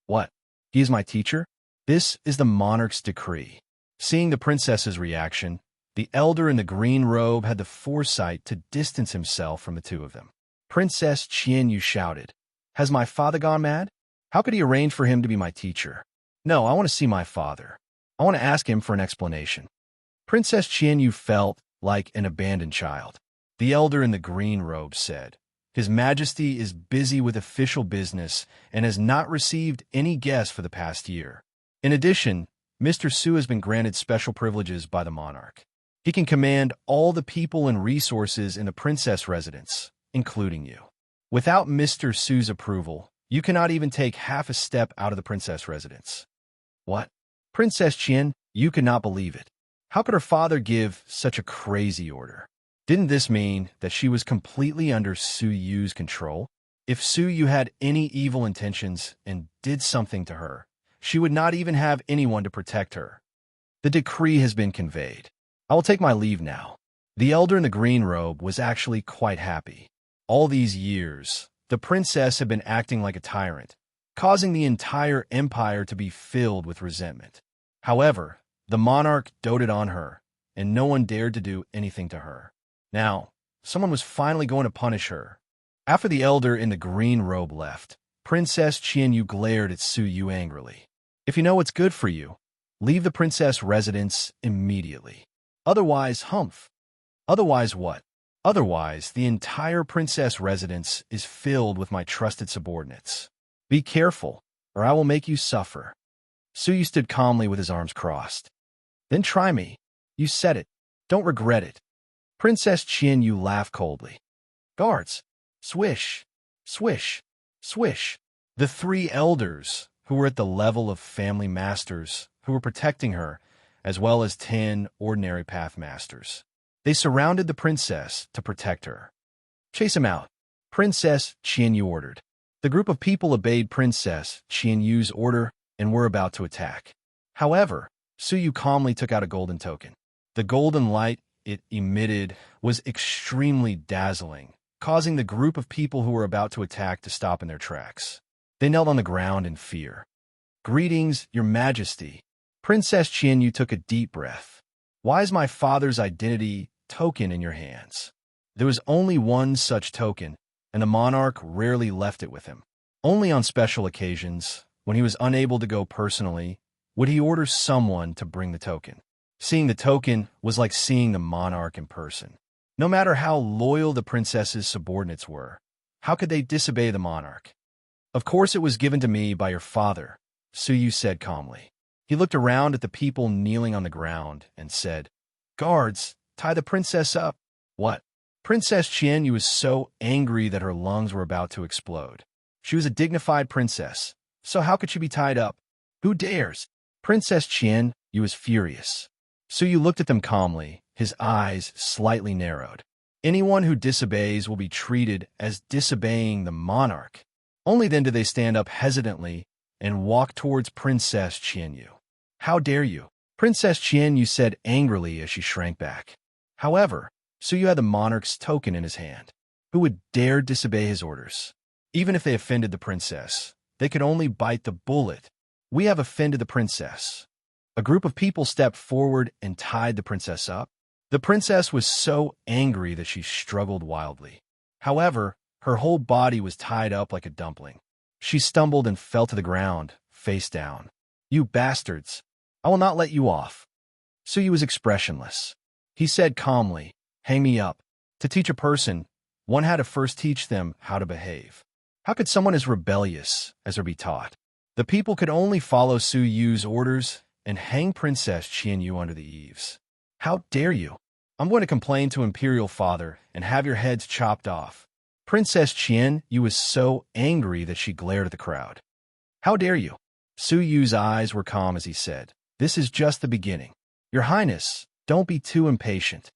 S1: What? He is my teacher? This is the monarch's decree. Seeing the princess's reaction, the elder in the green robe had the foresight to distance himself from the two of them. Princess Qianyu shouted, Has my father gone mad? How could he arrange for him to be my teacher? No, I want to see my father. I want to ask him for an explanation. Princess Qianyu felt like an abandoned child. The elder in the green robe said, His Majesty is busy with official business and has not received any guests for the past year. In addition, Mr. Su has been granted special privileges by the monarch. He can command all the people and resources in the princess residence, including you. Without Mr. Su's approval, you cannot even take half a step out of the princess residence. What? Princess Qian, you could not believe it. How could her father give such a crazy order? Didn't this mean that she was completely under Su Yu's control? If Su Yu had any evil intentions and did something to her, she would not even have anyone to protect her. The decree has been conveyed. I will take my leave now. The elder in the green robe was actually quite happy. All these years, the princess had been acting like a tyrant, causing the entire empire to be filled with resentment. However, the monarch doted on her, and no one dared to do anything to her. Now, someone was finally going to punish her. After the elder in the green robe left, Princess Qianyu glared at Su Yu angrily. If you know what's good for you, leave the princess residence immediately. Otherwise, humph. Otherwise what? Otherwise, the entire princess residence is filled with my trusted subordinates. Be careful, or I will make you suffer. Su Yu stood calmly with his arms crossed. Then try me. You said it. Don't regret it. Princess Qianyu laughed coldly. Guards! Swish! Swish! Swish! The three elders, who were at the level of family masters, who were protecting her, as well as 10 ordinary path masters. They surrounded the princess to protect her. Chase him out, Princess Qianyu ordered. The group of people obeyed Princess Qianyu's order and were about to attack. However, Su Yu calmly took out a golden token. The golden light it emitted was extremely dazzling, causing the group of people who were about to attack to stop in their tracks. They knelt on the ground in fear. Greetings, Your Majesty. Princess Qianyu took a deep breath. Why is my father's identity token in your hands? There was only one such token, and the monarch rarely left it with him. Only on special occasions, when he was unable to go personally, would he order someone to bring the token. Seeing the token was like seeing the monarch in person. No matter how loyal the princess's subordinates were, how could they disobey the monarch? Of course it was given to me by your father, Su Yu said calmly. He looked around at the people kneeling on the ground and said, Guards, tie the princess up. What? Princess Qianyu was so angry that her lungs were about to explode. She was a dignified princess, so how could she be tied up? Who dares? Princess Qianyu was furious. Su Yu looked at them calmly, his eyes slightly narrowed. Anyone who disobeys will be treated as disobeying the monarch. Only then do they stand up hesitantly and walk towards Princess Qianyu. How dare you? Princess Qianyu said angrily as she shrank back. However, Su Yu had the monarch's token in his hand. Who would dare disobey his orders? Even if they offended the princess, they could only bite the bullet. We have offended the princess. A group of people stepped forward and tied the princess up. The princess was so angry that she struggled wildly. However, her whole body was tied up like a dumpling. She stumbled and fell to the ground, face down. You bastards! I will not let you off. Su Yu was expressionless. He said calmly, Hang me up. To teach a person, one had to first teach them how to behave. How could someone as rebellious as her be taught? The people could only follow Su Yu's orders and hang Princess Qianyu under the eaves. How dare you? I'm going to complain to Imperial Father and have your heads chopped off. Princess Qianyu was so angry that she glared at the crowd. How dare you? Su Yu's eyes were calm as he said, This is just the beginning. Your Highness, don't be too impatient.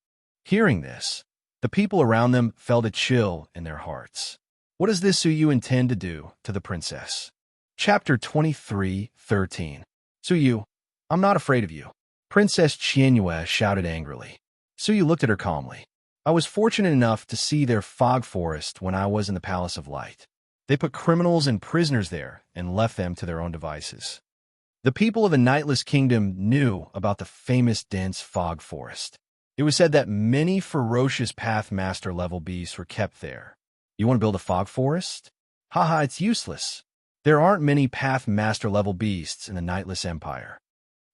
S1: Hearing this, the people around them felt a chill in their hearts. What does this Su Yu intend to do to the princess? Chapter 23:13. Su Yu, I'm not afraid of you. Princess Qianyu shouted angrily. Su Yu looked at her calmly. I was fortunate enough to see their fog forest when I was in the Palace of Light. They put criminals and prisoners there and left them to their own devices. The people of the Nightless Kingdom knew about the famous dense fog forest. It was said that many ferocious Pathmaster level beasts were kept there. You want to build a fog forest? Haha, it's useless. There aren't many Pathmaster level beasts in the Nightless Empire.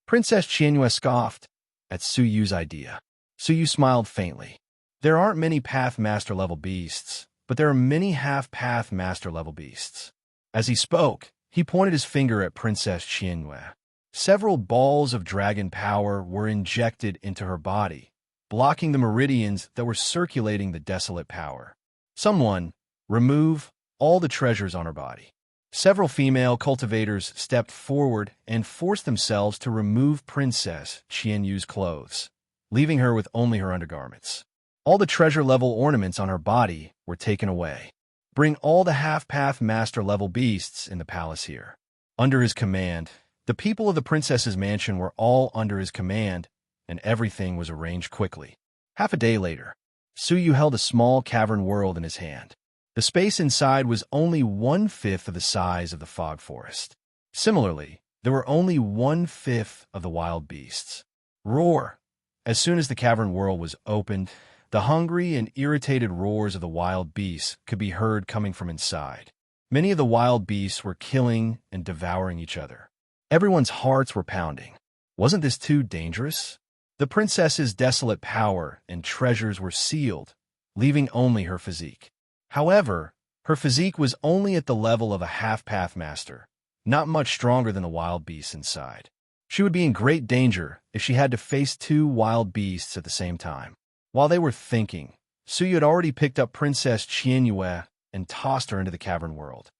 S1: Princess Qianyu scoffed at Su Yu's idea. Su Yu smiled faintly. There aren't many Pathmaster level beasts, but there are many half-Pathmaster level beasts. As he spoke, he pointed his finger at Princess Qianyu. Several balls of dragon power were injected into her body, blocking the meridians that were circulating the desolate power. Someone, remove all the treasures on her body. Several female cultivators stepped forward and forced themselves to remove Princess Qianyu's clothes, leaving her with only her undergarments. All the treasure-level ornaments on her body were taken away. Bring all the half-path master-level beasts in the palace here. Under his command, the people of the princess's mansion were all under his command, and everything was arranged quickly. Half a day later, Suyu held a small cavern world in his hand. The space inside was only 1/5 of the size of the fog forest. Similarly, there were only 1/5 of the wild beasts. Roar! As soon as the cavern world was opened, the hungry and irritated roars of the wild beasts could be heard coming from inside. Many of the wild beasts were killing and devouring each other. Everyone's hearts were pounding. Wasn't this too dangerous? The princess's desolate power and treasures were sealed, leaving only her physique. However, her physique was only at the level of a half-path master, not much stronger than the wild beasts inside. She would be in great danger if she had to face 2 wild beasts at the same time. While they were thinking, Suyu had already picked up Princess Qianyue and tossed her into the cavern world.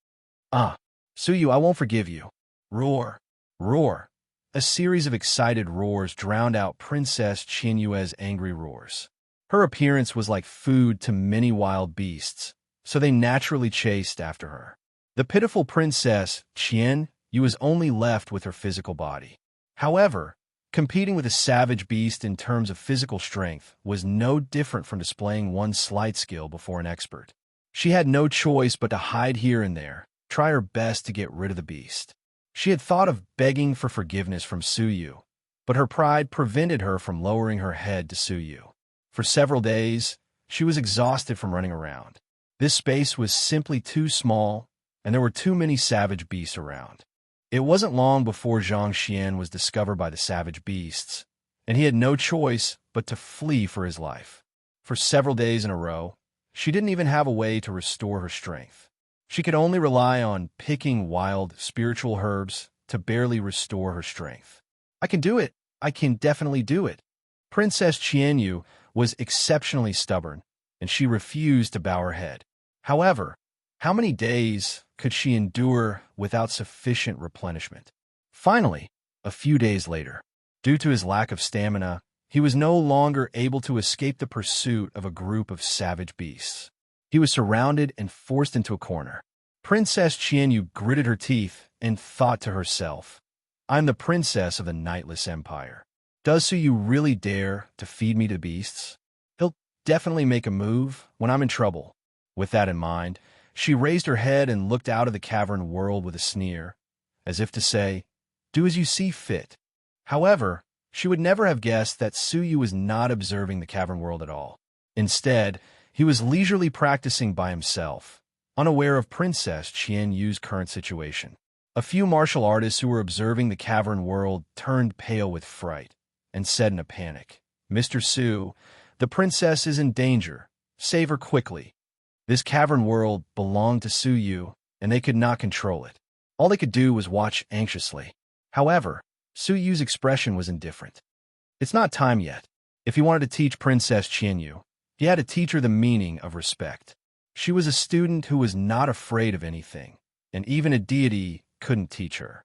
S1: Suyu, I won't forgive you. Roar! Roar! A series of excited roars drowned out Princess Qianyue's angry roars. Her appearance was like food to many wild beasts, so they naturally chased after her. The pitiful Princess Qianyue was only left with her physical body. However, competing with a savage beast in terms of physical strength was no different from displaying one's sleight skill before an expert. She had no choice but to hide here and there, try her best to get rid of the beast. She had thought of begging for forgiveness from Suyu, but her pride prevented her from lowering her head to Suyu. For several days, she was exhausted from running around. This space was simply too small, and there were too many savage beasts around. It wasn't long before Zhang Xian was discovered by the savage beasts, and he had no choice but to flee for his life. For several days in a row, she didn't even have a way to restore her strength. She could only rely on picking wild, spiritual herbs to barely restore her strength. I can do it. I can definitely do it. Princess Qianyue was exceptionally stubborn, and she refused to bow her head. However, how many days could she endure without sufficient replenishment? Finally, a few days later, due to his lack of stamina, he was no longer able to escape the pursuit of a group of savage beasts. He was surrounded and forced into a corner. Princess Qianyue gritted her teeth and thought to herself, I'm the princess of the Nightless Empire. Does Suyu really dare to feed me to beasts? He'll definitely make a move when I'm in trouble. With that in mind, she raised her head and looked out of the cavern world with a sneer, as if to say, do as you see fit. However, she would never have guessed that Suyu was not observing the cavern world at all. Instead, he was leisurely practicing by himself, unaware of Princess Qianyue's current situation. A few martial artists who were observing the cavern world turned pale with fright and said in a panic, Mr. Su, the princess is in danger. Save her quickly. This cavern world belonged to Suyu, and they could not control it. All they could do was watch anxiously. However, Suyu's expression was indifferent. It's not time yet. If he wanted to teach Princess Qianyue, he had to teach her the meaning of respect. She was a student who was not afraid of anything, and even a deity couldn't teach her.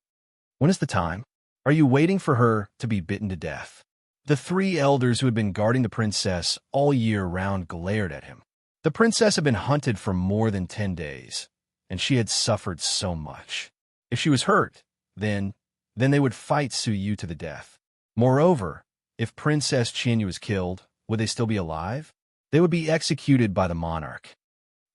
S1: When is the time? Are you waiting for her to be bitten to death? The 3 elders who had been guarding the princess all year round glared at him. The princess had been hunted for more than 10 days, and she had suffered so much. If she was hurt, then they would fight Suyu to the death. Moreover, if Princess Qianyue was killed, would they still be alive? They would be executed by the monarch.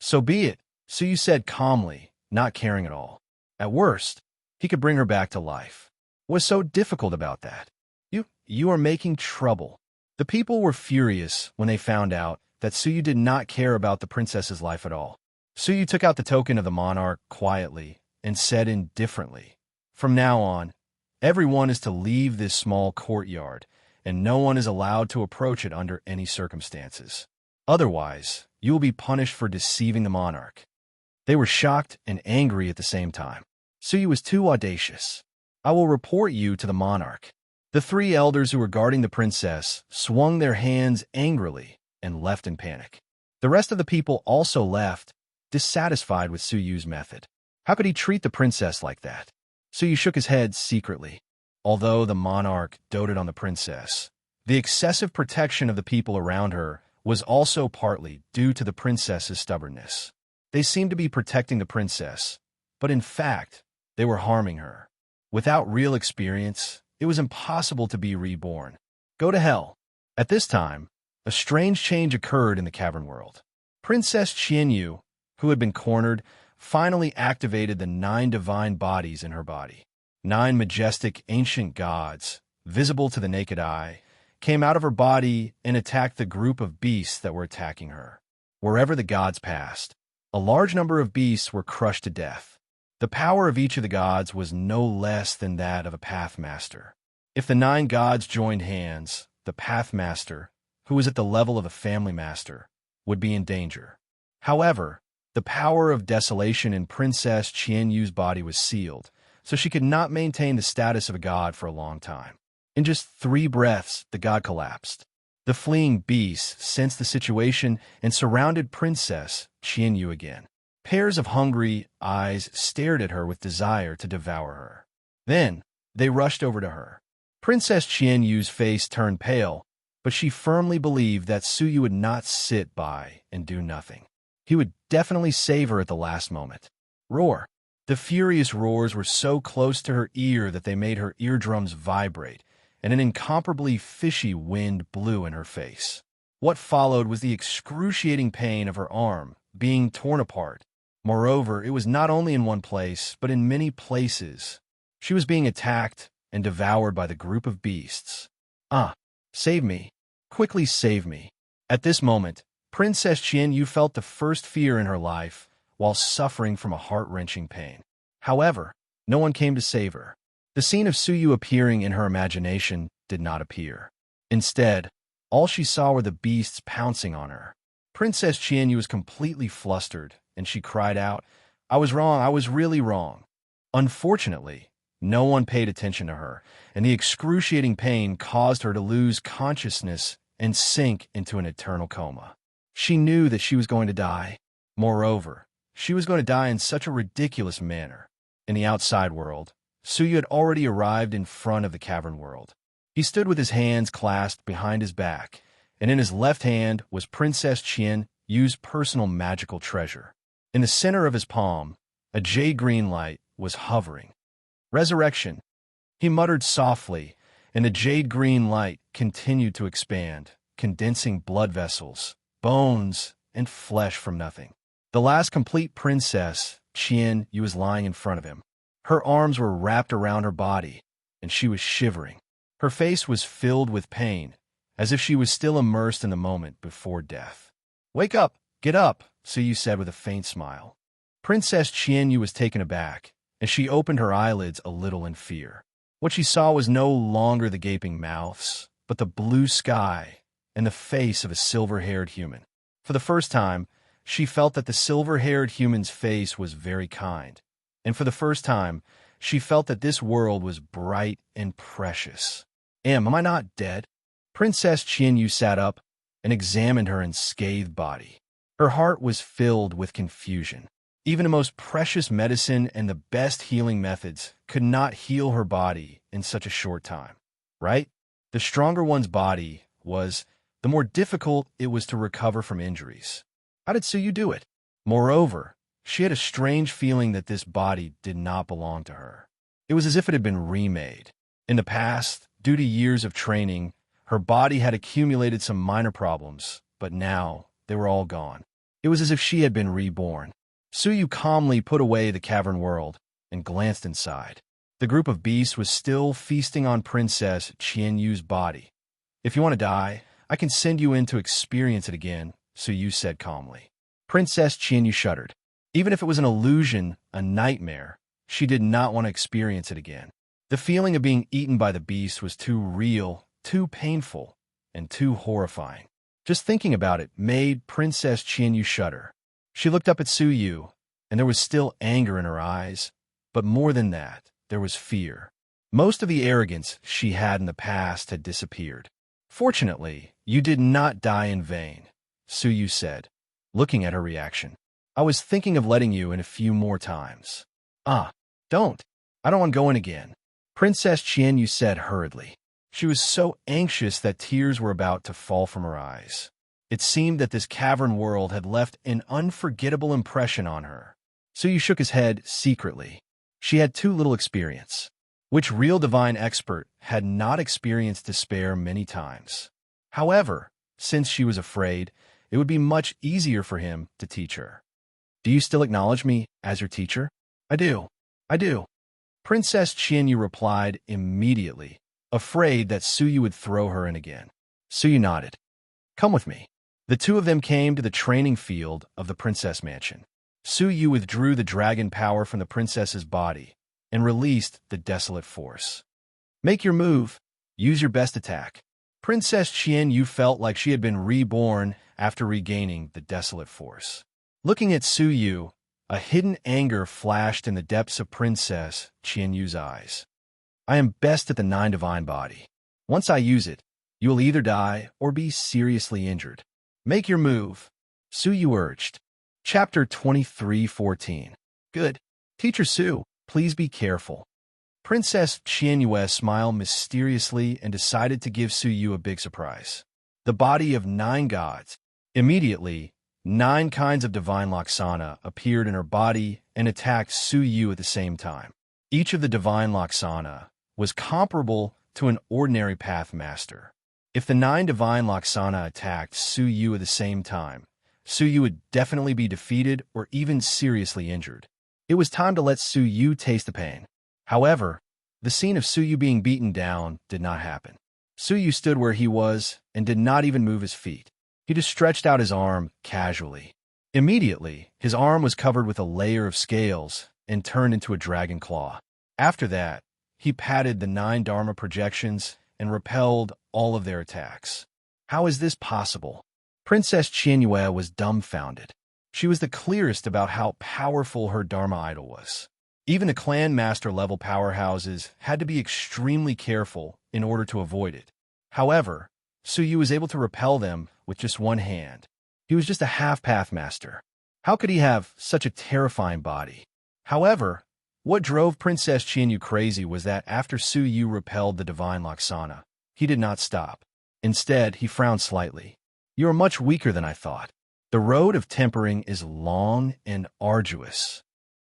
S1: So be it, Suyu said calmly, not caring at all. At worst, he could bring her back to life. What's so difficult about that? You are making trouble. The people were furious when they found out that Suyu did not care about the princess's life at all. Suyu took out the token of the monarch quietly and said indifferently, from now on, everyone is to leave this small courtyard, and no one is allowed to approach it under any circumstances. Otherwise, you will be punished for deceiving the monarch. They were shocked and angry at the same time. Suyu was too audacious. I will report you to the monarch. The 3 elders who were guarding the princess swung their hands angrily and left in panic. The rest of the people also left, dissatisfied with Suyu's method. How could he treat the princess like that? Suyu shook his head secretly. Although the monarch doted on the princess, the excessive protection of the people around her was also partly due to the princess's stubbornness. They seemed to be protecting the princess, but in fact, they were harming her. Without real experience, it was impossible to be reborn. Go to hell. At this time, a strange change occurred in the cavern world. Princess Qianyu, who had been cornered, finally activated the 9 divine bodies in her body. 9 majestic ancient gods, visible to the naked eye, came out of her body and attacked the group of beasts that were attacking her. Wherever the gods passed, a large number of beasts were crushed to death. The power of each of the gods was no less than that of a pathmaster. If the 9 gods joined hands, the pathmaster, who was at the level of a family master, would be in danger. However, the power of desolation in Princess Qianyu's body was sealed, so she could not maintain the status of a god for a long time. In just 3 breaths, the god collapsed. The fleeing beasts sensed the situation and surrounded Princess Qianyu again. Pairs of hungry eyes stared at her with desire to devour her. Then, they rushed over to her. Princess Qianyu's face turned pale, but she firmly believed that Suyu would not sit by and do nothing. He would definitely save her at the last moment. Roar! The furious roars were so close to her ear that they made her eardrums vibrate, and an incomparably fishy wind blew in her face. What followed was the excruciating pain of her arm being torn apart. Moreover, it was not only in one place, but in many places. She was being attacked and devoured by the group of beasts. Ah! Save me! Quickly save me! At this moment, Princess Qianyu felt the first fear in her life while suffering from a heart-wrenching pain. However, no one came to save her. The scene of Suyu appearing in her imagination did not appear. Instead, all she saw were the beasts pouncing on her. Princess Qianyu was completely flustered, and she cried out, "I was wrong, I was really wrong." Unfortunately, no one paid attention to her, and the excruciating pain caused her to lose consciousness and sink into an eternal coma. She knew that she was going to die. Moreover, she was going to die in such a ridiculous manner. In the outside world, Suyu had already arrived in front of the cavern world. He stood with his hands clasped behind his back, and in his left hand was Princess Qianyu's personal magical treasure. In the center of his palm, a jade-green light was hovering. Resurrection, he muttered softly, and the jade-green light continued to expand, condensing blood vessels, bones, and flesh from nothing. The last complete princess, Qianyu, was lying in front of him. Her arms were wrapped around her body, and she was shivering. Her face was filled with pain, as if she was still immersed in the moment before death. "Wake up! Get up!" Suyu said with a faint smile. Princess Qianyu was taken aback, and she opened her eyelids a little in fear. What she saw was no longer the gaping mouths, but the blue sky and the face of a silver-haired human. For the first time, she felt that the silver-haired human's face was very kind, and for the first time, she felt that this world was bright and precious. Am I not dead?" Princess Qianyu sat up and examined her unscathed body. Her heart was filled with confusion. Even the most precious medicine and the best healing methods could not heal her body in such a short time, right? The stronger one's body was, the more difficult it was to recover from injuries. How did Suyu do it? Moreover, she had a strange feeling that this body did not belong to her. It was as if it had been remade. In the past, due to years of training, her body had accumulated some minor problems, but now they were all gone. It was as if she had been reborn. Suyu calmly put away the cavern world and glanced inside. The group of beasts was still feasting on Princess Qianyu's body. "If you want to die, I can send you in to experience it again," Suyu said calmly. Princess Qianyu shuddered. Even if it was an illusion, a nightmare, she did not want to experience it again. The feeling of being eaten by the beast was too real, too painful, and too horrifying. Just thinking about it made Princess Qianyu shudder. She looked up at Suyu, and there was still anger in her eyes, but more than that, there was fear. Most of the arrogance she had in the past had disappeared. "Fortunately, you did not die in vain," Suyu said, looking at her reaction. "I was thinking of letting you in a few more times." Ah, don't. I don't want to go in again. Princess Qianyu said hurriedly. She was so anxious that tears were about to fall from her eyes. It seemed that this cavern world had left an unforgettable impression on her. Suyu shook his head secretly. She had too little experience. Which real divine expert had not experienced despair many times? However, since she was afraid, it would be much easier for him to teach her. Do you still acknowledge me as your teacher? I do. I do. Princess Qianyu replied immediately, afraid that Suyu would throw her in again. Suyu nodded. Come with me. The two of them came to the training field of the princess mansion. Suyu withdrew the dragon power from the princess's body and released the desolate force. Make your move. Use your best attack. Princess Qianyu felt like she had been reborn after regaining the desolate force. Looking at Suyu, a hidden anger flashed in the depths of Princess Qianyu's eyes. I am best at the Nine Divine Body. Once I use it, you will either die or be seriously injured. Make your move, Suyu urged. Chapter 23:14. Good. Teacher Su, please be careful. Princess Qianyue smiled mysteriously and decided to give Suyu a big surprise. The body of 9 gods. Immediately, 9 kinds of divine Laksana appeared in her body and attacked Suyu at the same time. Each of the divine Laksana was comparable to an ordinary path master. If the 9 divine Laksana attacked Suyu at the same time, Suyu would definitely be defeated or even seriously injured. It was time to let Suyu taste the pain. However, the scene of Suyu being beaten down did not happen. Suyu stood where he was and did not even move his feet. He just stretched out his arm casually. Immediately, his arm was covered with a layer of scales and turned into a dragon claw. After that, he patted the 9 Dharma projections and repelled all of their attacks. How is this possible? Princess Qianyue was dumbfounded. She was the clearest about how powerful her Dharma idol was. Even the clan master level powerhouses had to be extremely careful in order to avoid it. However, Suyu was able to repel them with just one hand. He was just a half-path master. How could he have such a terrifying body? However, what drove Princess Qianyu crazy was that after Suyu repelled the divine Laksana, he did not stop. Instead, he frowned slightly. You are much weaker than I thought. The road of tempering is long and arduous.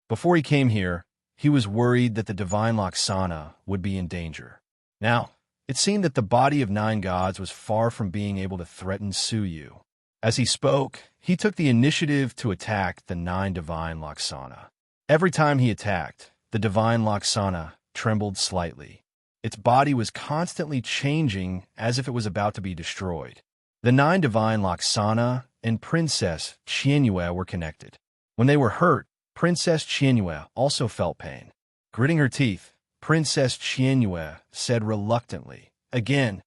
S1: Before he came here, he was worried that the divine Laksana would be in danger. Now, it seemed that the body of 9 gods was far from being able to threaten Suyu. As he spoke, he took the initiative to attack the 9 divine Laksana. Every time he attacked, the divine Laksana trembled slightly. Its body was constantly changing as if it was about to be destroyed. The 9 divine Laksana and Princess Qianyue were connected. When they were hurt, Princess Qianyue also felt pain. Gritting her teeth, Princess Qianyue said reluctantly, again,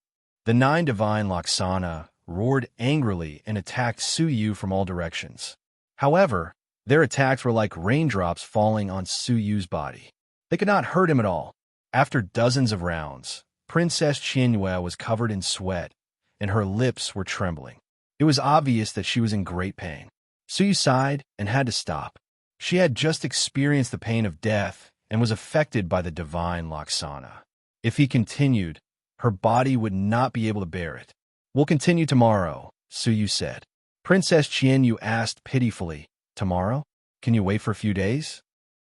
S1: the 9 divine Laksana roared angrily and attacked Suyu from all directions. However, their attacks were like raindrops falling on Suyu's body. They could not hurt him at all. After dozens of rounds, Princess Qianyue was covered in sweat, and her lips were trembling. It was obvious that she was in great pain. Suyu sighed and had to stop. She had just experienced the pain of death and was affected by the divine Laksana. If he continued, her body would not be able to bear it. We'll continue tomorrow, Suyu said. Princess Qianyu asked pitifully, Tomorrow? Can you wait for a few days?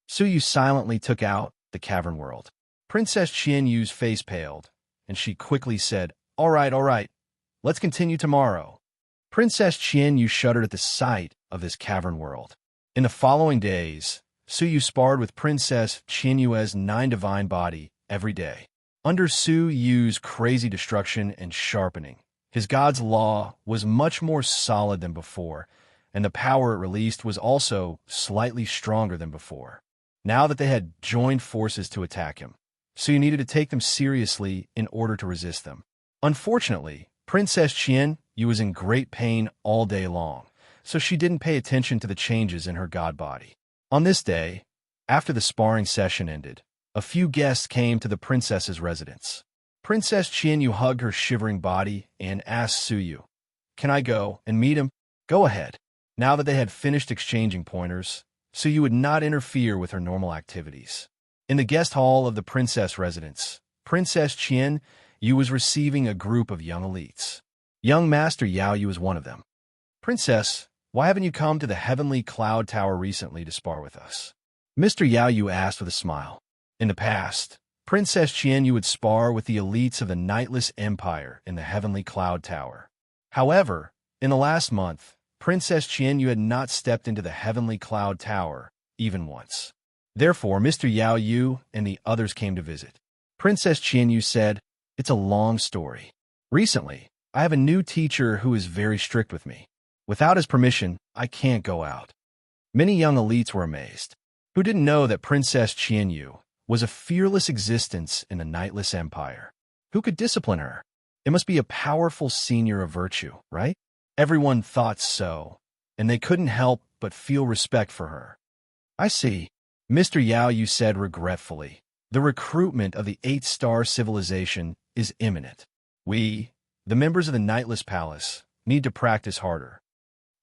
S1: Suyu silently took out the cavern world. Princess Qianyu's face paled, and she quickly said, All right. Let's continue tomorrow. Princess Qianyu shuddered at the sight of this cavern world. In the following days, Suyu sparred with Princess Qianyue's 9 divine body every day. Under Suyu's crazy destruction and sharpening, his god's law was much more solid than before, and the power it released was also slightly stronger than before. Now that they had joined forces to attack him, Suyu needed to take them seriously in order to resist them. Unfortunately, Princess Qianyu was in great pain all day long, so she didn't pay attention to the changes in her god body. On this day, after the sparring session ended, a few guests came to the princess's residence. Princess Qianyu hugged her shivering body and asked Suyu, Can I go and meet him? Go ahead. Now that they had finished exchanging pointers, so you would not interfere with her normal activities. In the guest hall of the princess residence, Princess Qian Yu was receiving a group of young elites. Young Master Yao Yu was one of them. "Princess, why haven't you come to the Heavenly Cloud Tower recently to spar with us?" Mr. Yao Yu asked with a smile. In the past, Princess Qian Yu would spar with the elites of the Nightless Empire in the Heavenly Cloud Tower. However, in the last month, Princess Qian Yu had not stepped into the Heavenly Cloud Tower even once. Therefore, Mr. Yao Yu and the others came to visit. Princess Qian Yu said, "It's a long story. Recently, I have a new teacher who is very strict with me. Without his permission, I can't go out." Many young elites were amazed. Who didn't know that Princess Qian Yu was a fearless existence in the Nightless Empire? Who could discipline her? It must be a powerful senior of virtue, right? Everyone thought so, and they couldn't help but feel respect for her. "I see," Mr. Yao Yu said regretfully. "The recruitment of the 8-star civilization is imminent. We, the members of the Nightless Palace, need to practice harder."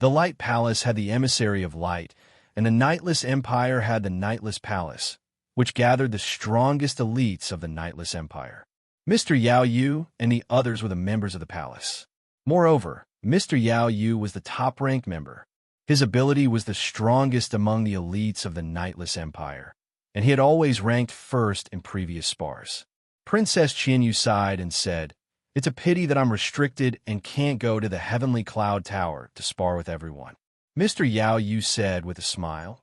S1: The Light Palace had the Emissary of Light, and the Nightless Empire had the Nightless Palace, which gathered the strongest elites of the Nightless Empire. Mr. Yao Yu and the others were the members of the palace. Moreover, Mr. Yao Yu was the top-ranked member. His ability was the strongest among the elites of the Nightless Empire, and he had always ranked first in previous spars. Princess Qian Yu sighed and said, "It's a pity that I'm restricted and can't go to the Heavenly Cloud Tower to spar with everyone." Mr. Yao Yu said with a smile,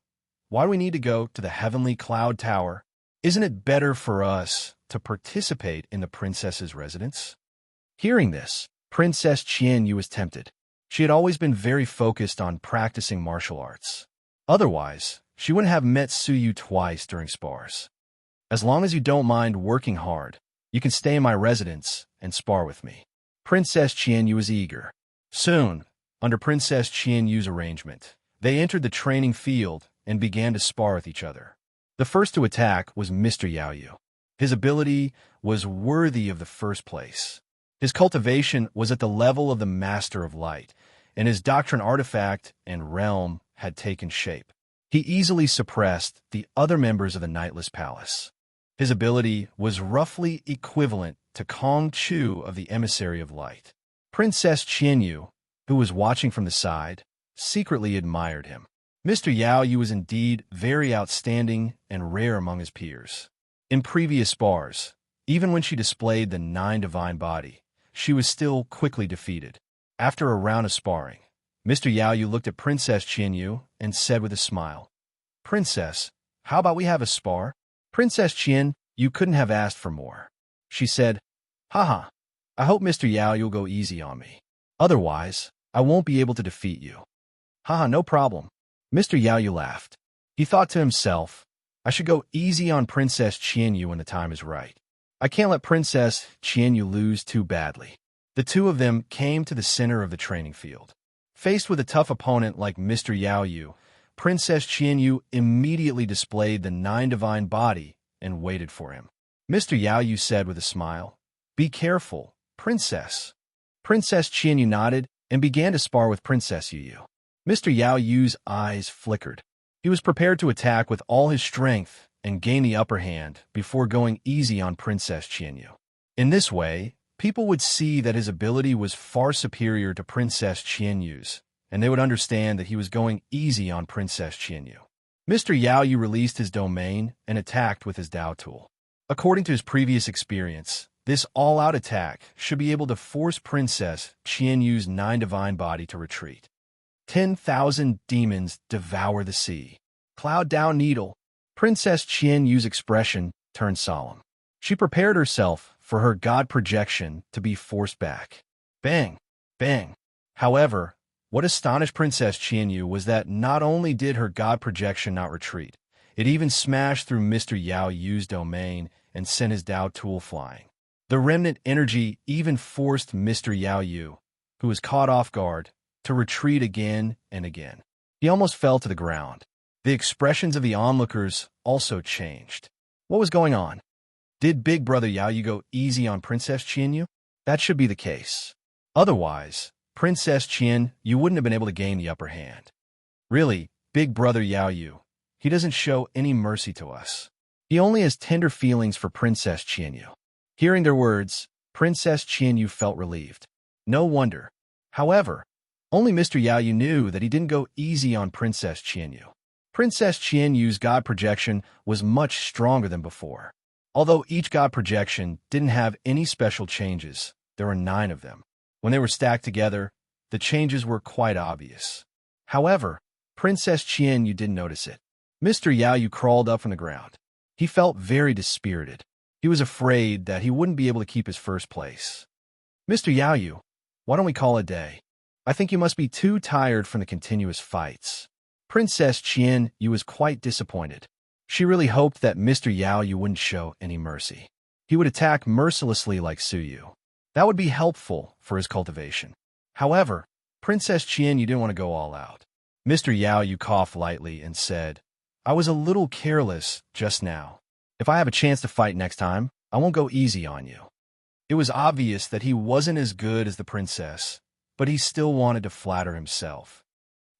S1: "Why do we need to go to the Heavenly Cloud Tower? Isn't it better for us to participate in the princess's residence?" Hearing this, Princess Qian Yu was tempted. She had always been very focused on practicing martial arts. Otherwise, she wouldn't have met Su Yu twice during spars. "As long as you don't mind working hard, you can stay in my residence and spar with me." Princess Qian Yu was eager. Soon, under Princess Qian Yu's arrangement, they entered the training field and began to spar with each other. The first to attack was Mr. Yao Yu. His ability was worthy of the first place. His cultivation was at the level of the Master of Light, and his doctrine artifact and realm had taken shape. He easily suppressed the other members of the Nightless Palace. His ability was roughly equivalent to Kong Chu of the Emissary of Light. Princess Qian Yu, who was watching from the side, secretly admired him. Mr. Yao Yu was indeed very outstanding and rare among his peers. In previous spars, even when she displayed the 9 divine body, she was still quickly defeated. After a round of sparring, Mr. Yao Yu looked at Princess Qian Yu and said with a smile, "Princess, how about we have a spar?" Princess Qian Yu couldn't have asked for more. She said, "Haha, I hope Mr. Yao Yu will go easy on me. Otherwise, I won't be able to defeat you." "Haha, no problem." Mr. Yao Yu laughed. He thought to himself, "I should go easy on Princess Qian Yu when the time is right. I can't let Princess Qian Yu lose too badly." The two of them came to the center of the training field. Faced with a tough opponent like Mr. Yao Yu, Princess Qian Yu immediately displayed the 9 divine body and waited for him. Mr. Yao Yu said with a smile, "Be careful, Princess." Princess Qian Yu nodded and began to spar with Princess Yu Yu. Mr. Yao Yu's eyes flickered. He was prepared to attack with all his strength and gain the upper hand before going easy on Princess Qian Yu. In this way, people would see that his ability was far superior to Princess Qian Yu's, and they would understand that he was going easy on Princess Qian Yu. Mr. Yao Yu released his domain and attacked with his Dao tool. According to his previous experience, this all-out attack should be able to force Princess Qian Yu's 9 divine body to retreat. 10,000 demons devour the sea. Cloud down needle. Princess Qian Yu's expression turned solemn. She prepared herself for her god projection to be forced back. Bang! Bang! However, what astonished Princess Qian Yu was that not only did her god projection not retreat, it even smashed through Mr. Yao Yu's domain and sent his Dao tool flying. The remnant energy even forced Mr. Yao Yu, who was caught off guard, to retreat again and again. He almost fell to the ground. The expressions of the onlookers also changed. What was going on? Did Big Brother Yao Yu go easy on Princess Qian Yu? That should be the case. Otherwise, Princess Qian Yu wouldn't have been able to gain the upper hand. Really, Big Brother Yao Yu, he doesn't show any mercy to us. He only has tender feelings for Princess Qianyu. Hearing their words, Princess Qianyu felt relieved. No wonder. However, only Mr. Yaoyu knew that he didn't go easy on Princess Qianyu. Princess Qianyu's god projection was much stronger than before. Although each god projection didn't have any special changes, there were 9 of them. When they were stacked together, the changes were quite obvious. However, Princess Qianyu didn't notice it. Mr. Yaoyu crawled up from the ground. He felt very dispirited. He was afraid that he wouldn't be able to keep his first place. Mr. Yaoyu, why don't we call it a day? I think you must be too tired from the continuous fights. Princess Qianyu was quite disappointed. She really hoped that Mr. Yaoyu wouldn't show any mercy. He would attack mercilessly like Suyu. That would be helpful for his cultivation. However, Princess Qianyu didn't want to go all out. Mr. Yaoyu coughed lightly and said, I was a little careless just now. If I have a chance to fight next time, I won't go easy on you. It was obvious that he wasn't as good as the princess, but he still wanted to flatter himself.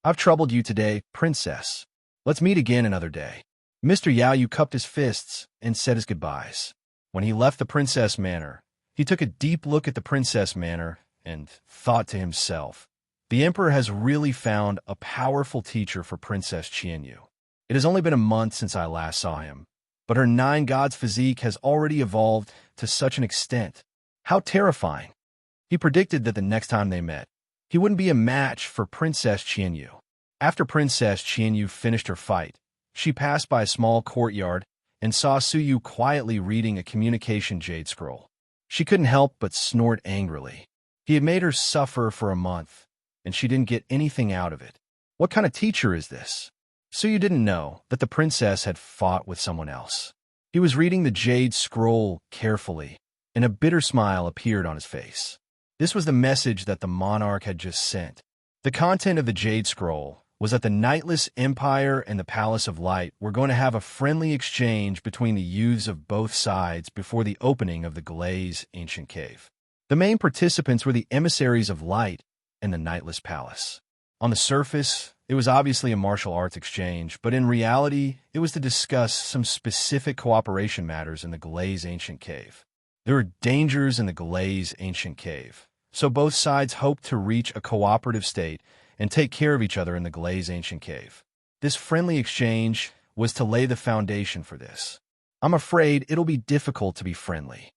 S1: I've troubled you today, princess. Let's meet again another day. Mr. Yaoyu cupped his fists and said his goodbyes. When he left the princess manor, he took a deep look at the princess manor and thought to himself, the emperor has really found a powerful teacher for Princess Qianyu. It has only been a month since I last saw him, but her 9 gods physique has already evolved to such an extent. How terrifying. He predicted that the next time they met, he wouldn't be a match for Princess Qianyu. After Princess Qianyu finished her fight, she passed by a small courtyard and saw Suyu quietly reading a communication jade scroll. She couldn't help but snort angrily. He had made her suffer for a month, and she didn't get anything out of it. What kind of teacher is this? Suyu didn't know that the princess had fought with someone else. He was reading the jade scroll carefully, and a bitter smile appeared on his face. This was the message that the monarch had just sent. The content of the jade scroll was that the Nightless Empire and the Palace of Light were going to have a friendly exchange between the youths of both sides before the opening of the Glaze Ancient Cave. The main participants were the emissaries of Light and the Nightless Palace. On the surface, it was obviously a martial arts exchange, but in reality, it was to discuss some specific cooperation matters in the Glaze Ancient Cave. There were dangers in the Glaze Ancient Cave, so both sides hoped to reach a cooperative state and take care of each other in the Glaze Ancient Cave. This friendly exchange was to lay the foundation for this. I'm afraid it'll be difficult to be friendly.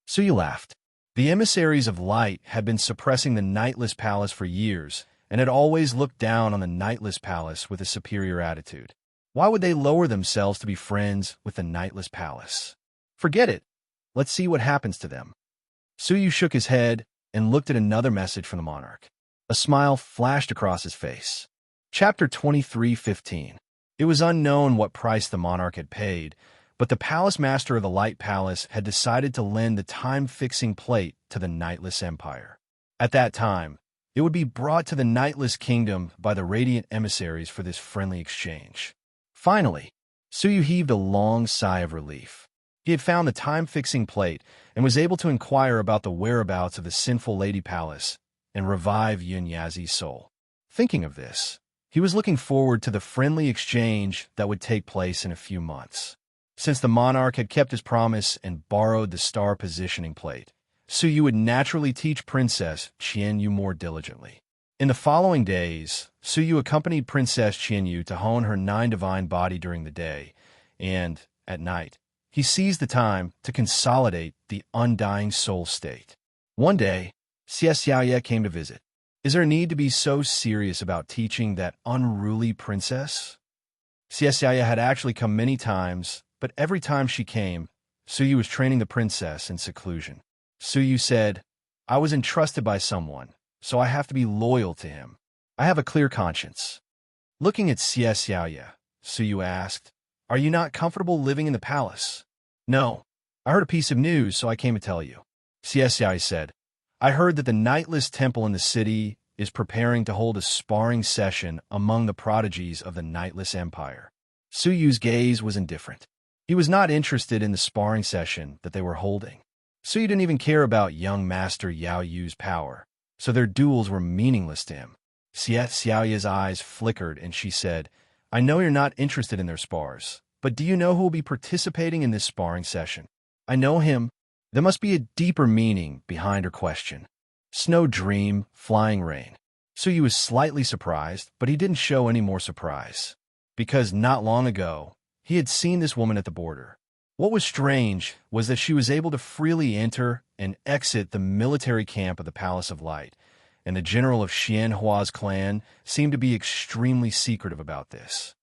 S1: Suyu laughed. The emissaries of Light had been suppressing the Nightless Palace for years, and had always looked down on the Nightless Palace with a superior attitude. Why would they lower themselves to be friends with the Nightless Palace? Forget it. Let's see what happens to them. Suyu shook his head and looked at another message from the monarch. A smile flashed across his face. Chapter 23:15. It was unknown what price the monarch had paid, but the palace master of the Light Palace had decided to lend the time-fixing plate to the Nightless Empire. At that time, it would be brought to the Nightless Kingdom by the Radiant emissaries for this friendly exchange. Finally, Suyu heaved a long sigh of relief. He had found the time-fixing plate and was able to inquire about the whereabouts of the Sinful Lady Palace and revive Yun Yazi's soul. Thinking of this, he was looking forward to the friendly exchange that would take place in a few months. Since the monarch had kept his promise and borrowed the star positioning plate, Suyu would naturally teach Princess Qianyu more diligently. In the following days, Suyu accompanied Princess Qianyu to hone her 9 divine body during the day, and, at night, he seized the time to consolidate the undying soul state. One day, Xie Xiaoye came to visit. Is there a need to be so serious about teaching that unruly princess? Xie Xiaoye had actually come many times, but every time she came, Suyu was training the princess in seclusion. Suyu said, I was entrusted by someone, so I have to be loyal to him. I have a clear conscience. Looking at Xie Xiaoye, Suyu asked, Are you not comfortable living in the palace? No. I heard a piece of news, so I came to tell you. Xie Xiaoye said, I heard that the Nightless Temple in the city is preparing to hold a sparring session among the prodigies of the Nightless Empire. Suyu's gaze was indifferent. He was not interested in the sparring session that they were holding. Suyu didn't even care about young Master Yao Yu's power, so their duels were meaningless to him. Xie Xiaoye's eyes flickered and she said, I know you're not interested in their spars, but do you know who will be participating in this sparring session? I know him. There must be a deeper meaning behind her question. Snow dream, flying rain. Suyu was slightly surprised, but he didn't show any more surprise. Because not long ago, he had seen this woman at the border. What was strange was that she was able to freely enter and exit the military camp of the Palace of Light, and the general of Xianhua's clan seemed to be extremely secretive about this.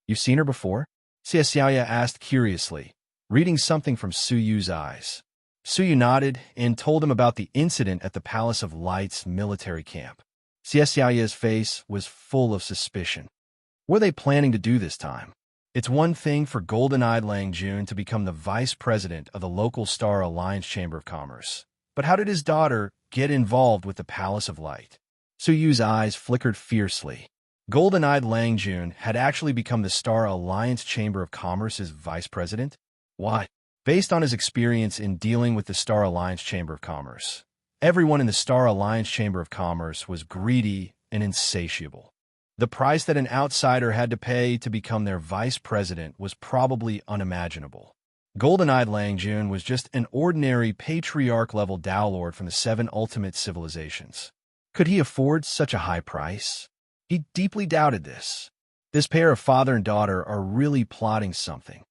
S1: You've seen her before? Xie Xiaoya asked curiously, reading something from Suyu's eyes. Suyu nodded and told him about the incident at the Palace of Light's military camp. Xie Xiaoya's face was full of suspicion. What are they planning to do this time? It's one thing for golden-eyed Lang Jun to become the vice president of the local Star Alliance Chamber of Commerce. But how did his daughter get involved with the Palace of Light? Suyu's eyes flickered fiercely. Golden-eyed Lang Jun had actually become the Star Alliance Chamber of Commerce's vice president? Why? Based on his experience in dealing with the Star Alliance Chamber of Commerce, everyone in the Star Alliance Chamber of Commerce was greedy and insatiable. The price that an outsider had to pay to become their vice president was probably unimaginable. Golden-eyed Lang Jun was just an ordinary patriarch-level Tao Lord from the 7 ultimate civilizations. Could he afford such a high price? He deeply doubted this. This pair of father and daughter are really plotting something.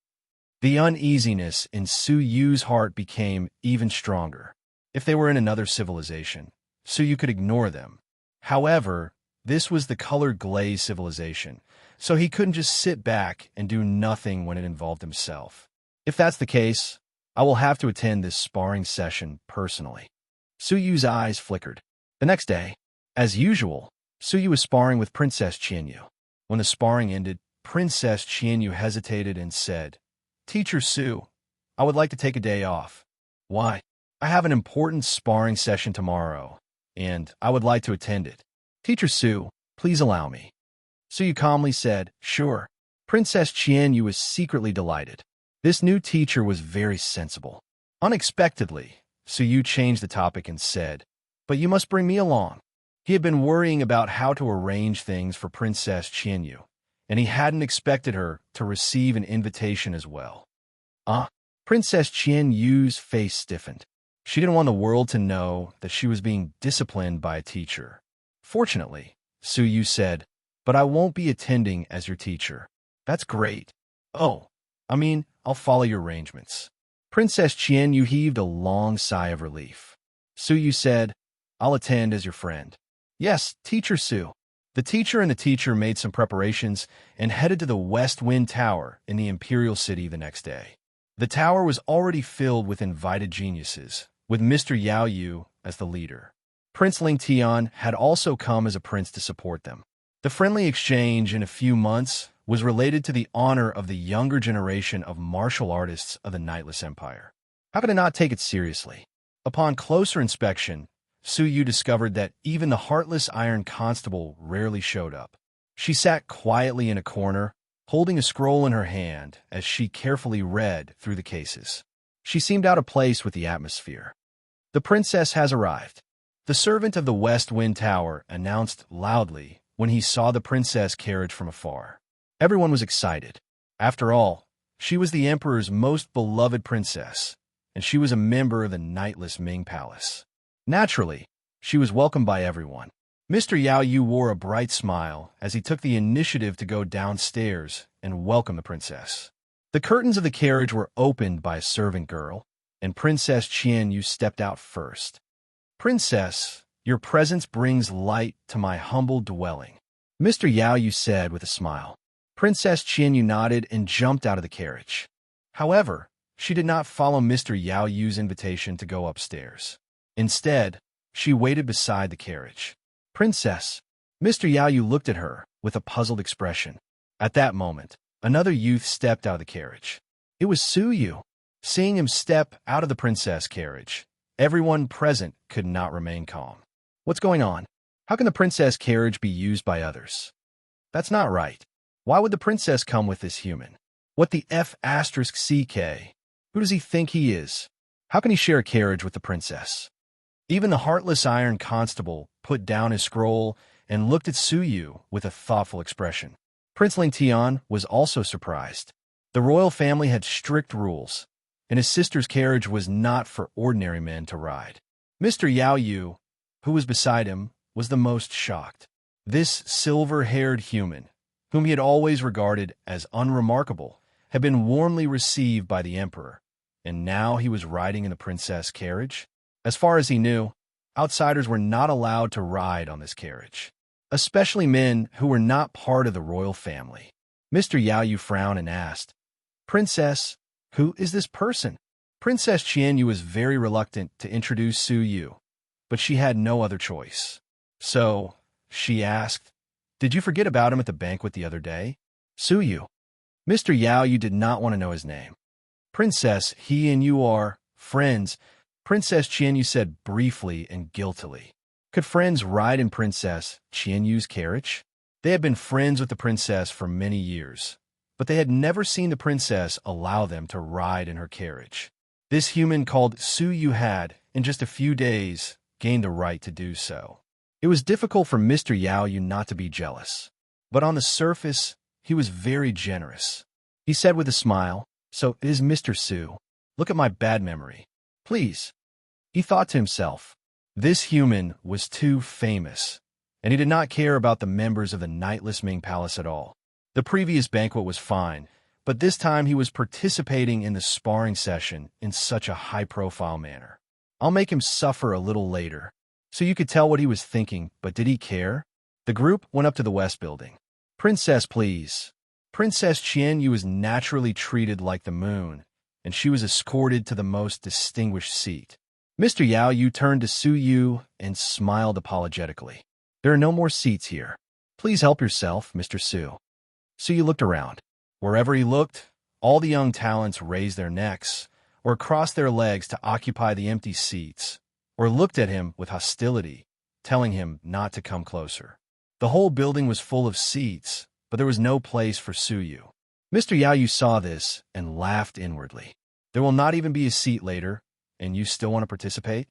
S1: The uneasiness in Suyu's heart became even stronger. If they were in another civilization, Suyu could ignore them. However, this was the colored glaze civilization, so he couldn't just sit back and do nothing when it involved himself. If that's the case, I will have to attend this sparring session personally. Suyu's eyes flickered. The next day, as usual, Suyu was sparring with Princess Qianyu. When the sparring ended, Princess Qianyu hesitated and said, "Teacher Su, I would like to take a day off." "Why?" "I have an important sparring session tomorrow, and I would like to attend it." "Teacher Su, please allow me." Suyu calmly said, "Sure." Princess Qianyu was secretly delighted. This new teacher was very sensible. Unexpectedly, Suyu changed the topic and said, "But you must bring me along." He had been worrying about how to arrange things for Princess Qianyu, and he hadn't expected her to receive an invitation as well. Princess Qianyu's face stiffened. She didn't want the world to know that she was being disciplined by a teacher. Fortunately, Suyu said, "But I won't be attending as your teacher." "That's great." "Oh, I'll follow your arrangements." Princess Qianyu heaved a long sigh of relief. Suyu said, "I'll attend as your friend." "Yes, Teacher Su." The teacher and the teacher made some preparations and headed to the West Wind Tower in the Imperial City the next day. The tower was already filled with invited geniuses, with Mr. Yao Yu as the leader. Prince Ling Tian had also come as a prince to support them. The friendly exchange in a few months was related to the honor of the younger generation of martial artists of the Nightless Empire. How could I not take it seriously? Upon closer inspection, Suyu discovered that even the heartless Iron Constable rarely showed up. She sat quietly in a corner, holding a scroll in her hand as she carefully read through the cases. She seemed out of place with the atmosphere. "The princess has arrived," the servant of the West Wind Tower announced loudly when he saw the princess carriage from afar. Everyone was excited. After all, she was the emperor's most beloved princess, and she was a member of the Nightless Ming Palace. Naturally, she was welcomed by everyone. Mr. Yao Yu wore a bright smile as he took the initiative to go downstairs and welcome the princess. The curtains of the carriage were opened by a servant girl, and Princess Qianyu stepped out first. "Princess, your presence brings light to my humble dwelling," Mr. Yao Yu said with a smile. Princess Qianyu nodded and jumped out of the carriage. However, she did not follow Mr. Yao Yu's invitation to go upstairs. Instead, she waited beside the carriage. "Princess." Mr. Yao Yu looked at her with a puzzled expression. At that moment, another youth stepped out of the carriage. It was Suyu. Seeing him step out of the princess carriage, everyone present could not remain calm. "What's going on? How can the princess carriage be used by others? That's not right. Why would the princess come with this human? What the F***CK? Who does he think he is? How can he share a carriage with the princess?" Even the heartless Iron Constable put down his scroll and looked at Suyu with a thoughtful expression. Prince Ling Tian was also surprised. The royal family had strict rules, and his sister's carriage was not for ordinary men to ride. Mr. Yao Yu, who was beside him, was the most shocked. This silver-haired human, whom he had always regarded as unremarkable, had been warmly received by the emperor, and now he was riding in the princess' carriage? As far as he knew, outsiders were not allowed to ride on this carriage, especially men who were not part of the royal family. Mr. Yao Yu frowned and asked, "Princess, who is this person?" Princess Qianyu was very reluctant to introduce Su Yu, but she had no other choice. "So," she asked, "did you forget about him at the banquet the other day?" "Su Yu." Mr. Yao Yu did not want to know his name. "Princess, he and you are friends," Princess Qianyu said briefly and guiltily. Could friends ride in Princess Qianyu's carriage? They had been friends with the princess for many years, but they had never seen the princess allow them to ride in her carriage. This human called Su Yu had, in just a few days, gained the right to do so. It was difficult for Mr. Yao Yu not to be jealous, but on the surface, he was very generous. He said with a smile, "So it is Mr. Su. Look at my bad memory. Please." He thought to himself, this human was too famous, and he did not care about the members of the knightless Ming Palace at all. The previous banquet was fine, but this time he was participating in the sparring session in such a high-profile manner. "I'll make him suffer a little later." So you could tell what he was thinking, but did he care? The group went up to the West Building. "Princess, please." Princess Qianyu was naturally treated like the moon, and she was escorted to the most distinguished seat. Mr. Yao Yu turned to Su Yu and smiled apologetically. "There are no more seats here. Please help yourself, Mr. Su." Su Yu looked around. Wherever he looked, all the young talents raised their necks, or crossed their legs to occupy the empty seats, or looked at him with hostility, telling him not to come closer. The whole building was full of seats, but there was no place for Su Yu. Mr. Yao Yu saw this and laughed inwardly. There will not even be a seat later, and you still want to participate?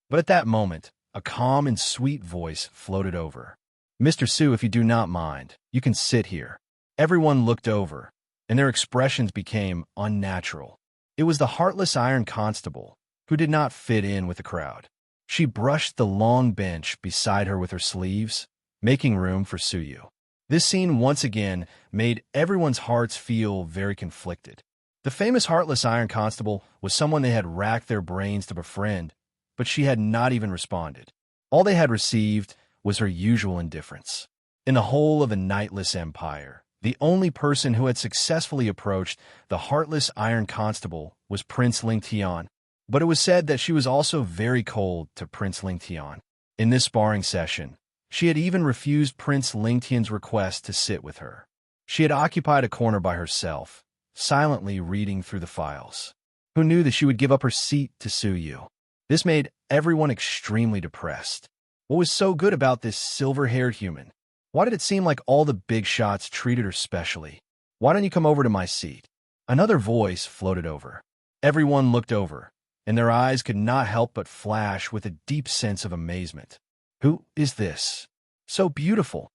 S1: But at that moment, a calm and sweet voice floated over. "Mr. Su, if you do not mind, you can sit here." Everyone looked over, and their expressions became unnatural. It was the heartless Iron Constable, who did not fit in with the crowd. She brushed the long bench beside her with her sleeves, making room for Su Yu. This scene once again made everyone's hearts feel very conflicted. The famous heartless Iron Constable was someone they had racked their brains to befriend, but she had not even responded. All they had received was her usual indifference. In the whole of the Knightless Empire, the only person who had successfully approached the heartless Iron Constable was Prince Ling Tian, but it was said that she was also very cold to Prince Ling Tian. In this sparring session, she had even refused Prince Ling Tian's request to sit with her. She had occupied a corner by herself, silently reading through the files. Who knew that she would give up her seat to Su Yu? This made everyone extremely depressed. What was so good about this silver-haired human? Why did it seem like all the big shots treated her specially? "Why don't you come over to my seat?" Another voice floated over. Everyone looked over, and their eyes could not help but flash with a deep sense of amazement. "Who is this? So beautiful.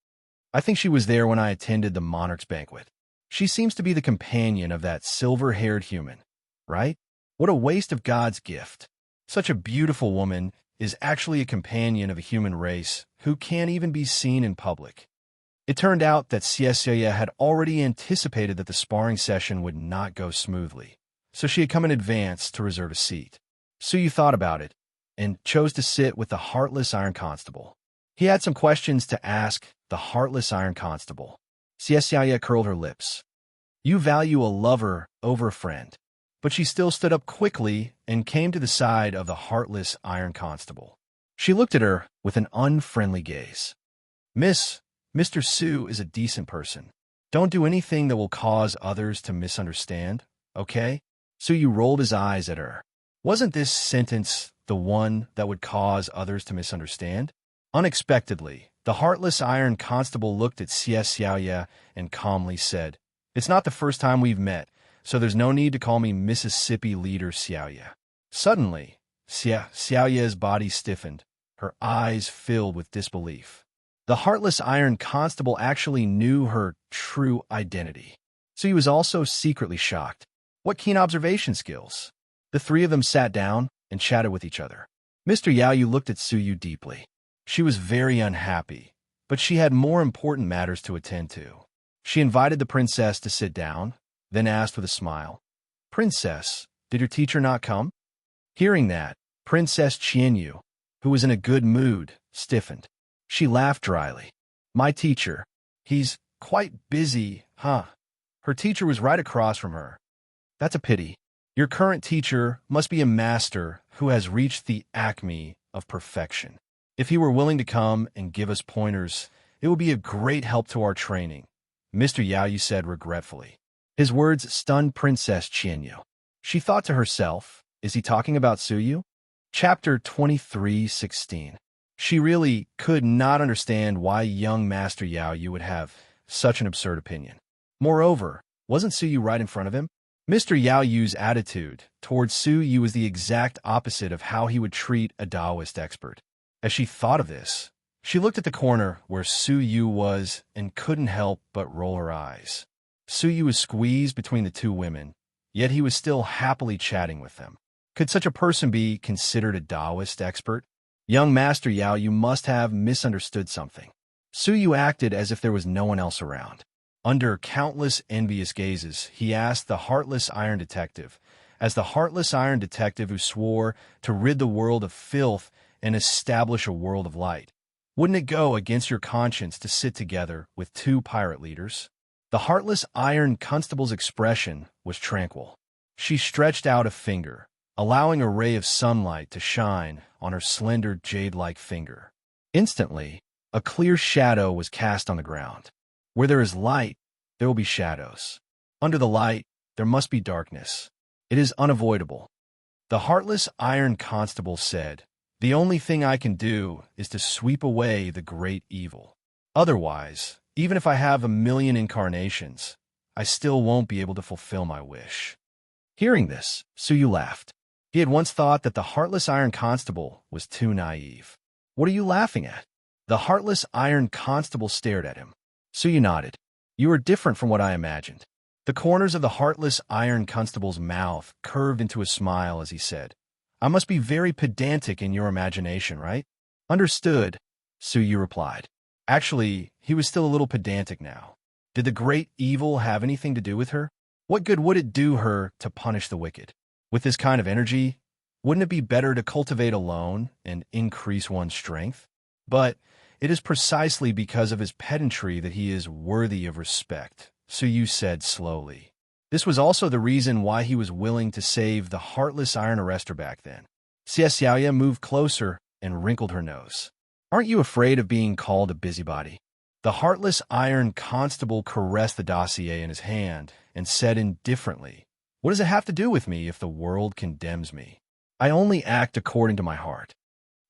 S1: I think she was there when I attended the monarch's banquet. She seems to be the companion of that silver-haired human, right? What a waste of God's gift. Such a beautiful woman is actually a companion of a human race who can't even be seen in public." It turned out that Xiaoya had already anticipated that the sparring session would not go smoothly, so she had come in advance to reserve a seat. Su Yu thought about it and chose to sit with the heartless Iron Constable. He had some questions to ask the heartless Iron Constable. Xiaoya curled her lips. "You value a lover over a friend." But she still stood up quickly and came to the side of the heartless Iron Constable. She looked at her with an unfriendly gaze. Mr. Su is a decent person. Don't do anything that will cause others to misunderstand, okay?" Su Yu rolled his eyes at her. Wasn't this sentence the one that would cause others to misunderstand? Unexpectedly, the heartless Iron Constable looked at Xiaoya and calmly said, "It's not the first time we've met, so there's no need to call me Mississippi Leader Xiaoya." Suddenly, Xiaoya's body stiffened, her eyes filled with disbelief. The heartless iron constable actually knew her true identity. So he was also secretly shocked. What keen observation skills! The three of them sat down and chatted with each other. Mr. Yaoyu looked at Suyu deeply. She was very unhappy, but she had more important matters to attend to. She invited the princess to sit down, then asked with a smile, "Princess, did your teacher not come?" Hearing that, Princess Qianyu, who was in a good mood, stiffened. She laughed dryly. "My teacher. He's quite busy, huh?" Her teacher was right across from her. "That's a pity. Your current teacher must be a master who has reached the acme of perfection. If he were willing to come and give us pointers, it would be a great help to our training," Mr. Yaoyu said regretfully. His words stunned Princess Qianyu. She thought to herself, is he talking about Suyu? Chapter 23:16. She really could not understand why young Master Yaoyu would have such an absurd opinion. Moreover, wasn't Suyu right in front of him? Mr. Yaoyu's attitude towards Suyu was the exact opposite of how he would treat a Taoist expert. As she thought of this, she looked at the corner where Suyu was and couldn't help but roll her eyes. Suyu was squeezed between the two women, yet he was still happily chatting with them. Could such a person be considered a Taoist expert? Young Master Yaoyu must have misunderstood something. Suyu acted as if there was no one else around. Under countless envious gazes, he asked the Heartless Iron Detective, as the Heartless Iron Detective who swore to rid the world of filth and establish a world of light. Wouldn't it go against your conscience to sit together with two pirate leaders? The Heartless Iron Constable's expression was tranquil. She stretched out a finger, allowing a ray of sunlight to shine on her slender jade-like finger. Instantly, a clear shadow was cast on the ground. Where there is light, there will be shadows. Under the light, there must be darkness. It is unavoidable. The Heartless Iron Constable said, "The only thing I can do is to sweep away the great evil. Otherwise, even if I have 1,000,000 incarnations, I still won't be able to fulfill my wish." Hearing this, Suyu laughed. He had once thought that the Heartless Iron Constable was too naive. "What are you laughing at?" The Heartless Iron Constable stared at him. Suyu nodded. "You are different from what I imagined." The corners of the Heartless Iron Constable's mouth curved into a smile as he said, "I must be very pedantic in your imagination, right?" "Understood," Suyu replied. Actually, he was still a little pedantic now. Did the great evil have anything to do with her? What good would it do her to punish the wicked? With this kind of energy, wouldn't it be better to cultivate alone and increase one's strength? But it is precisely because of his pedantry that he is worthy of respect, Suyu said slowly. This was also the reason why he was willing to save the Heartless Iron Arrester back then. Xie Xiaoya moved closer and wrinkled her nose. "Aren't you afraid of being called a busybody?" The Heartless Iron Constable caressed the dossier in his hand and said indifferently, "What does it have to do with me if the world condemns me? I only act according to my heart."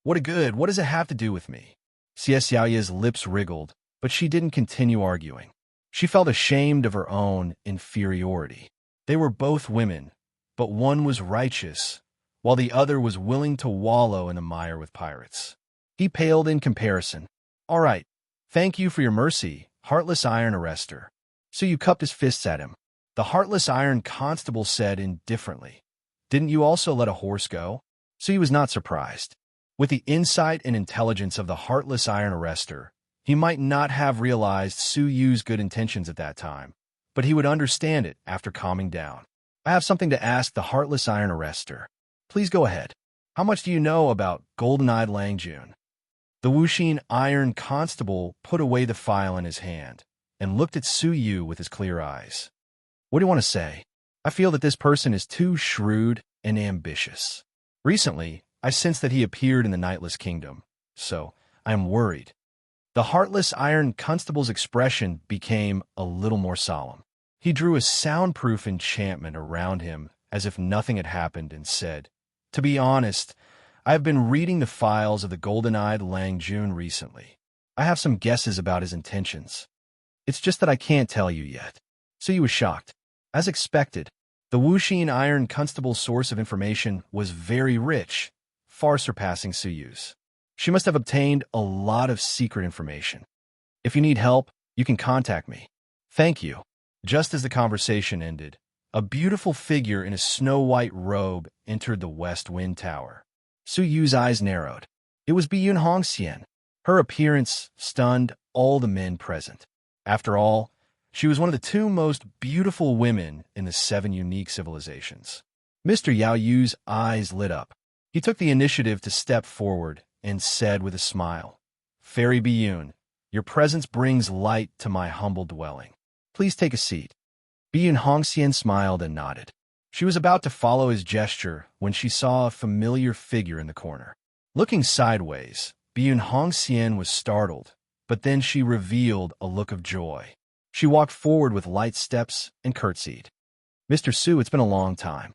S1: "What a good, what does it have to do with me?" Xie Xiaoya's lips wriggled, but she didn't continue arguing. She felt ashamed of her own inferiority. They were both women, but one was righteous, while the other was willing to wallow in the mire with pirates. He paled in comparison. "All right, thank you for your mercy, Heartless Iron Arrester." So you cupped his fists at him. The Heartless Iron Constable said indifferently, "Didn't you also let a horse go?" So he was not surprised. With the insight and intelligence of the Heartless Iron Arrester, he might not have realized Suyu's good intentions at that time, but he would understand it after calming down. "I have something to ask the Heartless Iron Arrester. Please go ahead. How much do you know about golden-eyed Langjun?" The Wuxin Iron Constable put away the file in his hand and looked at Suyu with his clear eyes. "What do you want to say?" "I feel that this person is too shrewd and ambitious. Recently, I sense that he appeared in the Nightless Kingdom, so I am worried." The Heartless Iron Constable's expression became a little more solemn. He drew a soundproof enchantment around him as if nothing had happened and said, "To be honest, I have been reading the files of the golden-eyed Langjun recently. I have some guesses about his intentions. It's just that I can't tell you yet." So he was shocked. As expected, the Wuxin Iron Constable's source of information was very rich, far surpassing Suyu's. She must have obtained a lot of secret information. If you need help, you can contact me. Thank you. Just as the conversation ended, a beautiful figure in a snow-white robe entered the West Wind Tower. Su Yu's eyes narrowed. It was Biyun Hongxian. Her appearance stunned all the men present. After all, she was one of the two most beautiful women in the 7 unique civilizations. Mr. Yao Yu's eyes lit up. He took the initiative to step forward and said with a smile, "Fairy Biyun, your presence brings light to my humble dwelling. Please take a seat." Biyun Hongxian smiled and nodded. She was about to follow his gesture when she saw a familiar figure in the corner. Looking sideways, Biyun Hongxian was startled, but then she revealed a look of joy. She walked forward with light steps and curtsied. "Mr. Su, it's been a long time."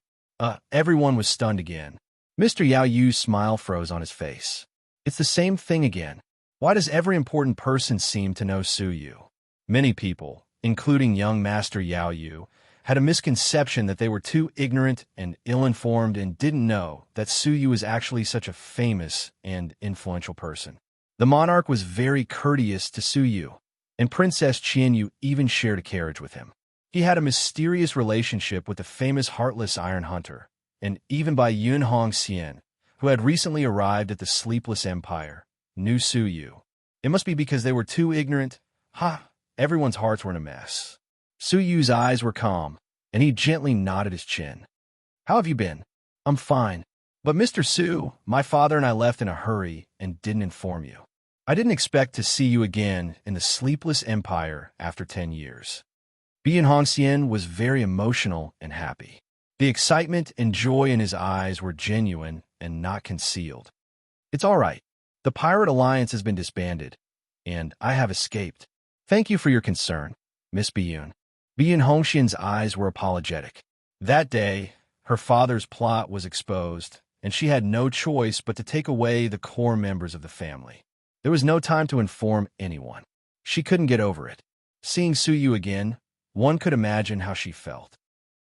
S1: Everyone was stunned again. Mr. Yao Yu's smile froze on his face. "It's the same thing again. Why does every important person seem to know Su Yu?" Many people, including young Master Yao Yu, had a misconception that they were too ignorant and ill-informed and didn't know that Su Yu was actually such a famous and influential person. The monarch was very courteous to Su Yu, and Princess Qianyu even shared a carriage with him. He had a mysterious relationship with the famous Heartless Iron Hunter, and even by Yun Hongxian, who had recently arrived at the Sleepless Empire, knew Su Yu. It must be because they were too ignorant. Everyone's hearts were in a mess. Su Yu's eyes were calm, and he gently nodded his chin. "How have you been?" "I'm fine. But Mr. Su, my father and I left in a hurry and didn't inform you. I didn't expect to see you again in the Sleepless Empire after 10 years. Biyun Hongxian was very emotional and happy. The excitement and joy in his eyes were genuine and not concealed. "It's all right. The Pirate Alliance has been disbanded, and I have escaped. Thank you for your concern, Miss Biyun." Biyun Hongxian's eyes were apologetic. That day, her father's plot was exposed, and she had no choice but to take away the core members of the family. There was no time to inform anyone. She couldn't get over it. Seeing Su Yu again, one could imagine how she felt.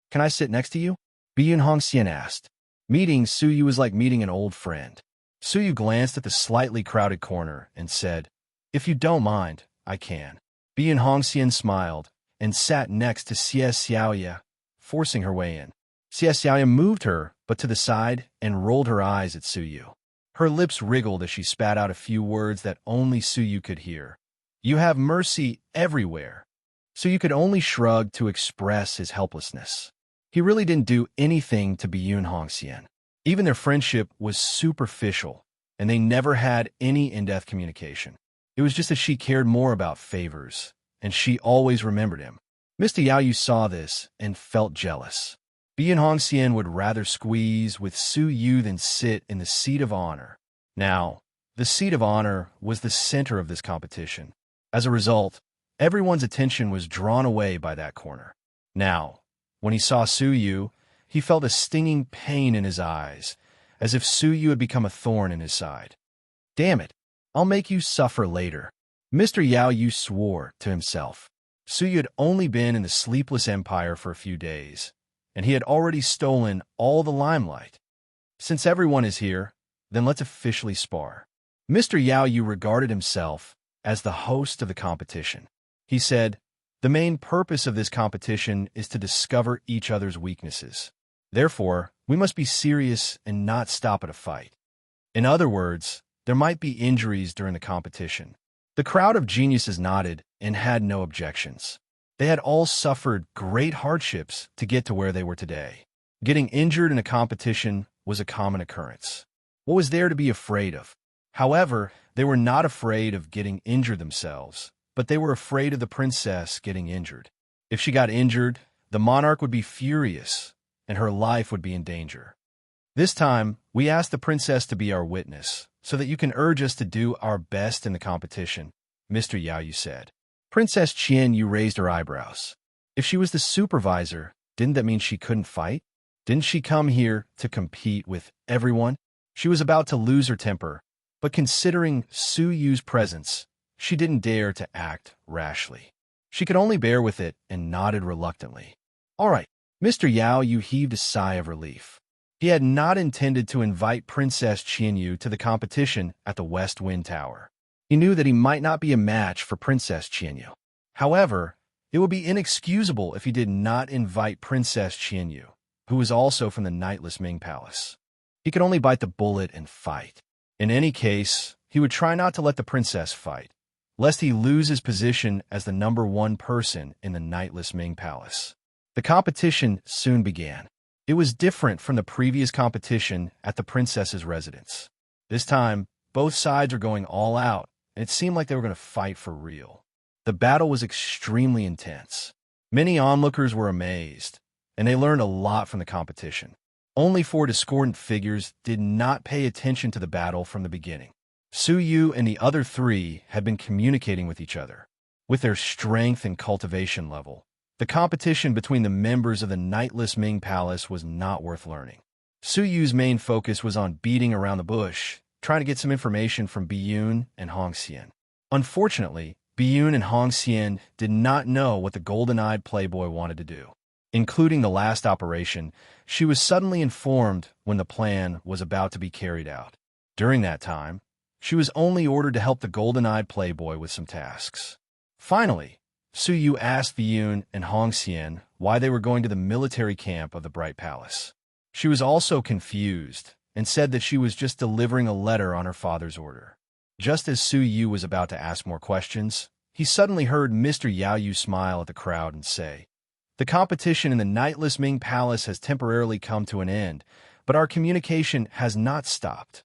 S1: "Can I sit next to you?" Biyun Hongxian asked. Meeting Su Yu was like meeting an old friend. Su Yu glanced at the slightly crowded corner and said, "If you don't mind, I can." Biyun Hongxian smiled and sat next to Xie Xiaoya, forcing her way in. Xie Xiaoya moved her, but to the side, and rolled her eyes at Su Yu. Her lips wriggled as she spat out a few words that only Su Yu could hear. "You have mercy everywhere." Su Yu could only shrug to express his helplessness. He really didn't do anything to Biyun Hongxian. Even their friendship was superficial, and they never had any in-depth communication. It was just that she cared more about favors, and she always remembered him. Mr. Yao Yu saw this and felt jealous. Biyun Hongxian would rather squeeze with Su Yu than sit in the seat of honor. Now, the seat of honor was the center of this competition. As a result, everyone's attention was drawn away by that corner. Now, when he saw Su Yu, he felt a stinging pain in his eyes, as if Su Yu had become a thorn in his side. "Damn it, I'll make you suffer later." Mr. Yao Yu swore to himself. Su Yu had only been in the Sleepless Empire for a few days, and he had already stolen all the limelight. Since everyone is here, then let's officially spar. Mr. Yao Yu regarded himself as the host of the competition. He said, "The main purpose of this competition is to discover each other's weaknesses. Therefore, we must be serious and not stop at a fight. In other words, there might be injuries during the competition." The crowd of geniuses nodded and had no objections. They had all suffered great hardships to get to where they were today. Getting injured in a competition was a common occurrence. What was there to be afraid of? However, they were not afraid of getting injured themselves, but they were afraid of the princess getting injured. If she got injured, the monarch would be furious, and her life would be in danger. "This time, we asked the princess to be our witness, so that you can urge us to do our best in the competition," Mr. Yao Yu said. Princess Qianyu raised her eyebrows. If she was the supervisor, didn't that mean she couldn't fight? Didn't she come here to compete with everyone? She was about to lose her temper, but considering Su Yu's presence, she didn't dare to act rashly. She could only bear with it and nodded reluctantly. "All right." Mr. Yao Yu heaved a sigh of relief. He had not intended to invite Princess Qianyu to the competition at the West Wind Tower. He knew that he might not be a match for Princess Qianyu. However, it would be inexcusable if he did not invite Princess Qianyu, who was also from the Nightless Ming Palace. He could only bite the bullet and fight. In any case, he would try not to let the princess fight, lest he lose his position as the #1 person in the Nightless Ming Palace. The competition soon began. It was different from the previous competition at the princess's residence. This time, both sides were going all out, and it seemed like they were going to fight for real. The battle was extremely intense. Many onlookers were amazed, and they learned a lot from the competition. Only 4 discordant figures did not pay attention to the battle from the beginning. Su Yu and the other 3 had been communicating with each other. With their strength and cultivation level, the competition between the members of the Nightless Ming Palace was not worth learning. Su Yu's main focus was on beating around the bush, trying to get some information from Biyun and Hong Xian. Unfortunately, Biyun and Hong Xian did not know what the golden-eyed playboy wanted to do. Including the last operation, she was suddenly informed when the plan was about to be carried out. During that time, she was only ordered to help the golden-eyed playboy with some tasks. Finally, Su Yu asked Biyun and Hong Xian why they were going to the military camp of the Bright Palace. She was also confused and said that she was just delivering a letter on her father's order. Just as Su Yu was about to ask more questions, he suddenly heard Mr. Yao Yu smile at the crowd and say, "The competition in the Nightless Ming Palace has temporarily come to an end, but our communication has not stopped."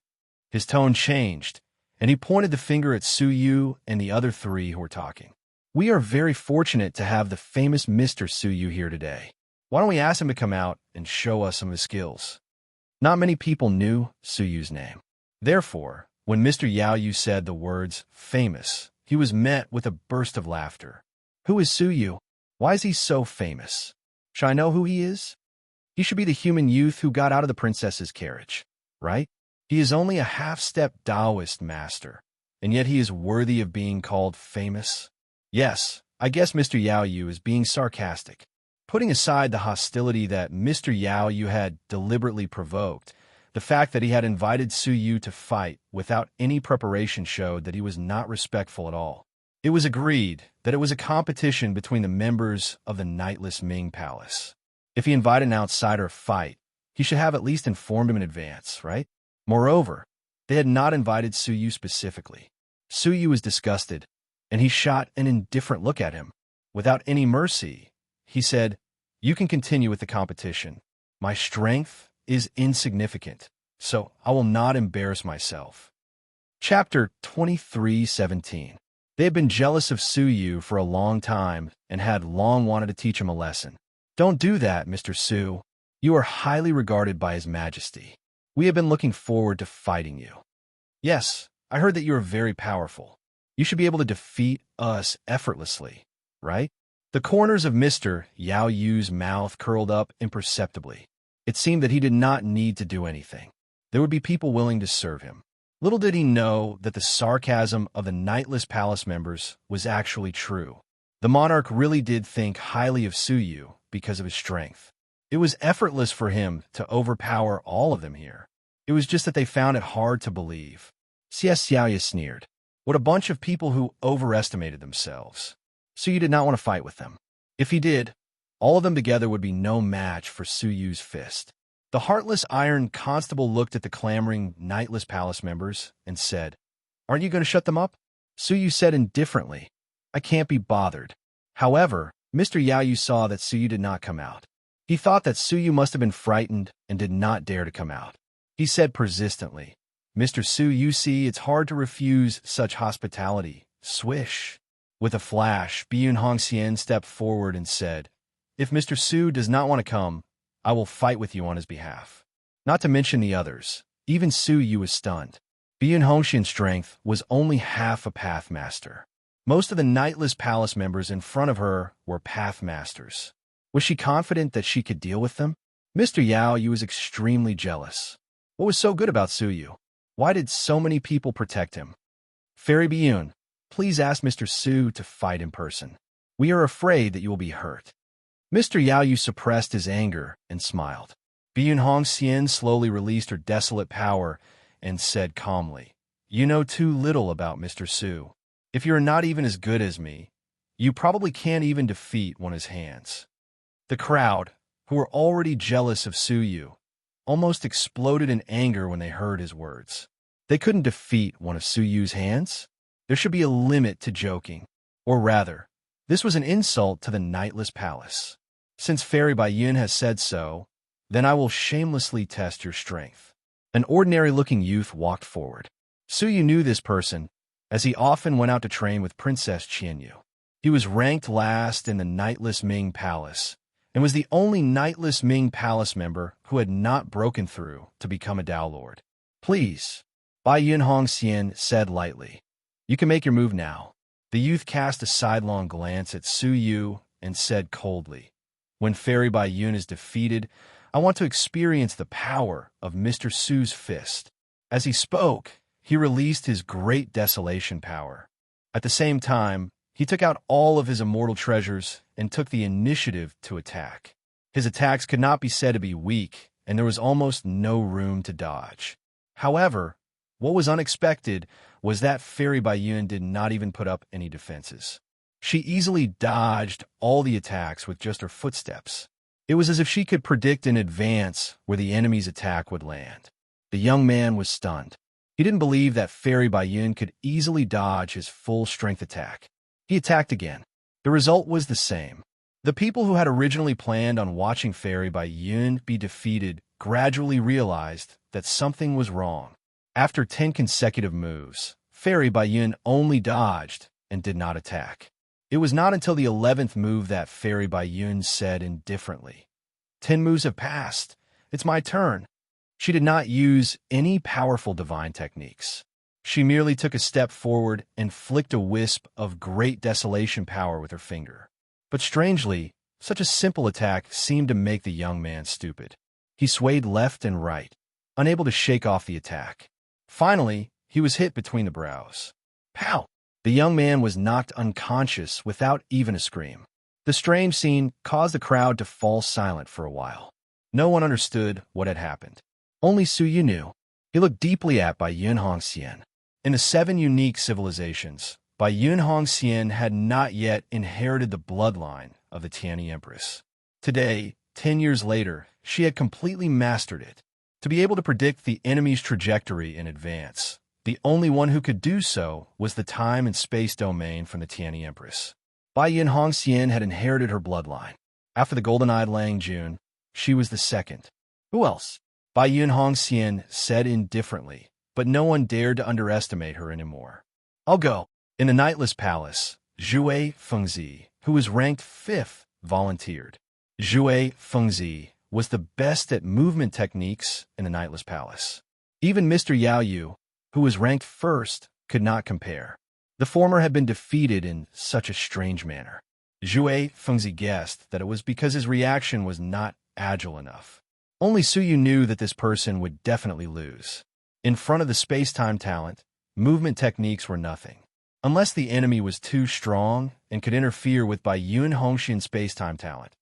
S1: His tone changed, and he pointed the finger at Su Yu and the other 3 who were talking. "We are very fortunate to have the famous Mr. Su Yu here today. Why don't we ask him to come out and show us some of his skills?" Not many people knew Su Yu's name. Therefore, when Mr. Yao Yu said the words famous, he was met with a burst of laughter. "Who is Su Yu? Why is he so famous? Should I know who he is? He should be the human youth who got out of the princess's carriage, right? He is only a half-step Taoist master, and yet he is worthy of being called famous." Yes, I guess Mr. Yao Yu is being sarcastic. Putting aside the hostility that Mr. Yao Yu had deliberately provoked, the fact that he had invited Su Yu to fight without any preparation showed that he was not respectful at all. It was agreed that it was a competition between the members of the Nightless Ming Palace. If he invited an outsider to fight, he should have at least informed him in advance, right? Moreover, they had not invited Su Yu specifically. Su Yu was disgusted, and he shot an indifferent look at him. Without any mercy, he said, "You can continue with the competition. My strength is insignificant, so I will not embarrass myself." Chapter 23:17. They had been jealous of Su Yu for a long time and had long wanted to teach him a lesson. "Don't do that, Mr. Su. You are highly regarded by His Majesty. We have been looking forward to fighting you. Yes, I heard that you are very powerful. You should be able to defeat us effortlessly, right?" The corners of Mr. Yao Yu's mouth curled up imperceptibly. It seemed that he did not need to do anything. There would be people willing to serve him. Little did he know that the sarcasm of the Nightless Palace members was actually true. The monarch really did think highly of Su Yu because of his strength. It was effortless for him to overpower all of them here. It was just that they found it hard to believe. Xie Xiaoya sneered. What a bunch of people who overestimated themselves. Su Yu did not want to fight with them. If he did, all of them together would be no match for Su Yu's fist. The heartless Iron Constable looked at the clamoring Nightless Palace members and said, "Aren't you going to shut them up?" Su Yu said indifferently, "I can't be bothered." However, Mr. Yao Yu saw that Su Yu did not come out. He thought that Su Yu must have been frightened and did not dare to come out. He said persistently, "Mr. Su, you see, it's hard to refuse such hospitality." Swish. With a flash, Biyun Hongxian stepped forward and said, "If Mr. Su does not want to come, I will fight with you on his behalf." Not to mention the others. Even Su Yu was stunned. Biyun Hongxian's strength was only half a Pathmaster. Most of the Nightless Palace members in front of her were Pathmasters. Was she confident that she could deal with them? Mr. Yao Yu was extremely jealous. What was so good about Su Yu? Why did so many people protect him? "Fairy Biyun, please ask Mr. Su to fight in person. We are afraid that you will be hurt." Mr. Yao Yu suppressed his anger and smiled. Biyun Hongxian slowly released her desolate power and said calmly, you know too little about Mr. Su. If you're not even as good as me, you probably can't even defeat one of his hands." The crowd, who were already jealous of Su Yu, almost exploded in anger when they heard his words. They couldn't defeat one of Su Yu's hands? There should be a limit to joking. Or rather, this was an insult to the Nightless Palace. "Since Fairy Baiyun has said so, then I will shamelessly test your strength." An ordinary-looking youth walked forward. Su Yu knew this person, as he often went out to train with Princess Qianyu. He was ranked last in the Nightless Ming Palace, and was the only Nightless Ming Palace member who had not broken through to become a Dao Lord. "Please," Bai Yun Hongxian said lightly. "You can make your move now." The youth cast a sidelong glance at Su Yu and said coldly, "When Fairy Baiyun is defeated, I want to experience the power of Mr. Su's fist." As he spoke, he released his great desolation power. At the same time, he took out all of his immortal treasures and took the initiative to attack. His attacks could not be said to be weak, and there was almost no room to dodge. However, what was unexpected was that Fairy Baiyun did not even put up any defenses. She easily dodged all the attacks with just her footsteps. It was as if she could predict in advance where the enemy's attack would land. The young man was stunned. He didn't believe that Fairy Baiyun could easily dodge his full-strength attack. He attacked again. The result was the same. The people who had originally planned on watching Fairy Baiyun be defeated gradually realized that something was wrong. After 10 consecutive moves, Fairy Baiyun only dodged and did not attack. It was not until the 11th move that Fairy Baiyun said indifferently, "10 moves have passed. It's my turn." She did not use any powerful divine techniques. She merely took a step forward and flicked a wisp of great desolation power with her finger. But strangely, such a simple attack seemed to make the young man stupid. He swayed left and right, unable to shake off the attack. Finally, he was hit between the brows. Pow! The young man was knocked unconscious without even a scream. The strange scene caused the crowd to fall silent for a while. No one understood what had happened. Only Su Yu knew. He looked deeply at Bai Yun Hongxian. In the 7 unique civilizations, Bai Yun Hongxian had not yet inherited the bloodline of the Tianyi Empress. Today, 10 years later, she had completely mastered it. To be able to predict the enemy's trajectory in advance, the only one who could do so was the time and space domain from the Tianyi Empress. Bai Yun Hongxian had inherited her bloodline. After the golden-eyed Lang Jun, she was the second. Who else? Bai Yun Hongxian said indifferently, but no one dared to underestimate her anymore. "I'll go." In the Nightless Palace, Zhui Fengzi, who was ranked 5th, volunteered. Zhui Fengzi was the best at movement techniques in the Nightless Palace. Even Mr. Yao Yu, who was ranked 1st, could not compare. The former had been defeated in such a strange manner. Zhui Fengzi guessed that it was because his reaction was not agile enough. Only Su Yu knew that this person would definitely lose. In front of the space-time talent, movement techniques were nothing. Unless the enemy was too strong and could interfere with Bai Yun Hongxian's space-time talent,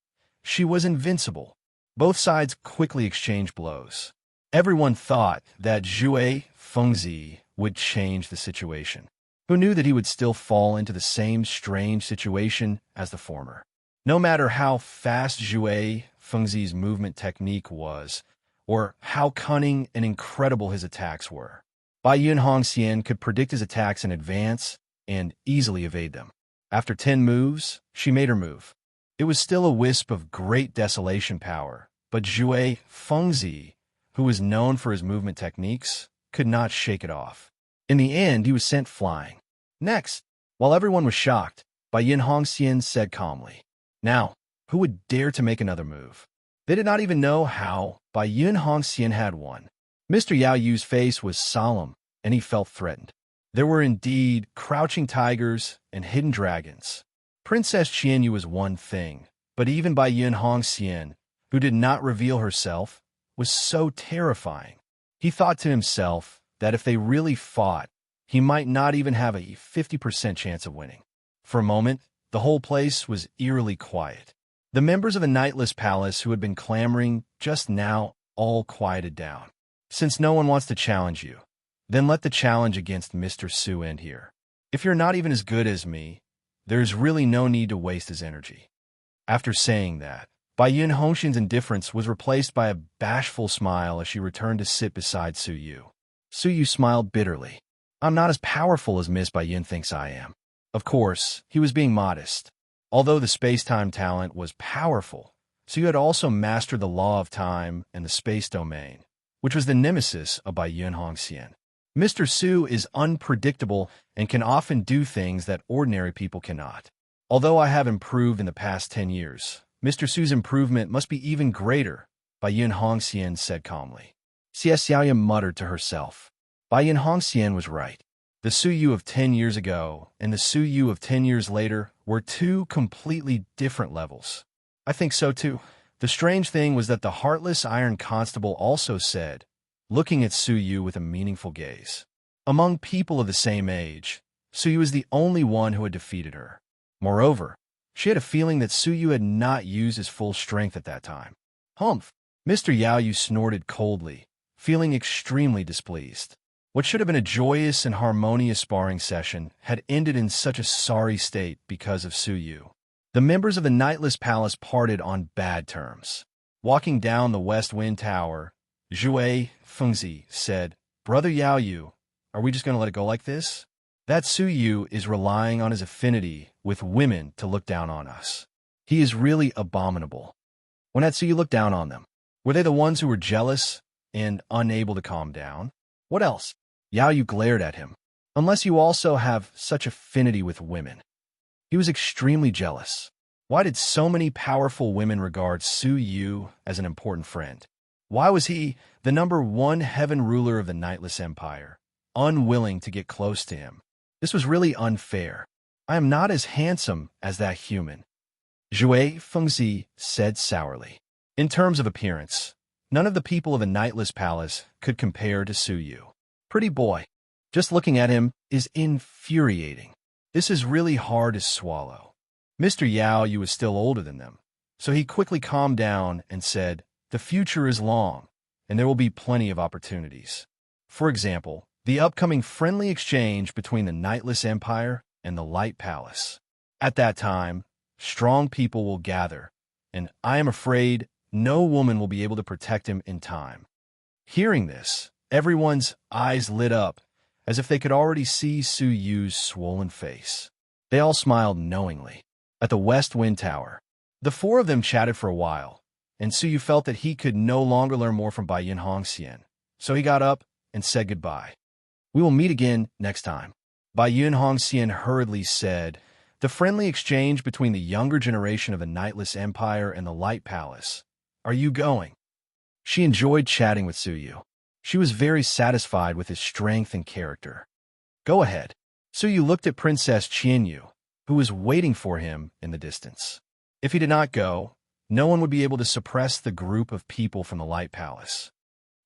S1: she was invincible. Both sides quickly exchanged blows. Everyone thought that Zhui Fengzi would change the situation. Who knew that he would still fall into the same strange situation as the former? No matter how fast Zhui Fengzi's movement technique was, or how cunning and incredible his attacks were, Bai Yun Hongxian could predict his attacks in advance and easily evade them. After 10 moves, she made her move. It was still a wisp of great desolation power, but Zhui Fengzi, who was known for his movement techniques, could not shake it off. In the end, he was sent flying. Next, while everyone was shocked, Bai Yun Hongxian said calmly, "Now, who would dare to make another move?" They did not even know how Bai Yun Hongxian had won. Mr. Yao Yu's face was solemn, and he felt threatened. There were indeed crouching tigers and hidden dragons. Princess Qianyu was one thing, but even Bai Yun Hongxian, who did not reveal herself, was so terrifying. He thought to himself that if they really fought, he might not even have a 50% chance of winning. For a moment, the whole place was eerily quiet. The members of the Nightless Palace who had been clamoring just now all quieted down. Since no one wants to challenge you, Then let the challenge against Mr. Su end here. If you're not even as good as me, there's really no need to waste his energy. After saying that, Bai Yun Hongxin's indifference was replaced by a bashful smile as she returned to sit beside Su Yu. Su Yu smiled bitterly. I'm not as powerful as Miss Bai Yun thinks I am. Of course, he was being modest. Although the space-time talent was powerful, Su Yu had also mastered the law of time and the space domain, which was the nemesis of Bai Yun Hongxian. Mr. Su is unpredictable and can often do things that ordinary people cannot. Although I have improved in the past 10 years, Mr. Su's improvement must be even greater, Bai Yun Hongxian said calmly. Xie Xiaoya muttered to herself. Bai Yun Hongxian was right. The Su Yu of 10 years ago and the Su Yu of 10 years later were two completely different levels. I think so too. The strange thing was that the heartless Iron Constable also said, looking at Su Yu with a meaningful gaze. Among people of the same age, Su Yu was the only one who had defeated her. Moreover, she had a feeling that Su Yu had not used his full strength at that time. Humph! Mr. Yao Yu snorted coldly, feeling extremely displeased. What should have been a joyous and harmonious sparring session had ended in such a sorry state because of Su Yu. The members of the Nightless Palace parted on bad terms. Walking down the West Wind Tower, Zhui Fengzi said, Brother Yao Yu, are we just going to let it go like this? That Su Yu is relying on his affinity with women to look down on us. He is really abominable. When had Su Yu looked down on them? Were they the ones who were jealous and unable to calm down? What else? Yao Yu glared at him. Unless you also have such affinity with women. He was extremely jealous. Why did so many powerful women regard Su Yu as an important friend? Why was he, the #1 heaven ruler of the Nightless Empire, unwilling to get close to him? This was really unfair. I am not as handsome as that human, Zhui Fengzi said sourly. In terms of appearance, none of the people of the Nightless Palace could compare to Su Yu. Pretty boy. Just looking at him is infuriating. This is really hard to swallow. Mr. Yao Yu was still older than them, so he quickly calmed down and said, the future is long, and there will be plenty of opportunities. For example, the upcoming friendly exchange between the Nightless Empire and the Light Palace. At that time, strong people will gather, and I am afraid no woman will be able to protect him in time. Hearing this, everyone's eyes lit up, as if they could already see Su Yu's swollen face. They all smiled knowingly. At the West Wind Tower, the four of them chatted for a while, and Su Yu felt that he could no longer learn more from Bai Yun Hongxian, so he got up and said goodbye. We will meet again next time. Bai Yun Hongxian hurriedly said, the friendly exchange between the younger generation of the Nightless Empire and the Light Palace. Are you going? She enjoyed chatting with Su Yu. She was very satisfied with his strength and character. Go ahead. Su Yu looked at Princess Qianyu, who was waiting for him in the distance. If he did not go, no one would be able to suppress the group of people from the Light Palace.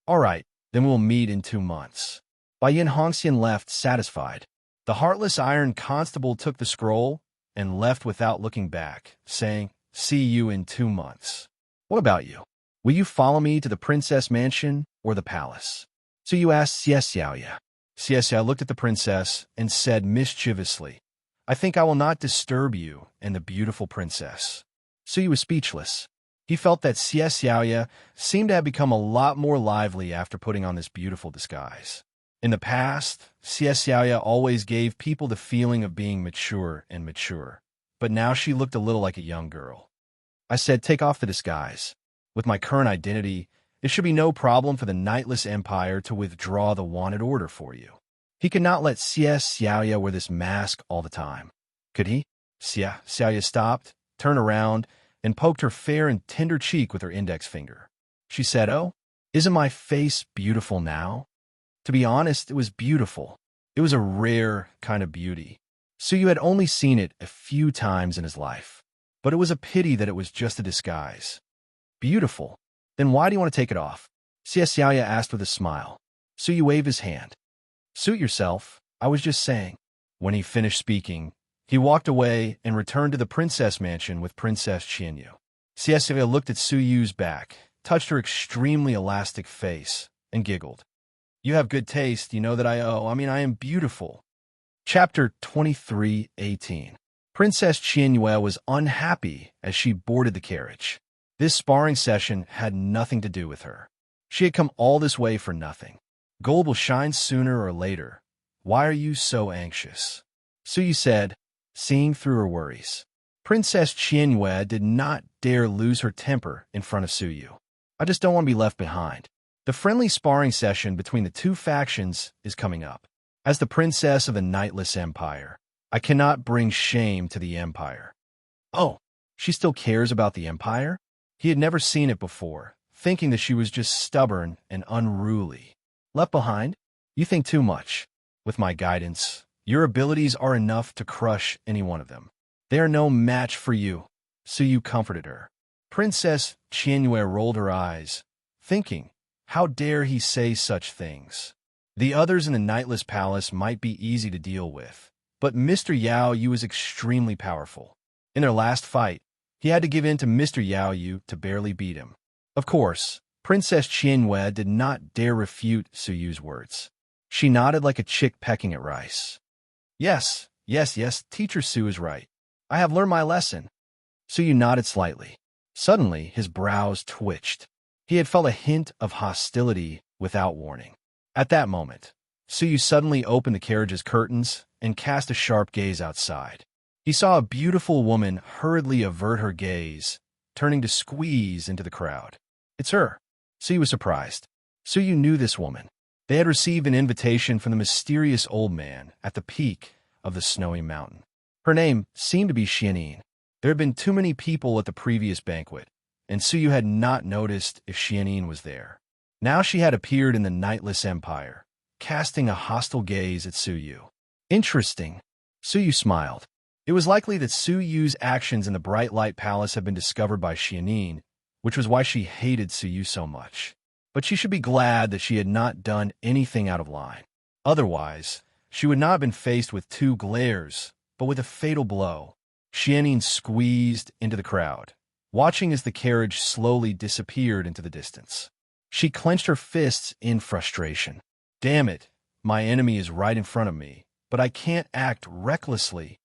S1: All right, then we'll meet in 2 months. Bai Yun Hongxian left satisfied. The heartless Iron Constable took the scroll and left without looking back, saying, see you in 2 months. What about you? Will you follow me to the princess mansion or the palace? So you asked Xie Xiaoya. Xie Xiaoya looked at the princess and said mischievously, I think I will not disturb you and the beautiful princess. So you was speechless. He felt that Xie Xiaoya seemed to have become a lot more lively after putting on this beautiful disguise. In the past, Xie Xiaoya always gave people the feeling of being mature, but now she looked a little like a young girl. I said, take off the disguise. With my current identity, it should be no problem for the Nightless Empire to withdraw the wanted order for you. He could not let Xie Xiaoya wear this mask all the time. Could he? Xie Xiaoya stopped, turned around, and poked her fair and tender cheek with her index finger. She said, oh, isn't my face beautiful now? To be honest, it was beautiful. It was a rare kind of beauty. Su Yu had only seen it a few times in his life, but it was a pity that it was just a disguise. Beautiful. Then why do you want to take it off? Xie Xiaoya asked with a smile. Su Yu waved his hand. Suit yourself, I was just saying. When he finished speaking, he walked away and returned to the princess mansion with Princess Qianyu. Xie Xiaoya looked at Su Yu's back, touched her extremely elastic face, and giggled. You have good taste, you know that I am beautiful. Chapter 23:18. Princess Qianyue was unhappy as she boarded the carriage. This sparring session had nothing to do with her. She had come all this way for nothing. Gold will shine sooner or later. Why are you so anxious? Suyu said, seeing through her worries. Princess Qianyue did not dare lose her temper in front of Suyu. I just don't want to be left behind. The friendly sparring session between the two factions is coming up. As the princess of the Nightless Empire, I cannot bring shame to the Empire. Oh, she still cares about the Empire? He had never seen it before, thinking that she was just stubborn and unruly. Left behind? You think too much. With my guidance, your abilities are enough to crush any one of them. They are no match for you. Suyu comforted her. Princess Qianyue rolled her eyes, thinking, how dare he say such things? The others in the Nightless Palace might be easy to deal with, but Mr. Yao Yu is extremely powerful. In their last fight, he had to give in to Mr. Yao Yu to barely beat him. Of course, Princess Qianyue did not dare refute Suyu's words. She nodded like a chick pecking at rice. Yes, Teacher Su is right. I have learned my lesson. Suyu nodded slightly. Suddenly, his brows twitched. He had felt a hint of hostility without warning. At that moment, Suyu suddenly opened the carriage's curtains and cast a sharp gaze outside. He saw a beautiful woman hurriedly avert her gaze, turning to squeeze into the crowd. It's her. Suyu was surprised. Suyu knew this woman. They had received an invitation from the mysterious old man at the peak of the snowy mountain. Her name seemed to be Xianin. There had been too many people at the previous banquet, and Suyu had not noticed if Xianin was there. Now she had appeared in the Nightless Empire, casting a hostile gaze at Suyu. Interesting. Suyu smiled. It was likely that Suyu's actions in the Bright Light Palace had been discovered by Xianin, which was why she hated Suyu so much. But she should be glad that she had not done anything out of line. Otherwise, she would not have been faced with two glares, but with a fatal blow. Xianin squeezed into the crowd, watching as the carriage slowly disappeared into the distance. She clenched her fists in frustration. Damn it, my enemy is right in front of me, but I can't act recklessly,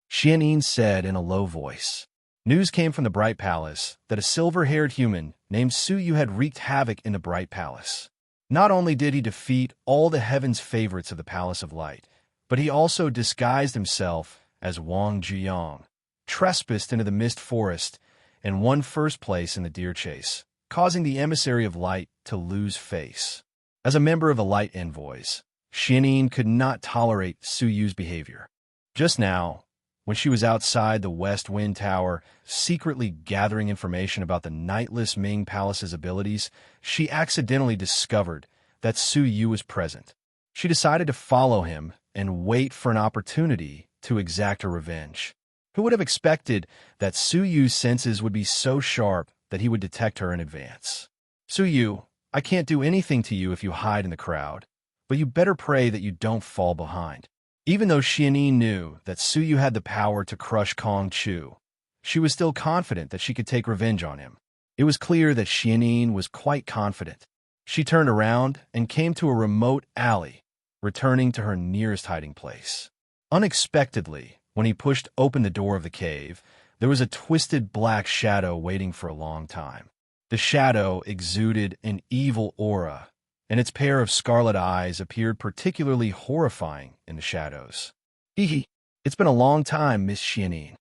S1: Xianin said in a low voice. News came from the Bright Palace that a silver-haired human named Suyu had wreaked havoc in the Bright Palace. Not only did he defeat all the heaven's favorites of the Palace of Light, but he also disguised himself as Wang Zhiyong, trespassed into the Mist Forest, and won first place in the deer chase, causing the emissary of light to lose face. As a member of the Light Envoys, Xianin could not tolerate Suyu's behavior. Just now, when she was outside the West Wind Tower, secretly gathering information about the Nightless Ming Palace's abilities, she accidentally discovered that Suyu was present. She decided to follow him and wait for an opportunity to exact her revenge. Who would have expected that Suyu's senses would be so sharp that he would detect her in advance? Suyu, I can't do anything to you if you hide in the crowd, but you better pray that you don't fall behind. Even though Xianin knew that Suyu had the power to crush Kong Chu, she was still confident that she could take revenge on him. It was clear that Xianin was quite confident. She turned around and came to a remote alley, returning to her nearest hiding place. Unexpectedly, when he pushed open the door of the cave, there was a twisted black shadow waiting for a long time. The shadow exuded an evil aura, and its pair of scarlet eyes appeared particularly horrifying in the shadows. Hee, it's been a long time, Miss Xianin.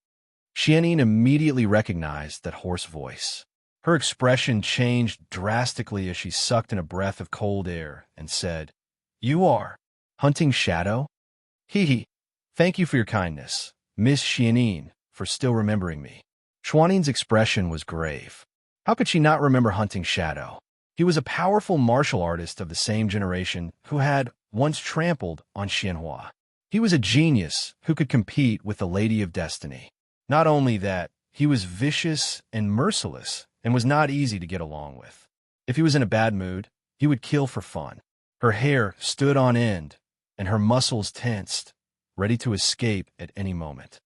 S1: Xianin immediately recognized that hoarse voice. Her expression changed drastically as she sucked in a breath of cold air and said, You are hunting shadow? Hee, thank you for your kindness, Miss Xianin, for still remembering me. Xuanin's expression was grave. How could she not remember hunting shadow? He was a powerful martial artist of the same generation who had once trampled on Xianhua. He was a genius who could compete with the Lady of Destiny. Not only that, he was vicious and merciless and was not easy to get along with. If he was in a bad mood, he would kill for fun. Her hair stood on end, and her muscles tensed, ready to escape at any moment.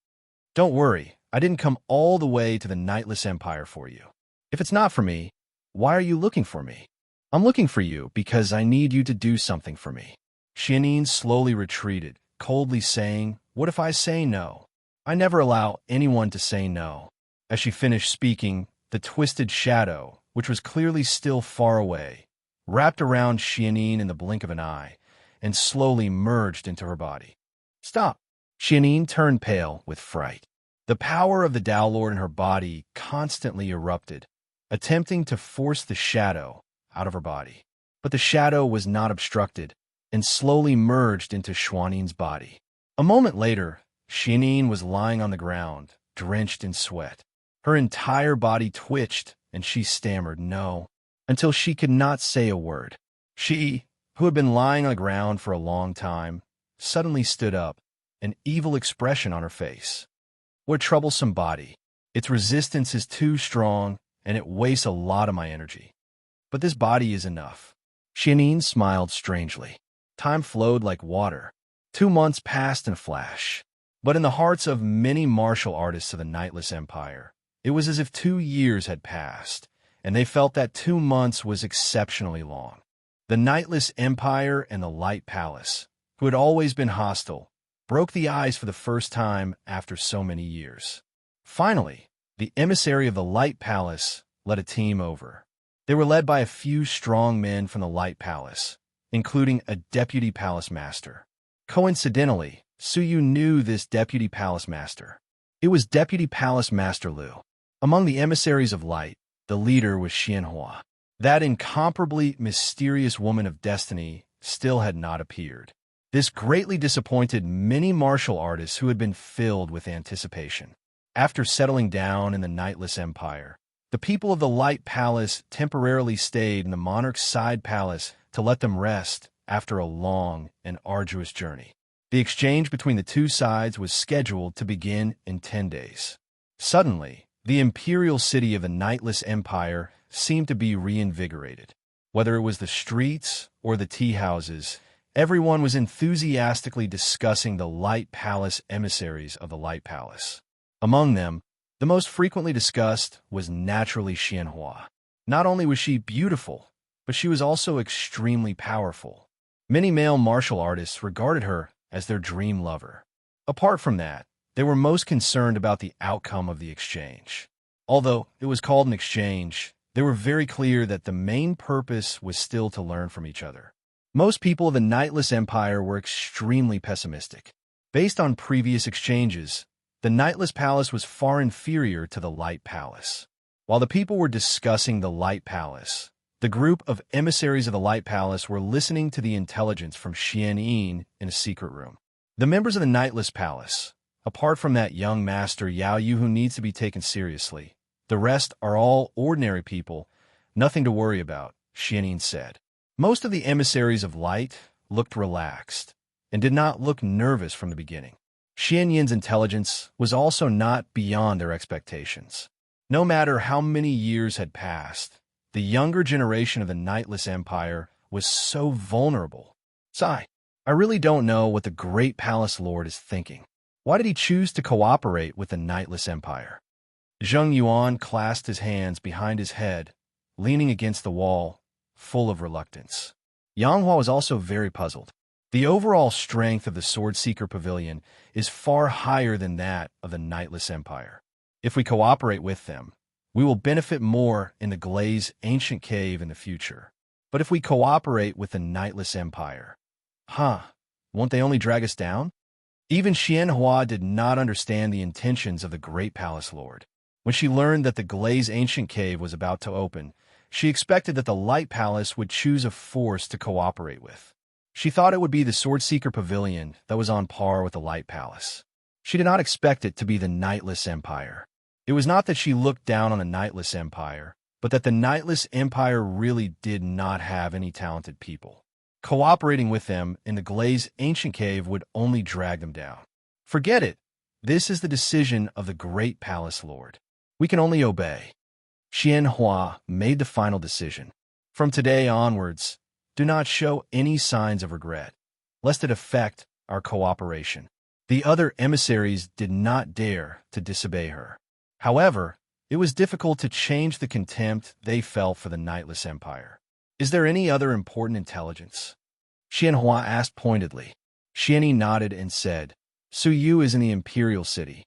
S1: Don't worry, I didn't come all the way to the Nightless Empire for you. If it's not for me, why are you looking for me? I'm looking for you because I need you to do something for me. Xianyin slowly retreated, coldly saying, "What if I say no? I never allow anyone to say no." As she finished speaking, the twisted shadow, which was clearly still far away, wrapped around Xianyin in the blink of an eye and slowly merged into her body. "Stop!" Xianyin turned pale with fright. The power of the Tao Lord in her body constantly erupted, attempting to force the shadow out of her body. But the shadow was not obstructed and slowly merged into Xuanyin's body. A moment later, Xianyin was lying on the ground, drenched in sweat. Her entire body twitched, and she stammered no, until she could not say a word. She, who had been lying on the ground for a long time, suddenly stood up, an evil expression on her face. "What a troublesome body. Its resistance is too strong, and it wastes a lot of my energy. But this body is enough." Xianyin smiled strangely. Time flowed like water. 2 months passed in a flash. But in the hearts of many martial artists of the Nightless Empire, it was as if 2 years had passed, and they felt that 2 months was exceptionally long. The Nightless Empire and the Light Palace, who had always been hostile, broke the ice for the first time after so many years. Finally, the emissary of the Light Palace led a team over. They were led by a few strong men from the Light Palace, including a deputy palace master. Coincidentally, Suyu knew this deputy palace master. It was Deputy Palace Master Liu. Among the emissaries of light, the leader was Xianhua. That incomparably mysterious woman of destiny still had not appeared. This greatly disappointed many martial artists who had been filled with anticipation. After settling down in the Nightless Empire, the people of the Light Palace temporarily stayed in the monarch's side palace to let them rest after a long and arduous journey. The exchange between the two sides was scheduled to begin in 10 days. Suddenly, the imperial city of the Nightless Empire seemed to be reinvigorated. Whether it was the streets or the tea houses, everyone was enthusiastically discussing the Light Palace emissaries of the Light Palace. Among them, the most frequently discussed was naturally Xianhua. Not only was she beautiful, but she was also extremely powerful. Many male martial artists regarded her as their dream lover. Apart from that, they were most concerned about the outcome of the exchange. Although it was called an exchange, they were very clear that the main purpose was still to learn from each other. Most people of the Nightless Empire were extremely pessimistic. Based on previous exchanges, the Nightless Palace was far inferior to the Light Palace. While the people were discussing the Light Palace, the group of emissaries of the Light Palace were listening to the intelligence from Xianyin in a secret room. The members of the Nightless Palace, apart from that young master Yao Yu who needs to be taken seriously, the rest are all ordinary people, nothing to worry about, Xianyin said. Most of the emissaries of light looked relaxed and did not look nervous from the beginning. Xianyin's intelligence was also not beyond their expectations. No matter how many years had passed, the younger generation of the Nightless Empire was so vulnerable. "Sai, I really don't know what the great Palace Lord is thinking. Why did he choose to cooperate with the Nightless Empire?" Zheng Yuan clasped his hands behind his head, leaning against the wall, full of reluctance. Yang Hua was also very puzzled. The overall strength of the Sword Seeker Pavilion is far higher than that of the Nightless Empire. If we cooperate with them, we will benefit more in the Glaze Ancient Cave in the future. But if we cooperate with the Nightless Empire, won't they only drag us down? Even Xianhua did not understand the intentions of the Great Palace Lord. When she learned that the Glaze Ancient Cave was about to open, she expected that the Light Palace would choose a force to cooperate with. She thought it would be the Sword Seeker Pavilion that was on par with the Light Palace. She did not expect it to be the Nightless Empire. It was not that she looked down on the Nightless Empire, but that the Nightless Empire really did not have any talented people. Cooperating with them in the Glaze Ancient Cave would only drag them down. Forget it. This is the decision of the Great Palace Lord. We can only obey. Xianhua made the final decision. From today onwards, do not show any signs of regret, lest it affect our cooperation. The other emissaries did not dare to disobey her. However, it was difficult to change the contempt they felt for the Nightless Empire. Is there any other important intelligence? Xianhua asked pointedly. Xianyi nodded and said, Suyu is in the imperial city.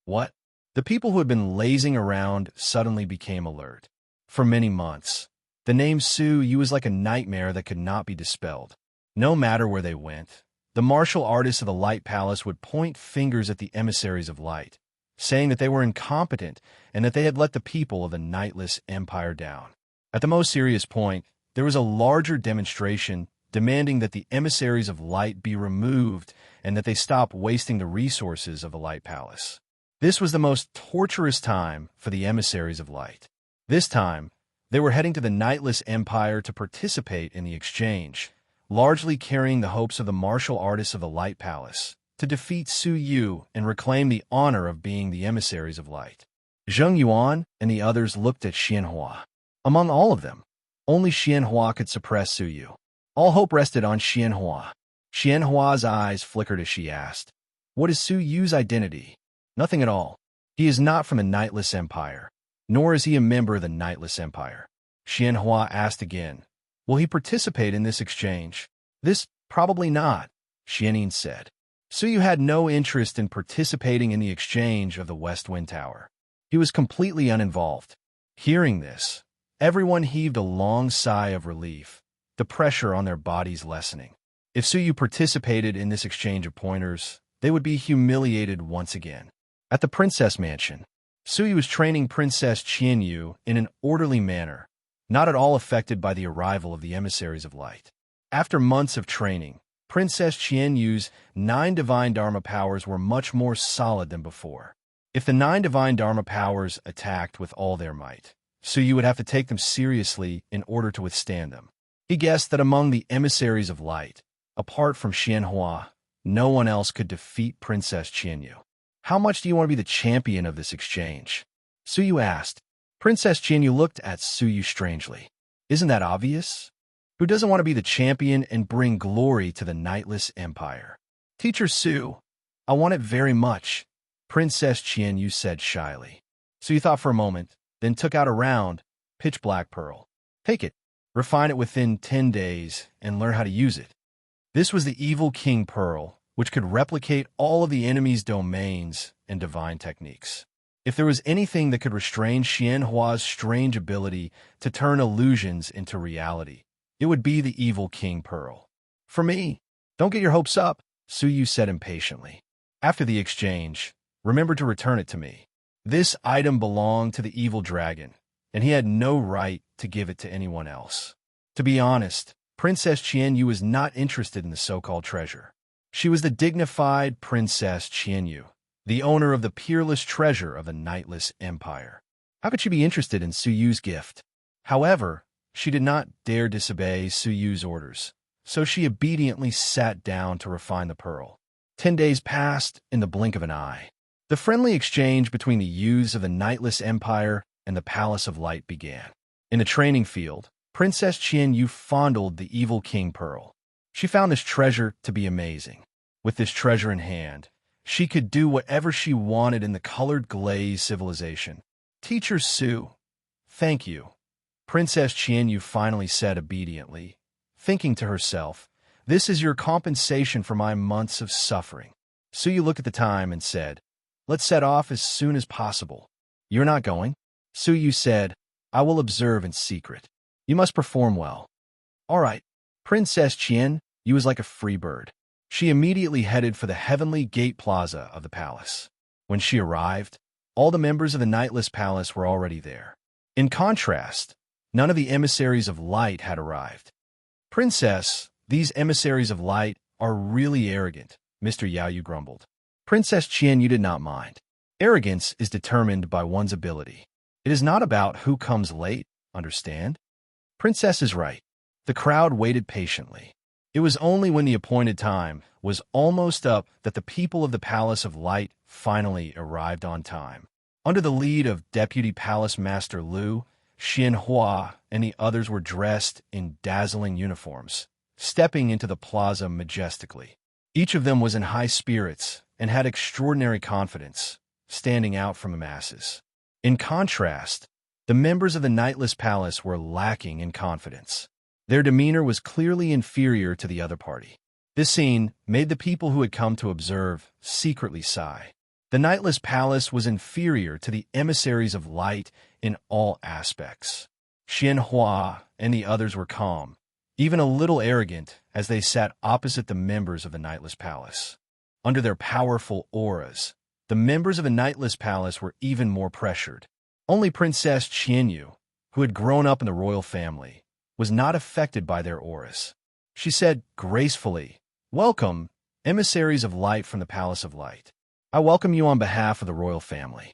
S1: What? The people who had been lazing around suddenly became alert. For many months, the name Suyu was like a nightmare that could not be dispelled. No matter where they went, the martial artists of the Light Palace would point fingers at the emissaries of light, saying that they were incompetent and that they had let the people of the Nightless Empire down. At the most serious point, there was a larger demonstration demanding that the emissaries of light be removed and that they stop wasting the resources of the Light Palace. This was the most torturous time for the emissaries of light. This time, they were heading to the Nightless Empire to participate in the exchange, largely carrying the hopes of the martial artists of the Light Palace to defeat Su Yu and reclaim the honor of being the emissaries of light. Zheng Yuan and the others looked at Xianhua. Among all of them, only Xianhua could suppress Su Yu. All hope rested on Xianhua. Xianhua's eyes flickered as she asked, What is Su Yu's identity? Nothing at all. He is not from the Nightless Empire, nor is he a member of the Nightless Empire. Xianhua asked again, Will he participate in this exchange? This, probably not, Xianyin said. Su Yu had no interest in participating in the exchange of the West Wind Tower. He was completely uninvolved. Hearing this, everyone heaved a long sigh of relief, the pressure on their bodies lessening. If Su Yu participated in this exchange of pointers, they would be humiliated once again. At the Princess Mansion, Su Yu was training Princess Qianyu in an orderly manner, not at all affected by the arrival of the emissaries of light. After months of training, Princess Qianyu's 9 divine Dharma powers were much more solid than before. If the 9 divine Dharma powers attacked with all their might, Su Yu would have to take them seriously in order to withstand them. He guessed that among the emissaries of light, apart from Xianhua, no one else could defeat Princess Qianyu. How much do you want to be the champion of this exchange? Su Yu asked. Princess Qianyu looked at Su Yu strangely. Isn't that obvious? Who doesn't want to be the champion and bring glory to the Nightless Empire? Teacher Su, I want it very much, Princess Qianyu said shyly. Su Yu thought for a moment, then took out a round, pitch-black pearl. Take it, refine it within 10 days, and learn how to use it. This was the Evil King Pearl, which could replicate all of the enemy's domains and divine techniques. If there was anything that could restrain Xianhua's strange ability to turn illusions into reality, it would be the Evil King Pearl. For me, don't get your hopes up, Su Yu said impatiently. After the exchange, remember to return it to me. This item belonged to the evil dragon, and he had no right to give it to anyone else. To be honest, Princess Qianyu was not interested in the so-called treasure. She was the dignified Princess Qianyu, the owner of the peerless treasure of the Nightless Empire. How could she be interested in Su Yu's gift? However, she did not dare disobey Su Yu's orders, so she obediently sat down to refine the pearl. 10 days passed in the blink of an eye. The friendly exchange between the youths of the Nightless Empire and the Palace of Light began. In the training field, Princess Qianyu fondled the Evil King Pearl. She found this treasure to be amazing. With this treasure in hand, she could do whatever she wanted in the colored glaze civilization. Teacher Su, thank you, Princess Qianyu finally said obediently, thinking to herself, this is your compensation for my months of suffering. Su Yu looked at the time and said, let's set off as soon as possible. You're not going? Su Yu said, I will observe in secret. You must perform well. All right. Princess Qian, you was like a free bird. She immediately headed for the Heavenly Gate Plaza of the palace. When she arrived, all the members of the Nightless Palace were already there. In contrast, none of the emissaries of light had arrived. Princess, these emissaries of light are really arrogant, Mr. Yao Yu grumbled. Princess Qianyu did not mind. Arrogance is determined by one's ability. It is not about who comes late, understand? Princess is right. The crowd waited patiently. It was only when the appointed time was almost up that the people of the Palace of Light finally arrived on time. Under the lead of Deputy Palace Master Lu, Xianhua and the others were dressed in dazzling uniforms, stepping into the plaza majestically. Each of them was in high spirits and had extraordinary confidence, standing out from the masses. In contrast, the members of the Nightless Palace were lacking in confidence. Their demeanor was clearly inferior to the other party. This scene made the people who had come to observe secretly sigh. The Nightless Palace was inferior to the emissaries of light in all aspects. Xianhua and the others were calm, even a little arrogant, as they sat opposite the members of the Nightless Palace. Under their powerful auras, the members of the Nightless Palace were even more pressured. Only Princess Qianyu, who had grown up in the royal family, was not affected by their auras. She said gracefully, "Welcome, emissaries of light from the Palace of Light. I welcome you on behalf of the royal family."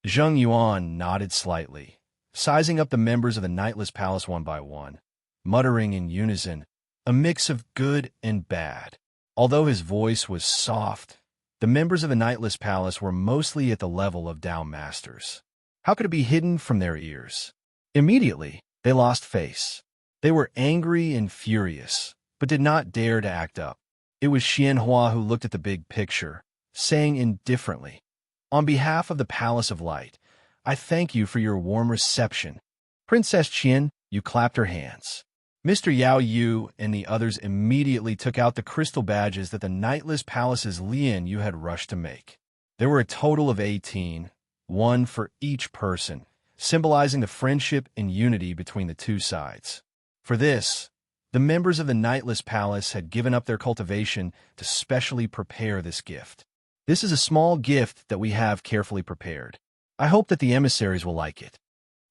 S1: Zheng Yuan nodded slightly, sizing up the members of the Nightless Palace one by one, muttering in unison, a mix of good and bad. Although his voice was soft, the members of the Nightless Palace were mostly at the level of Dao Masters. How could it be hidden from their ears? Immediately, they lost face. They were angry and furious, but did not dare to act up. It was Xianhua who looked at the big picture, saying indifferently, "On behalf of the Palace of Light, I thank you for your warm reception." Princess Qian, you clapped her hands. Mr. Yao Yu and the others immediately took out the crystal badges that the Nightless Palace's Lian Yu had rushed to make. There were a total of 18, one for each person, symbolizing the friendship and unity between the two sides. For this, the members of the Nightless Palace had given up their cultivation to specially prepare this gift. This is a small gift that we have carefully prepared. I hope that the emissaries will like it.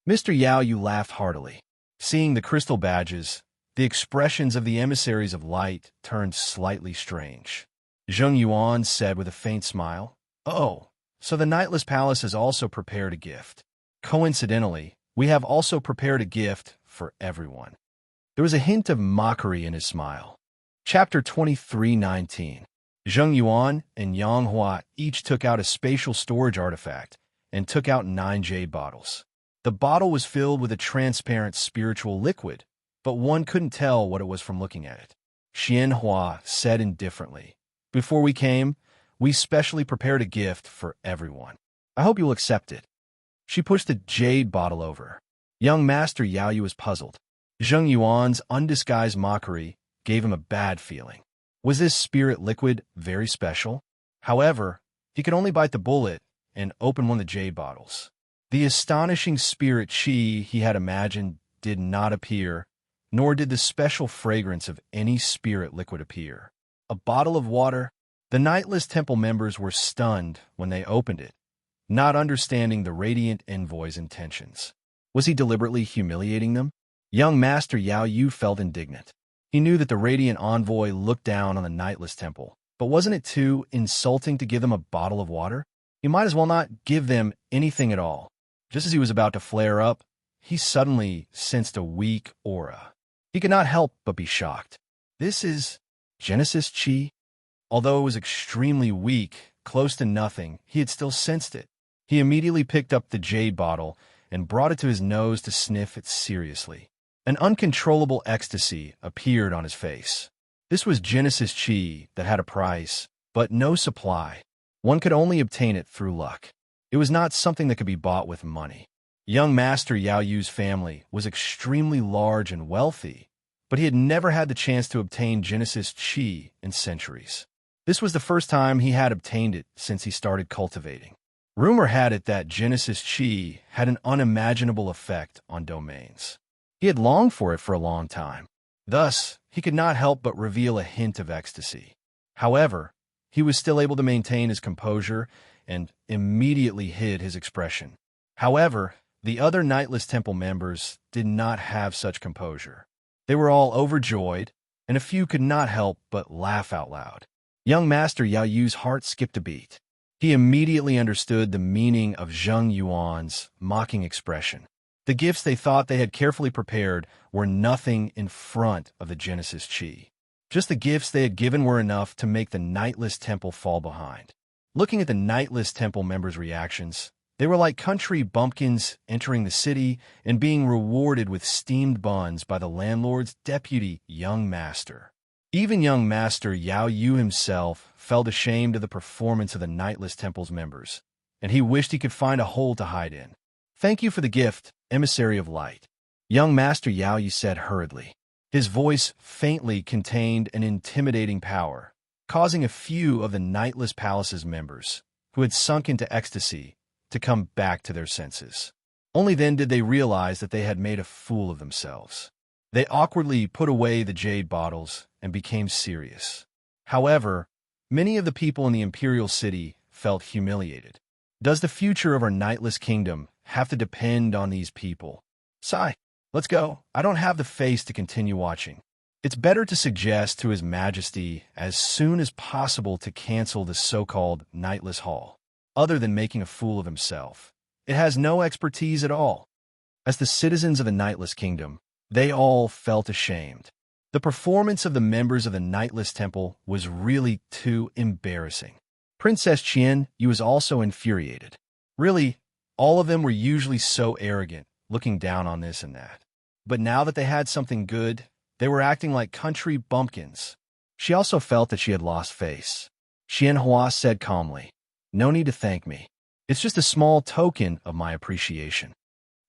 S1: Mr. Yao Yu laughed heartily. Seeing the crystal badges, the expressions of the emissaries of light turned slightly strange. Zheng Yuan said with a faint smile, "Oh, so the Nightless Palace has also prepared a gift. Coincidentally, we have also prepared a gift for everyone." There was a hint of mockery in his smile. Chapter 23:19. Zheng Yuan and Yang Hua each took out a spatial storage artifact and took out 9 jade bottles. The bottle was filled with a transparent spiritual liquid, but one couldn't tell what it was from looking at it. Xianhua said indifferently, "Before we came, we specially prepared a gift for everyone. I hope you'll accept it." She pushed the jade bottle over. Young Master Yao Yu was puzzled. Zheng Yuan's undisguised mockery gave him a bad feeling. Was this spirit liquid very special? However, he could only bite the bullet and open one of the jade bottles. The astonishing spirit qi he had imagined did not appear, nor did the special fragrance of any spirit liquid appear. A bottle of water? The Nightless Temple members were stunned when they opened it, not understanding the radiant envoy's intentions. Was he deliberately humiliating them? Young Master Yao Yu felt indignant. He knew that the radiant envoy looked down on the Nightless Temple, but wasn't it too insulting to give them a bottle of water? He might as well not give them anything at all. Just as he was about to flare up, he suddenly sensed a weak aura. He could not help but be shocked. This is Genesis Chi? Although it was extremely weak, close to nothing, he had still sensed it. He immediately picked up the jade bottle and brought it to his nose to sniff it seriously. An uncontrollable ecstasy appeared on his face. This was Genesis Chi that had a price, but no supply. One could only obtain it through luck. It was not something that could be bought with money. Young Master Yao Yu's family was extremely large and wealthy, but he had never had the chance to obtain Genesis Chi in centuries. This was the first time he had obtained it since he started cultivating. Rumor had it that Genesis Chi had an unimaginable effect on domains. He had longed for it for a long time. Thus, he could not help but reveal a hint of ecstasy. However, he was still able to maintain his composure and immediately hid his expression. However, the other Nightless Temple members did not have such composure. They were all overjoyed, and a few could not help but laugh out loud. Young Master Yao Yu's heart skipped a beat. He immediately understood the meaning of Zheng Yuan's mocking expression. The gifts they thought they had carefully prepared were nothing in front of the Genesis Chi. Just the gifts they had given were enough to make the Nightless Temple fall behind. Looking at the Nightless Temple members' reactions, they were like country bumpkins entering the city and being rewarded with steamed buns by the landlord's deputy, Young Master. Even Young Master Yao Yu himself felt ashamed of the performance of the Nightless Temple's members, and he wished he could find a hole to hide in. "Thank you for the gift, Emissary of Light," Young Master Yao Yu said hurriedly. His voice faintly contained an intimidating power, causing a few of the Nightless Palace's members, who had sunk into ecstasy, to come back to their senses. Only then did they realize that they had made a fool of themselves. They awkwardly put away the jade bottles and became serious. However, many of the people in the Imperial City felt humiliated. Does the future of our Nightless Kingdom have to depend on these people? Sigh. Let's go. I don't have the face to continue watching. It's better to suggest to His Majesty as soon as possible to cancel the so-called Nightless Hall. Other than making a fool of himself, it has no expertise at all. As the citizens of the Nightless Kingdom, they all felt ashamed. The performance of the members of the Nightless Temple was really too embarrassing. Princess Qian Yu was also infuriated. Really, all of them were usually so arrogant, looking down on this and that. But now that they had something good, they were acting like country bumpkins. She also felt that she had lost face. Xianhua said calmly, "No need to thank me. It's just a small token of my appreciation."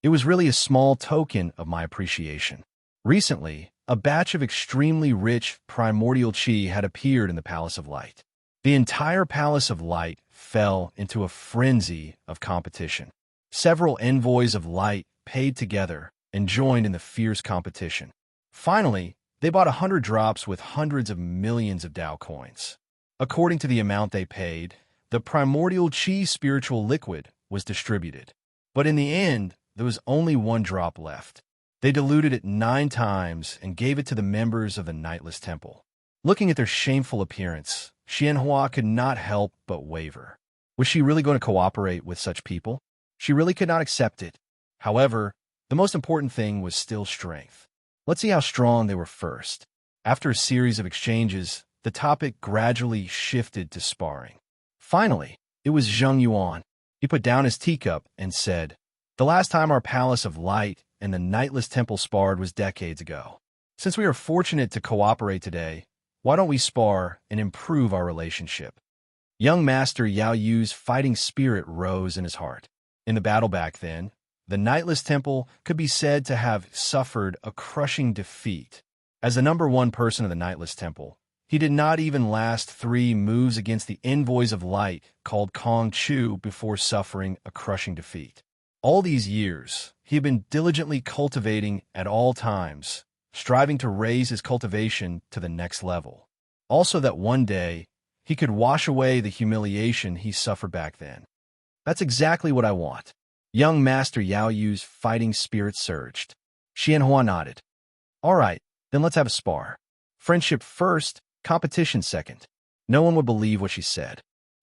S1: It was really a small token of my appreciation. Recently, a batch of extremely rich primordial qi had appeared in the Palace of Light. The entire Palace of Light fell into a frenzy of competition. Several envoys of light paid together and joined in the fierce competition. Finally, they bought 100 drops with hundreds of millions of Dao coins. According to the amount they paid, the primordial qi spiritual liquid was distributed. But in the end, there was only 1 drop left. They diluted it 9 times and gave it to the members of the Nightless Temple. Looking at their shameful appearance, Xianhua could not help but waver. Was she really going to cooperate with such people? She really could not accept it. However, the most important thing was still strength. Let's see how strong they were first. After a series of exchanges, the topic gradually shifted to sparring. Finally, it was Zheng Yuan. He put down his teacup and said, "The last time our Palace of Light and the Nightless Temple sparred was decades ago. Since we are fortunate to cooperate today, why don't we spar and improve our relationship?" Young Master Yao Yu's fighting spirit rose in his heart. In the battle back then, the Nightless Temple could be said to have suffered a crushing defeat. As the #1 person of the Nightless Temple, he did not even last 3 moves against the envoys of light called Kong Chu before suffering a crushing defeat. All these years, he had been diligently cultivating at all times, striving to raise his cultivation to the next level. Also that one day, he could wash away the humiliation he suffered back then. That's exactly what I want. Young Master Yao Yu's fighting spirit surged. Xianhua nodded. All right, then let's have a spar. Friendship first, competition second. No one would believe what she said.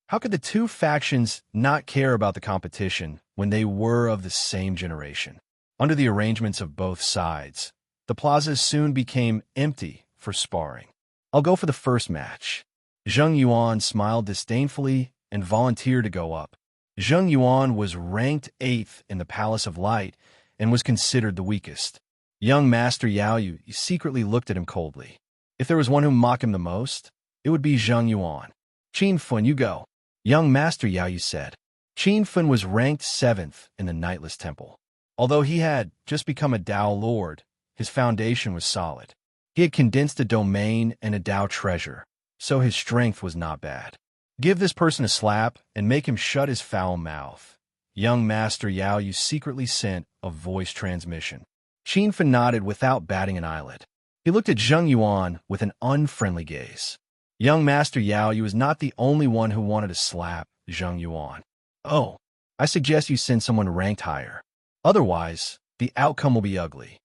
S1: How could the 2 factions not care about the competition when they were of the same generation? Under the arrangements of both sides, the plazas soon became empty for sparring. I'll go for the first match. Zheng Yuan smiled disdainfully and volunteered to go up. Zheng Yuan was ranked 8th in the Palace of Light and was considered the weakest. Young Master Yao Yu secretly looked at him coldly. If there was one who mocked him the most, it would be Zheng Yuan. Qin Fun, you go. Young Master Yao Yu said. Qin Fun was ranked 7th in the Nightless Temple. Although he had just become a Dao Lord, his foundation was solid. He had condensed a domain and a Dao treasure, so his strength was not bad. Give this person a slap and make him shut his foul mouth. Young Master Yao Yu secretly sent a voice transmission. Qin Fun nodded without batting an eyelid. He looked at Zheng Yuan with an unfriendly gaze. Young Master Yao Yu was not the only one who wanted to slap Zheng Yuan. Oh, I suggest you send someone ranked higher. Otherwise, the outcome will be ugly.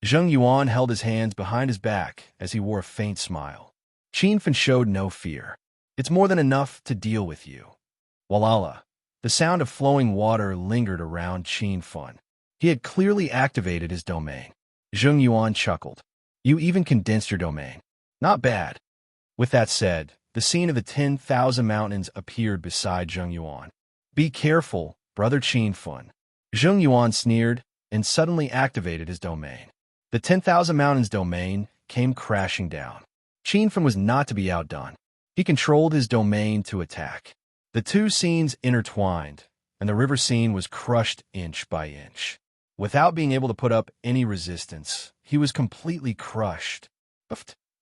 S1: Zheng Yuan held his hands behind his back as he wore a faint smile. Qin Fun showed no fear. It's more than enough to deal with you. Walala. The sound of flowing water lingered around Qin Fun. He had clearly activated his domain. Zheng Yuan chuckled. You even condensed your domain. Not bad. With that said, the scene of the 10,000 mountains appeared beside Zheng Yuan. Be careful, brother Qin Fun. Zheng Yuan sneered and suddenly activated his domain. The 10,000 mountains domain came crashing down. Qin Fun was not to be outdone. He controlled his domain to attack. The 2 scenes intertwined, and the river scene was crushed inch by inch. Without being able to put up any resistance, he was completely crushed.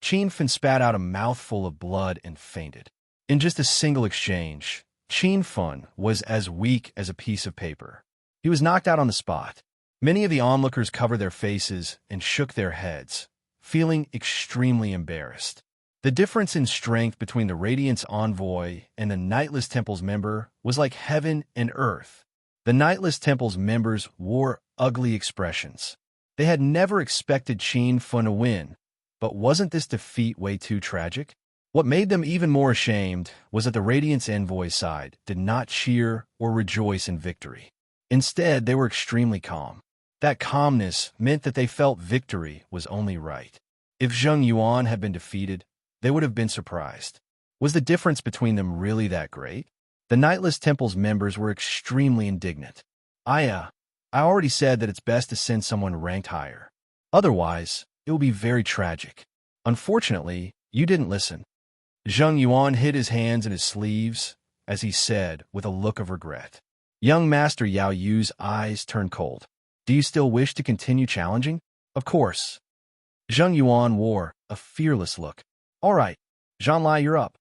S1: Qin Fan spat out a mouthful of blood and fainted. In just a single exchange, Qin Fan was as weak as a piece of paper. He was knocked out on the spot. Many of the onlookers covered their faces and shook their heads, feeling extremely embarrassed. The difference in strength between the Radiant's envoy and the Nightless Temple's member was like heaven and earth. The Nightless Temple's members wore ugly expressions. They had never expected Qin Fan to win, but wasn't this defeat way too tragic? What made them even more ashamed was that the Radiant's envoy's side did not cheer or rejoice in victory. Instead, they were extremely calm. That calmness meant that they felt victory was only right. If Zheng Yuan had been defeated, they would have been surprised. Was the difference between them really that great? The Nightless Temple's members were extremely indignant. I already said that it's best to send someone ranked higher. Otherwise, it will be very tragic. Unfortunately, you didn't listen. Zheng Yuan hid his hands in his sleeves as he said with a look of regret. Young Master Yao Yu's eyes turned cold. Do you still wish to continue challenging? Of course. Zheng Yuan wore a fearless look. All right, Zhan Lai, you're up.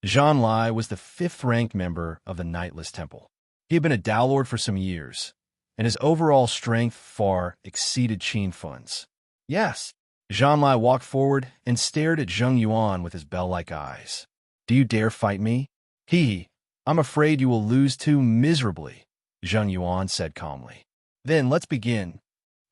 S1: Zhan Lai was the 5th-ranked member of the Nightless Temple. He had been a Dao Lord for some years, and his overall strength far exceeded Qin Fan's. Yes. Zhan Lai walked forward and stared at Zheng Yuan with his bell-like eyes. Do you dare fight me? I'm afraid you will lose too miserably, Zheng Yuan said calmly. Then let's begin.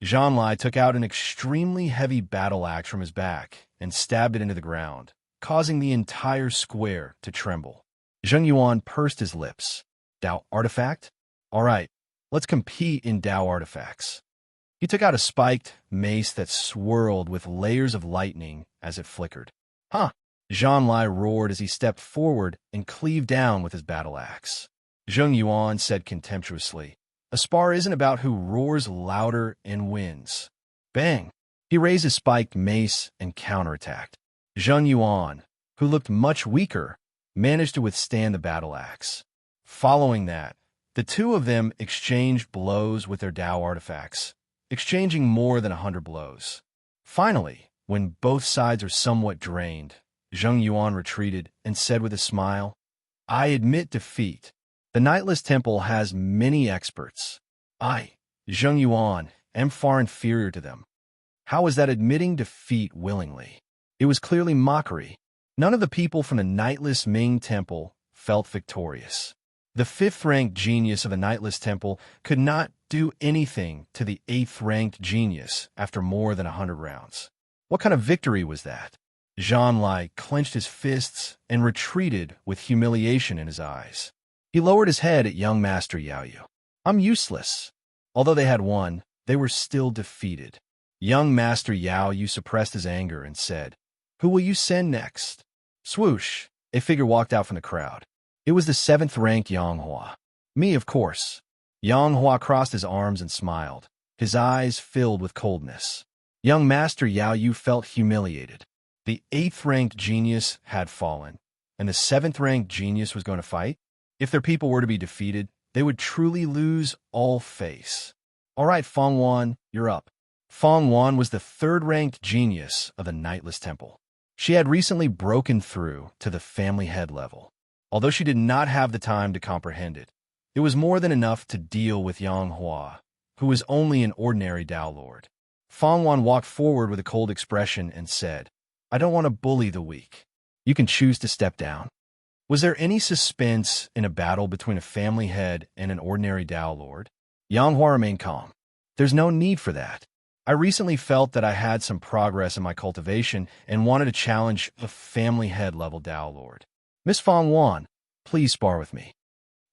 S1: Zhan Lai took out an extremely heavy battle axe from his back and stabbed it into the ground, causing the entire square to tremble. Zheng Yuan pursed his lips. Dao artifact? All right, let's compete in Dao artifacts. He took out a spiked mace that swirled with layers of lightning as it flickered. Huh! Zhan Lai roared as he stepped forward and cleaved down with his battle axe. Zheng Yuan said contemptuously, a spar isn't about who roars louder and wins. Bang! He raised his spiked mace and counterattacked. Zheng Yuan, who looked much weaker, managed to withstand the battle axe. Following that, the two of them exchanged blows with their Dao artifacts, exchanging more than 100 blows. Finally, when both sides are somewhat drained, Zheng Yuan retreated and said with a smile, I admit defeat. The Nightless Temple has many experts. I, Zheng Yuan, am far inferior to them. How is that admitting defeat willingly? It was clearly mockery. None of the people from the Nightless Ming Temple felt victorious. The 5th-ranked genius of the Nightless Temple could not do anything to the 8th-ranked genius after more than 100 rounds. What kind of victory was that? Zhan Lai clenched his fists and retreated with humiliation in his eyes. He lowered his head at young Master Yao Yu. I'm useless. Although they had won, they were still defeated. Young Master Yao Yu suppressed his anger and said, Who will you send next? Swoosh! A figure walked out from the crowd. It was the 7th-ranked Yang Hua. Me, of course. Yang Hua crossed his arms and smiled, his eyes filled with coldness. Young Master Yao Yu felt humiliated. The 8th-ranked genius had fallen, and the 7th-ranked genius was going to fight? If their people were to be defeated, they would truly lose all face. All right, Feng Wan, you're up. Feng Wan was the 3rd-ranked genius of the Nightless Temple. She had recently broken through to the family head level. Although she did not have the time to comprehend it, it was more than enough to deal with Yang Hua, who was only an ordinary Dao Lord. Feng Wan walked forward with a cold expression and said, I don't want to bully the weak. You can choose to step down. Was there any suspense in a battle between a family head and an ordinary Dao Lord? Yang Hua remained calm. There's no need for that. I recently felt that I had some progress in my cultivation and wanted to challenge a family head level Dao Lord. Miss Feng Wan, please spar with me.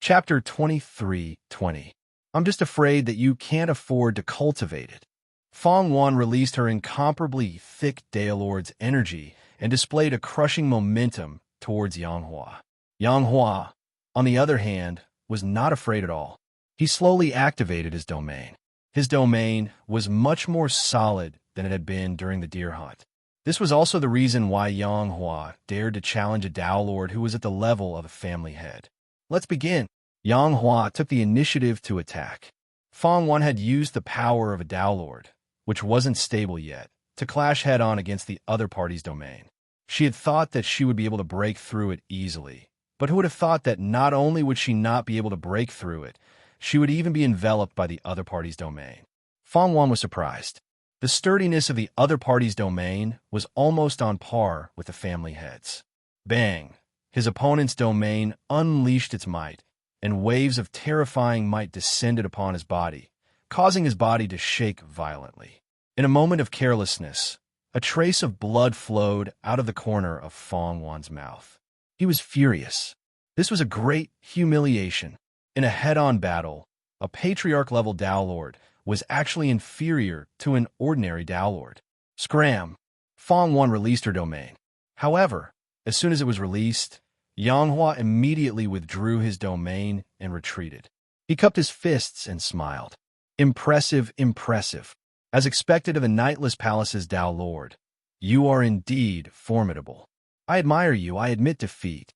S1: Chapter 23:20. I'm just afraid that you can't afford to cultivate it. Feng Wan released her incomparably thick Dao Lord's energy and displayed a crushing momentum towards Yang Hua. Yang Hua, on the other hand, was not afraid at all. He slowly activated his domain. His domain was much more solid than it had been during the deer hunt. This was also the reason why Yang Hua dared to challenge a Dao Lord who was at the level of a family head. Let's begin. Yang Hua took the initiative to attack. Feng Wan had used the power of a Dao Lord, which wasn't stable yet, to clash head-on against the other party's domain. She had thought that she would be able to break through it easily, but who would have thought that not only would she not be able to break through it, she would even be enveloped by the other party's domain. Fong Wan was surprised. The sturdiness of the other party's domain was almost on par with the family head's. Bang! His opponent's domain unleashed its might, and waves of terrifying might descended upon his body, causing his body to shake violently. In a moment of carelessness, a trace of blood flowed out of the corner of Fong Wan's mouth. He was furious. This was a great humiliation. In a head-on battle, a patriarch-level Tao Lord was actually inferior to an ordinary Tao Lord. Scram! Fong Wan released her domain. However, as soon as it was released, Yanghua immediately withdrew his domain and retreated. He cupped his fists and smiled. Impressive, impressive. As expected of a Nightless Palace's Tao Lord, you are indeed formidable. I admire you, I admit defeat.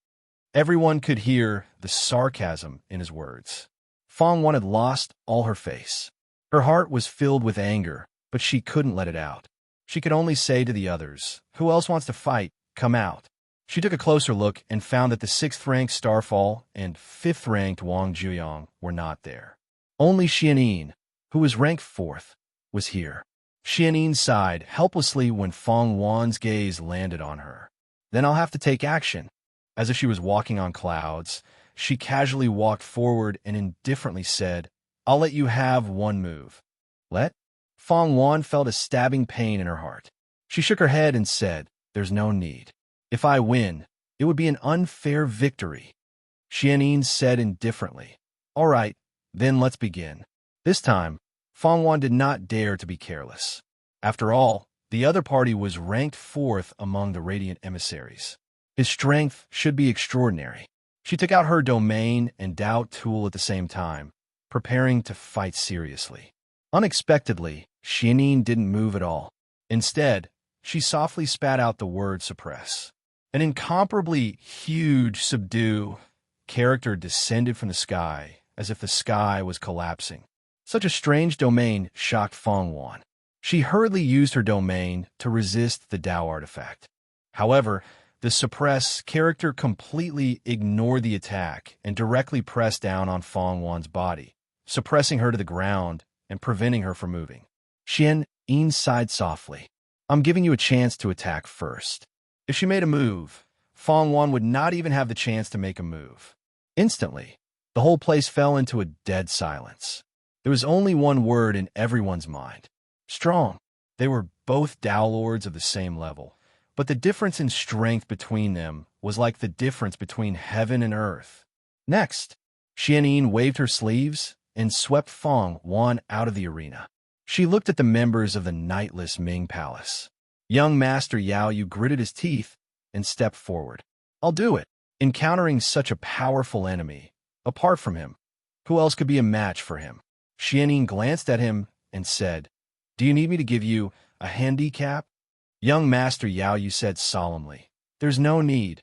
S1: Everyone could hear the sarcasm in his words. Fong Wan had lost all her face. Her heart was filled with anger, but she couldn't let it out. She could only say to the others, "Who else wants to fight? Come out." She took a closer look and found that the 6th-ranked Starfall and 5th-ranked Wang Juyong were not there. Only Xianyin, who was ranked 4th, was here. Xianyin sighed helplessly when Fong Wan's gaze landed on her. Then I'll have to take action. As if she was walking on clouds, she casually walked forward and indifferently said, I'll let you have one move. Let? Fong Wan felt a stabbing pain in her heart. She shook her head and said, There's no need. If I win, it would be an unfair victory. Xianyin said indifferently, All right, then let's begin. This time, Fong Wan did not dare to be careless. After all, the other party was ranked 4th among the Radiant emissaries. His strength should be extraordinary. She took out her domain and Tao tool at the same time, preparing to fight seriously. Unexpectedly, Xianyin didn't move at all. Instead, she softly spat out the word suppress. An incomparably huge subdue character descended from the sky as if the sky was collapsing. Such a strange domain shocked Fong Wan. She hurriedly used her domain to resist the Tao artifact. However, the suppress character completely ignored the attack and directly pressed down on Fong Wan's body, suppressing her to the ground and preventing her from moving. Xianyin sighed softly. I'm giving you a chance to attack first. If she made a move, Fong Wan would not even have the chance to make a move. Instantly, the whole place fell into a dead silence. There was only one word in everyone's mind. Strong. They were both Tao Lords of the same level, but the difference in strength between them was like the difference between heaven and earth. Next, Xianyin waved her sleeves and swept Fong Wan out of the arena. She looked at the members of the Nightless Ming Palace. Young Master Yao Yu gritted his teeth and stepped forward. I'll do it. Encountering such a powerful enemy, apart from him, who else could be a match for him? Xianyin glanced at him and said, Do you need me to give you a handicap? Young Master Yao Yu said solemnly, There's no need.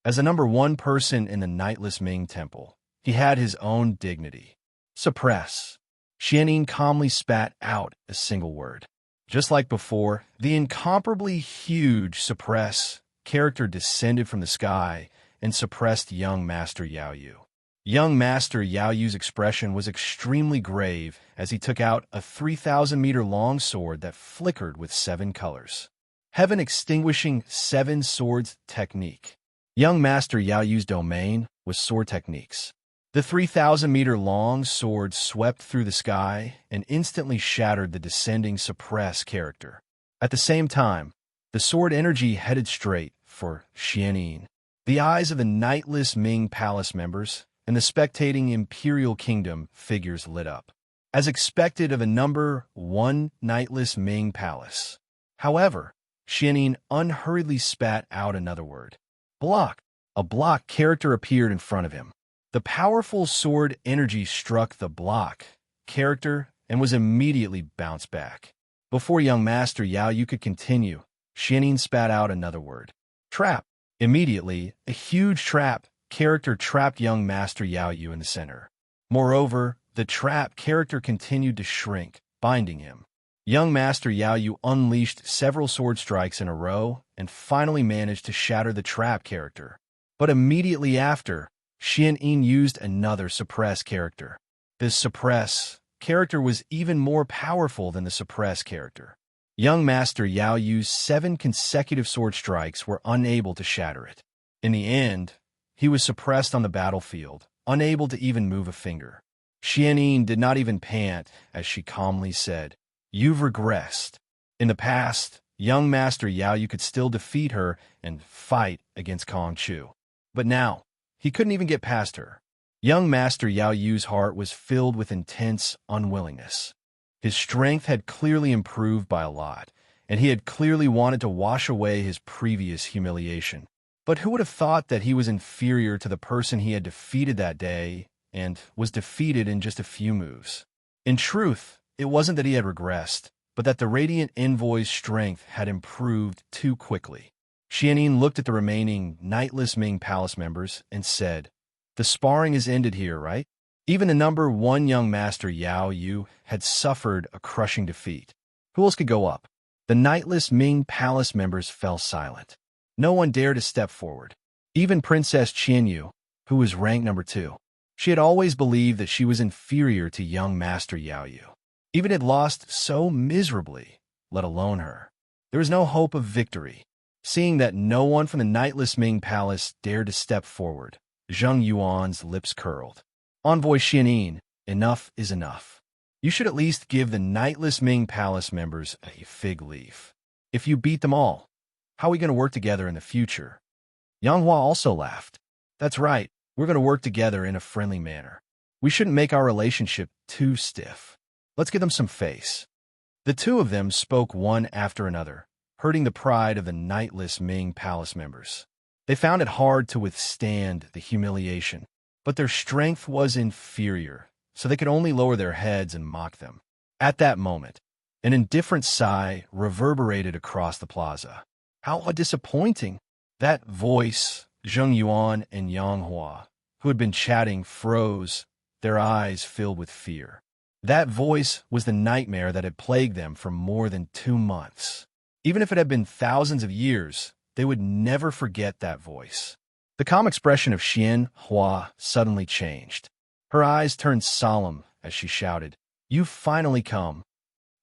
S1: As the number 1 person in the Nightless Ming Temple, he had his own dignity. Suppress. Xianyin calmly spat out a single word. Just like before, the incomparably huge suppress character descended from the sky and suppressed young Master Yao Yu. Young Master Yao Yu's expression was extremely grave as he took out a 3,000-meter-long sword that flickered with 7 colors. Heaven extinguishing 7 swords technique. Young Master Yao Yu's domain was sword techniques. The 3,000-meter-long sword swept through the sky and instantly shattered the descending suppress character. At the same time, the sword energy headed straight for Xianyin. The eyes of the Nightless Ming Palace members and the spectating Imperial Kingdom figures lit up, as expected of a number 1 Nightless Ming Palace. However, Xianyin unhurriedly spat out another word. Block. A block character appeared in front of him. The powerful sword energy struck the block character and was immediately bounced back. Before young Master Yao Yu could continue, Xianyin spat out another word. Trap. Immediately, a huge trap character trapped young Master Yao Yu in the center. Moreover, the trap character continued to shrink, binding him. Young Master Yao Yu unleashed several sword strikes in a row and finally managed to shatter the trap character. But immediately after, Xian Yin used another suppress character. This suppress character was even more powerful than the suppress character. Young Master Yao Yu's 7 consecutive sword strikes were unable to shatter it. In the end, he was suppressed on the battlefield, unable to even move a finger. Xian Yin did not even pant as she calmly said, "You've regressed. In the past, young Master Yao Yu could still defeat her and fight against Kong Chu. But now, he couldn't even get past her." Young Master Yao Yu's heart was filled with intense unwillingness. His strength had clearly improved by a lot, and he had clearly wanted to wash away his previous humiliation. But who would have thought that he was inferior to the person he had defeated that day and was defeated in just a few moves? In truth, it wasn't that he had regressed, but that the Radiant Envoy's strength had improved too quickly. Xian Yin looked at the remaining Nightless Ming Palace members and said, "The sparring is ended here, right?" Even the number 1 young Master Yao Yu had suffered a crushing defeat. Who else could go up? The Nightless Ming Palace members fell silent. No one dared to step forward. Even Princess Qianyu, who was ranked number 2. She had always believed that she was inferior to young Master Yao Yu. Even had lost so miserably, let alone her. There was no hope of victory. Seeing that no one from the Nightless Ming Palace dared to step forward, Zheng Yuan's lips curled. "Envoy Xian Yin, enough is enough. You should at least give the Nightless Ming Palace members a fig leaf. If you beat them all, how are we going to work together in the future?" Yang Hua also laughed. "That's right, we're going to work together in a friendly manner. We shouldn't make our relationship too stiff. Let's give them some face." The two of them spoke one after another, hurting the pride of the Nightless Ming Palace members. They found it hard to withstand the humiliation, but their strength was inferior, so they could only lower their heads and mock them. At that moment, an indifferent sigh reverberated across the plaza. How disappointing! That voice, Zheng Yuan and Yang Hua, who had been chatting, froze, their eyes filled with fear. That voice was the nightmare that had plagued them for more than 2 months. Even if it had been thousands of years, they would never forget that voice. The calm expression of Xian Hua suddenly changed. Her eyes turned solemn as she shouted, "You've finally come."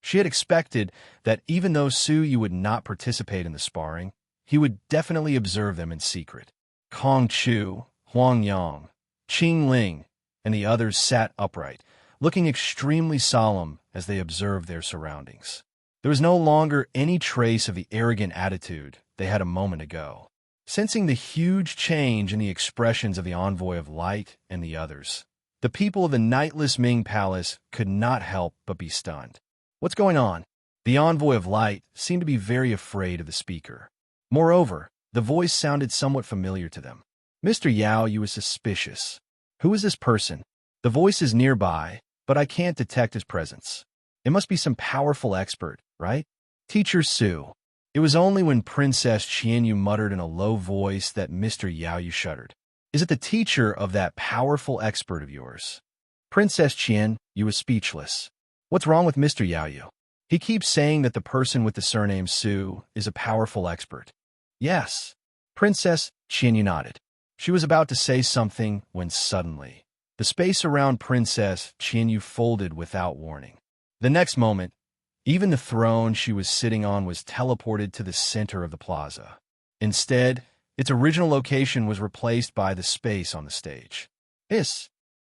S1: She had expected that even though Su Yu would not participate in the sparring, he would definitely observe them in secret. Kong Chu, Huang Yang, Qing Ling, and the others sat upright, looking extremely solemn as they observed their surroundings. There was no longer any trace of the arrogant attitude they had a moment ago. Sensing the huge change in the expressions of the Envoy of Light and the others, the people of the Nightless Ming Palace could not help but be stunned. What's going on? The Envoy of Light seemed to be very afraid of the speaker. Moreover, the voice sounded somewhat familiar to them. Mr. Yao Yu was suspicious. Who is this person? The voice is nearby, but I can't detect his presence. It must be some powerful expert, right? Teacher Su. It was only when Princess Qianyu muttered in a low voice that Mr. Yao Yu shuddered. Is it the teacher of that powerful expert of yours? Princess Qian Yu was speechless. What's wrong with Mr. Yao Yu? He keeps saying that the person with the surname Su is a powerful expert. Yes. Princess Qianyu nodded. She was about to say something when suddenly, the space around Princess Qianyu folded without warning. The next moment, even the throne she was sitting on was teleported to the center of the plaza. Instead, its original location was replaced by the space on the stage.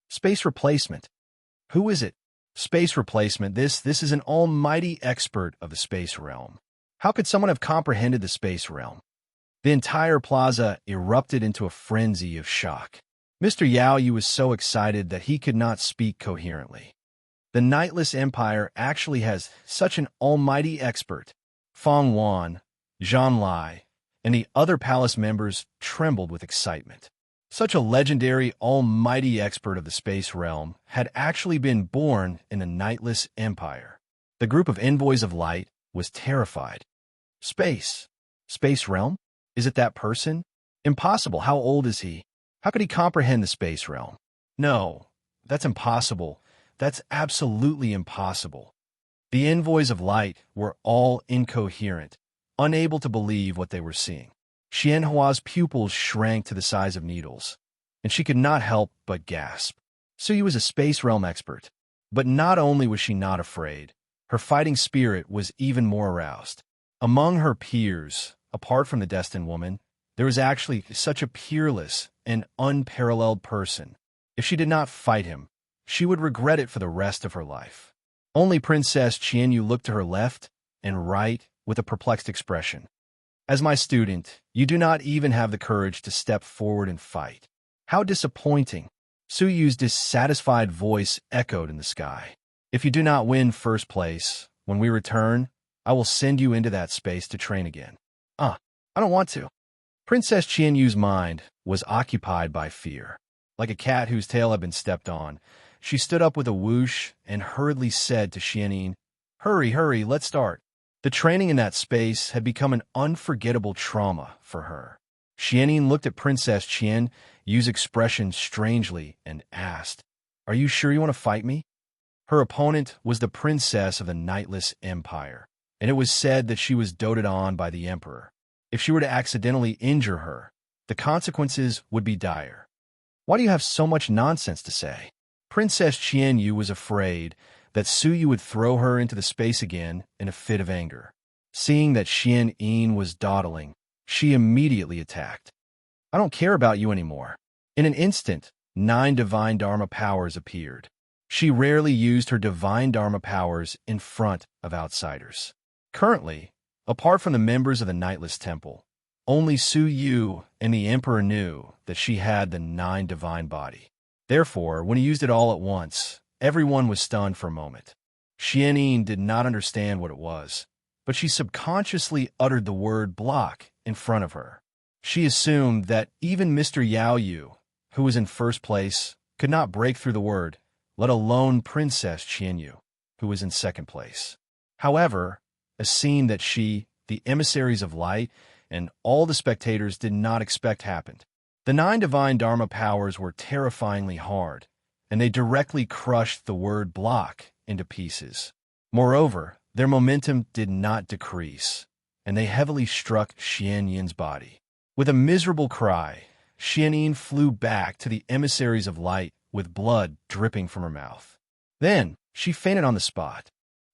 S1: Space replacement. Who is it? Space replacement. This is an almighty expert of the space realm. How could someone have comprehended the space realm? The entire plaza erupted into a frenzy of shock. Mr. Yao Yu was so excited that he could not speak coherently. The Nightless Empire actually has such an almighty expert. Feng Wan, Zhang Lai, and the other palace members trembled with excitement. Such a legendary, almighty expert of the space realm had actually been born in the Nightless Empire. The group of Envoys of Light was terrified. Space realm? Is it that person? Impossible. How old is he? How could he comprehend the space realm? No, that's impossible. That's absolutely impossible. The envoys of light were all incoherent, unable to believe what they were seeing. Xianhua's pupils shrank to the size of needles, and she could not help but gasp. Suyu was a space realm expert, but not only was she not afraid, her fighting spirit was even more aroused. Among her peers, apart from the destined woman, there was actually such a peerless and unparalleled person. If she did not fight him, she would regret it for the rest of her life. Only Princess Qianyu looked to her left and right with a perplexed expression. As my student, you do not even have the courage to step forward and fight. How disappointing. Suyu's dissatisfied voice echoed in the sky. If you do not win first place, when we return, I will send you into that space to train again. I don't want to. Princess Qianyu's mind was occupied by fear. Like a cat whose tail had been stepped on, she stood up with a whoosh and hurriedly said to Xianyin, "Hurry, hurry, let's start." The training in that space had become an unforgettable trauma for her. Xianyin looked at Princess Qianyu's expression strangely and asked, "Are you sure you want to fight me?" Her opponent was the princess of the Nightless Empire, and it was said that she was doted on by the emperor. If she were to accidentally injure her, the consequences would be dire. "Why do you have so much nonsense to say?" Princess Qianyu was afraid that Suyu would throw her into the space again in a fit of anger. Seeing that Xianyin was dawdling, she immediately attacked. "I don't care about you anymore." In an instant, 9 divine Dharma powers appeared. She rarely used her divine Dharma powers in front of outsiders. Currently, apart from the members of the Nightless Temple, only Suyu and the Emperor knew that she had the 9 divine body. Therefore, when he used it all at once, everyone was stunned for a moment. Xianyin did not understand what it was, but she subconsciously uttered the word block in front of her. She assumed that even Mr. Yao Yu, who was in first place, could not break through the word, let alone Princess Qianyu, who was in second place. However, a scene that she, the emissaries of light, and all the spectators did not expect happened. The 9 divine Dharma powers were terrifyingly hard, and they directly crushed the word block into pieces. Moreover, their momentum did not decrease, and they heavily struck Xianyin's body. With a miserable cry, Xianyin flew back to the emissaries of light with blood dripping from her mouth. Then, she fainted on the spot.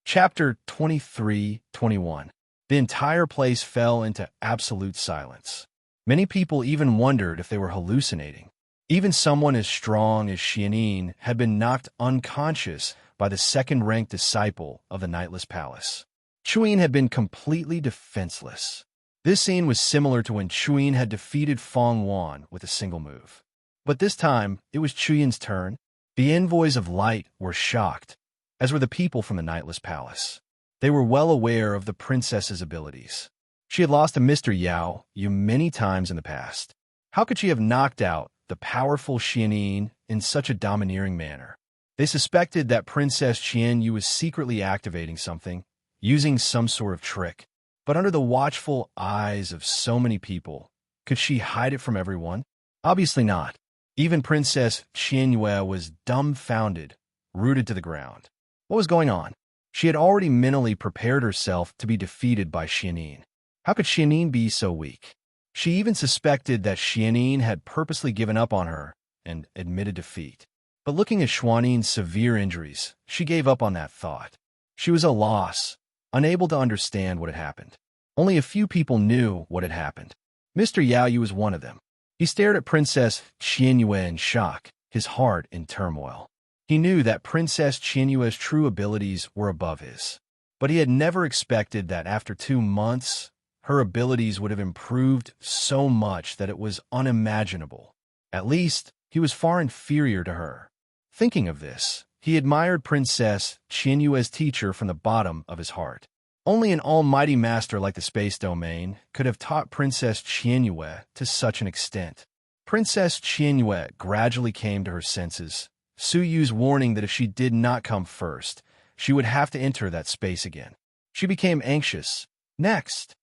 S1: Chapter 23-21. The entire place fell into absolute silence. Many people even wondered if they were hallucinating. Even someone as strong as Xianyin had been knocked unconscious by the second-ranked disciple of the Nightless Palace. Chuyin had been completely defenseless. This scene was similar to when Chuyin had defeated Feng Wan with a single move. But this time, it was Chuyin's turn. The envoys of light were shocked, as were the people from the Nightless Palace. They were well aware of the princess's abilities. She had lost to Mr. Yao Yu many times in the past. How could she have knocked out the powerful Xianyin in such a domineering manner? They suspected that Princess Qianyu was secretly activating something, using some sort of trick. But under the watchful eyes of so many people, could she hide it from everyone? Obviously not. Even Princess Qianyue was dumbfounded, rooted to the ground. What was going on? She had already mentally prepared herself to be defeated by Xianyin. How could Xianyin be so weak? She even suspected that Xianyin had purposely given up on her and admitted defeat. But looking at Xuanyin's severe injuries, she gave up on that thought. She was at a loss, unable to understand what had happened. Only a few people knew what had happened. Mr. Yao Yu was one of them. He stared at Princess Qianyue in shock, his heart in turmoil. He knew that Princess Qianyue's true abilities were above his, but he had never expected that after 2 months, her abilities would have improved so much that it was unimaginable. At least, he was far inferior to her. Thinking of this, he admired Princess Qianyue's teacher from the bottom of his heart. Only an almighty master like the space domain could have taught Princess Qianyue to such an extent. Princess Qianyue gradually came to her senses, Suyu's warning that if she did not come first, she would have to enter that space again. She became anxious. Next!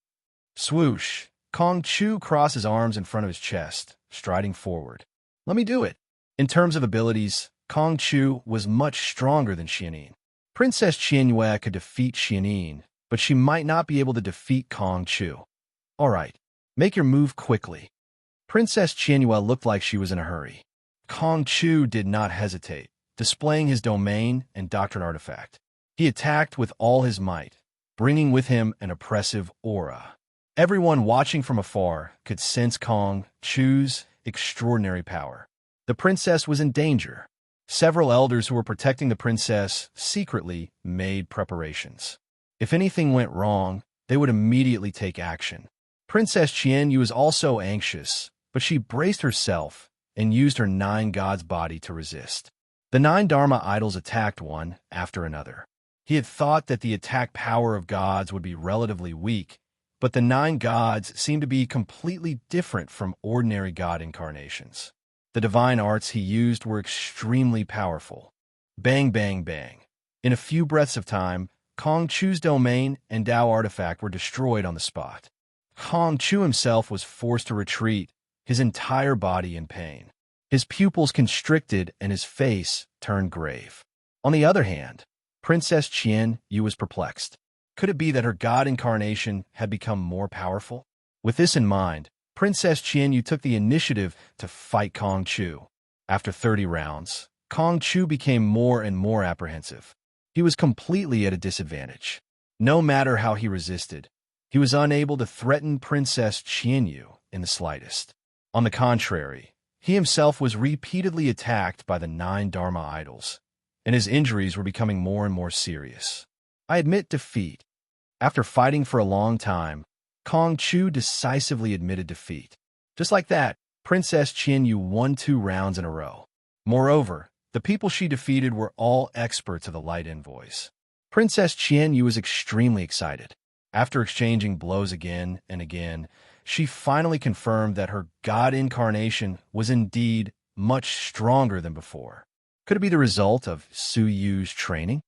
S1: Swoosh! Kong Chu crossed his arms in front of his chest, striding forward. Let me do it. In terms of abilities, Kong Chu was much stronger than Xianyin. Princess Qianyue could defeat Xianyin, but she might not be able to defeat Kong Chu. All right, make your move quickly. Princess Qianyue looked like she was in a hurry. Kong Chu did not hesitate, displaying his domain and doctrine artifact. He attacked with all his might, bringing with him an oppressive aura. Everyone watching from afar could sense Kong Chu's extraordinary power. The princess was in danger. Several elders who were protecting the princess secretly made preparations. If anything went wrong, they would immediately take action. Princess Qianyue was also anxious, but she braced herself and used her 9 gods' body to resist. The 9 Dharma idols attacked one after another. He had thought that the attack power of gods would be relatively weak, but the 9 gods seemed to be completely different from ordinary god incarnations. The divine arts he used were extremely powerful. Bang, bang, bang. In a few breaths of time, Kong Chu's domain and Tao artifact were destroyed on the spot. Kong Chu himself was forced to retreat, his entire body in pain. His pupils constricted and his face turned grave. On the other hand, Princess Qianyue was perplexed. Could it be that her god incarnation had become more powerful? With this in mind, Princess Qianyue took the initiative to fight Kong Chu. After 30 rounds, Kong Chu became more and more apprehensive. He was completely at a disadvantage. No matter how he resisted, he was unable to threaten Princess Qianyue in the slightest. On the contrary, he himself was repeatedly attacked by the 9 Dharma idols, and his injuries were becoming more and more serious. I admit defeat. After fighting for a long time, Kong Chu decisively admitted defeat. Just like that, Princess Qianyue won 2 rounds in a row. Moreover, the people she defeated were all experts of the light envoys. Princess Qianyue was extremely excited. After exchanging blows again and again, she finally confirmed that her god incarnation was indeed much stronger than before. Could it be the result of Su Yu's training?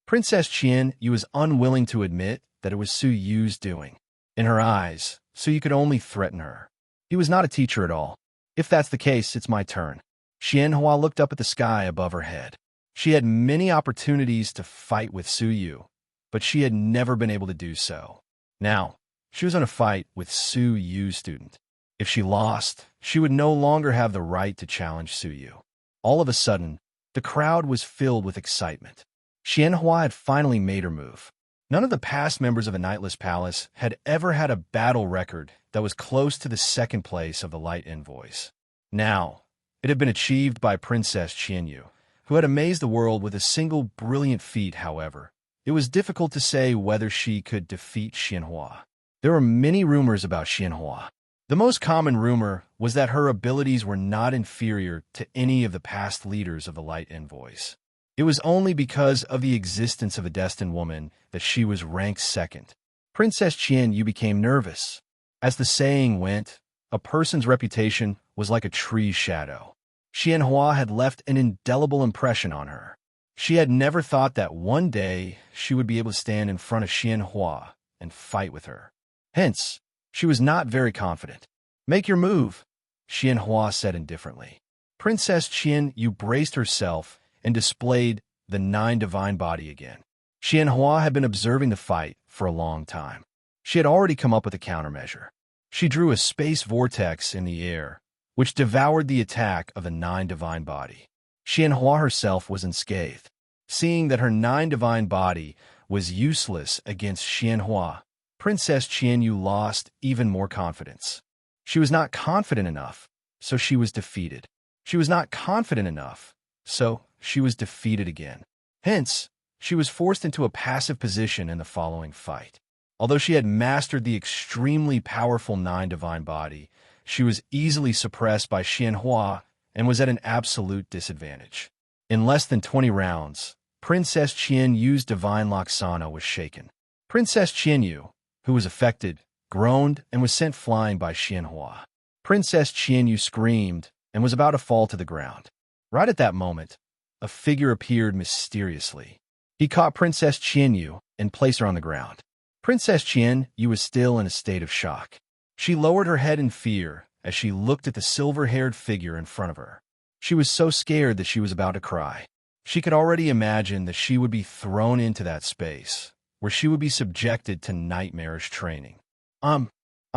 S1: Princess Qianyue was unwilling to admit that it was Su Yu's doing. In her eyes, Su Yu could only threaten her. He was not a teacher at all. If that's the case, it's my turn. Xianhua looked up at the sky above her head. She had many opportunities to fight with Su Yu, but she had never been able to do so. Now, she was in a fight with Su Yu's student. If she lost, she would no longer have the right to challenge Su Yu. All of a sudden, the crowd was filled with excitement. Xianhua had finally made her move. None of the past members of the Nightless Palace had ever had a battle record that was close to the 2nd place of the Light Envoys. Now, it had been achieved by Princess Qianyue, who had amazed the world with a single brilliant feat. However, it was difficult to say whether she could defeat Xianhua. There were many rumors about Xianhua. The most common rumor was that her abilities were not inferior to any of the past leaders of the Light Envoys. It was only because of the existence of a destined woman that she was ranked 2nd. Princess Qianyue became nervous. As the saying went, a person's reputation was like a tree's shadow. Xianhua had left an indelible impression on her. She had never thought that one day she would be able to stand in front of Xianhua and fight with her. Hence, she was not very confident. "Make your move," Xianhua said indifferently. Princess Qianyue braced herself and displayed the 9 divine body again. Xianhua had been observing the fight for a long time. She had already come up with a countermeasure. She drew a space vortex in the air, which devoured the attack of the 9 divine body. Xianhua herself was unscathed. Seeing that her 9 divine body was useless against Xianhua, Princess Qianyue lost even more confidence. She was not confident enough, so she was defeated. She was not confident enough, so she was defeated again. Hence, she was forced into a passive position in the following fight. Although she had mastered the extremely powerful 9 divine body, she was easily suppressed by Xianhua and was at an absolute disadvantage. In less than 20 rounds, Princess Qianyue's divine Laksana was shaken. Princess Qianyue, who was affected, groaned and was sent flying by Xianhua. Princess Qianyue screamed and was about to fall to the ground. Right at that moment, a figure appeared mysteriously. He caught Princess Qianyue and placed her on the ground. Princess Qianyue was still in a state of shock. She lowered her head in fear as she looked at the silver-haired figure in front of her. She was so scared that she was about to cry. She could already imagine that she would be thrown into that space, where she would be subjected to nightmarish training. I'm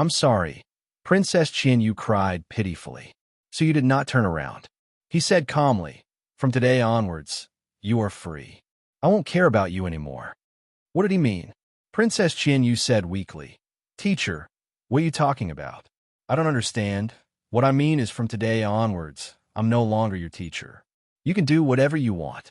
S1: sorry. Princess Qianyu cried pitifully. So you did not turn around. He said calmly, from today onwards, you are free. I won't care about you anymore. What did he mean? Princess Qianyu said weakly. Teacher, what are you talking about? I don't understand. What I mean is from today onwards, I'm no longer your teacher. You can do whatever you want.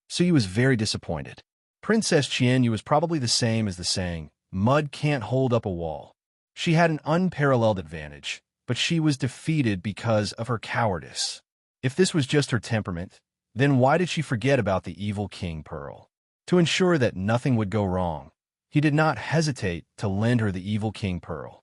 S1: So he was very disappointed. Princess Qianyu was probably the same as the saying, mud can't hold up a wall. She had an unparalleled advantage, but she was defeated because of her cowardice. If this was just her temperament, then why did she forget about the evil King Pearl? To ensure that nothing would go wrong, he did not hesitate to lend her the evil King Pearl.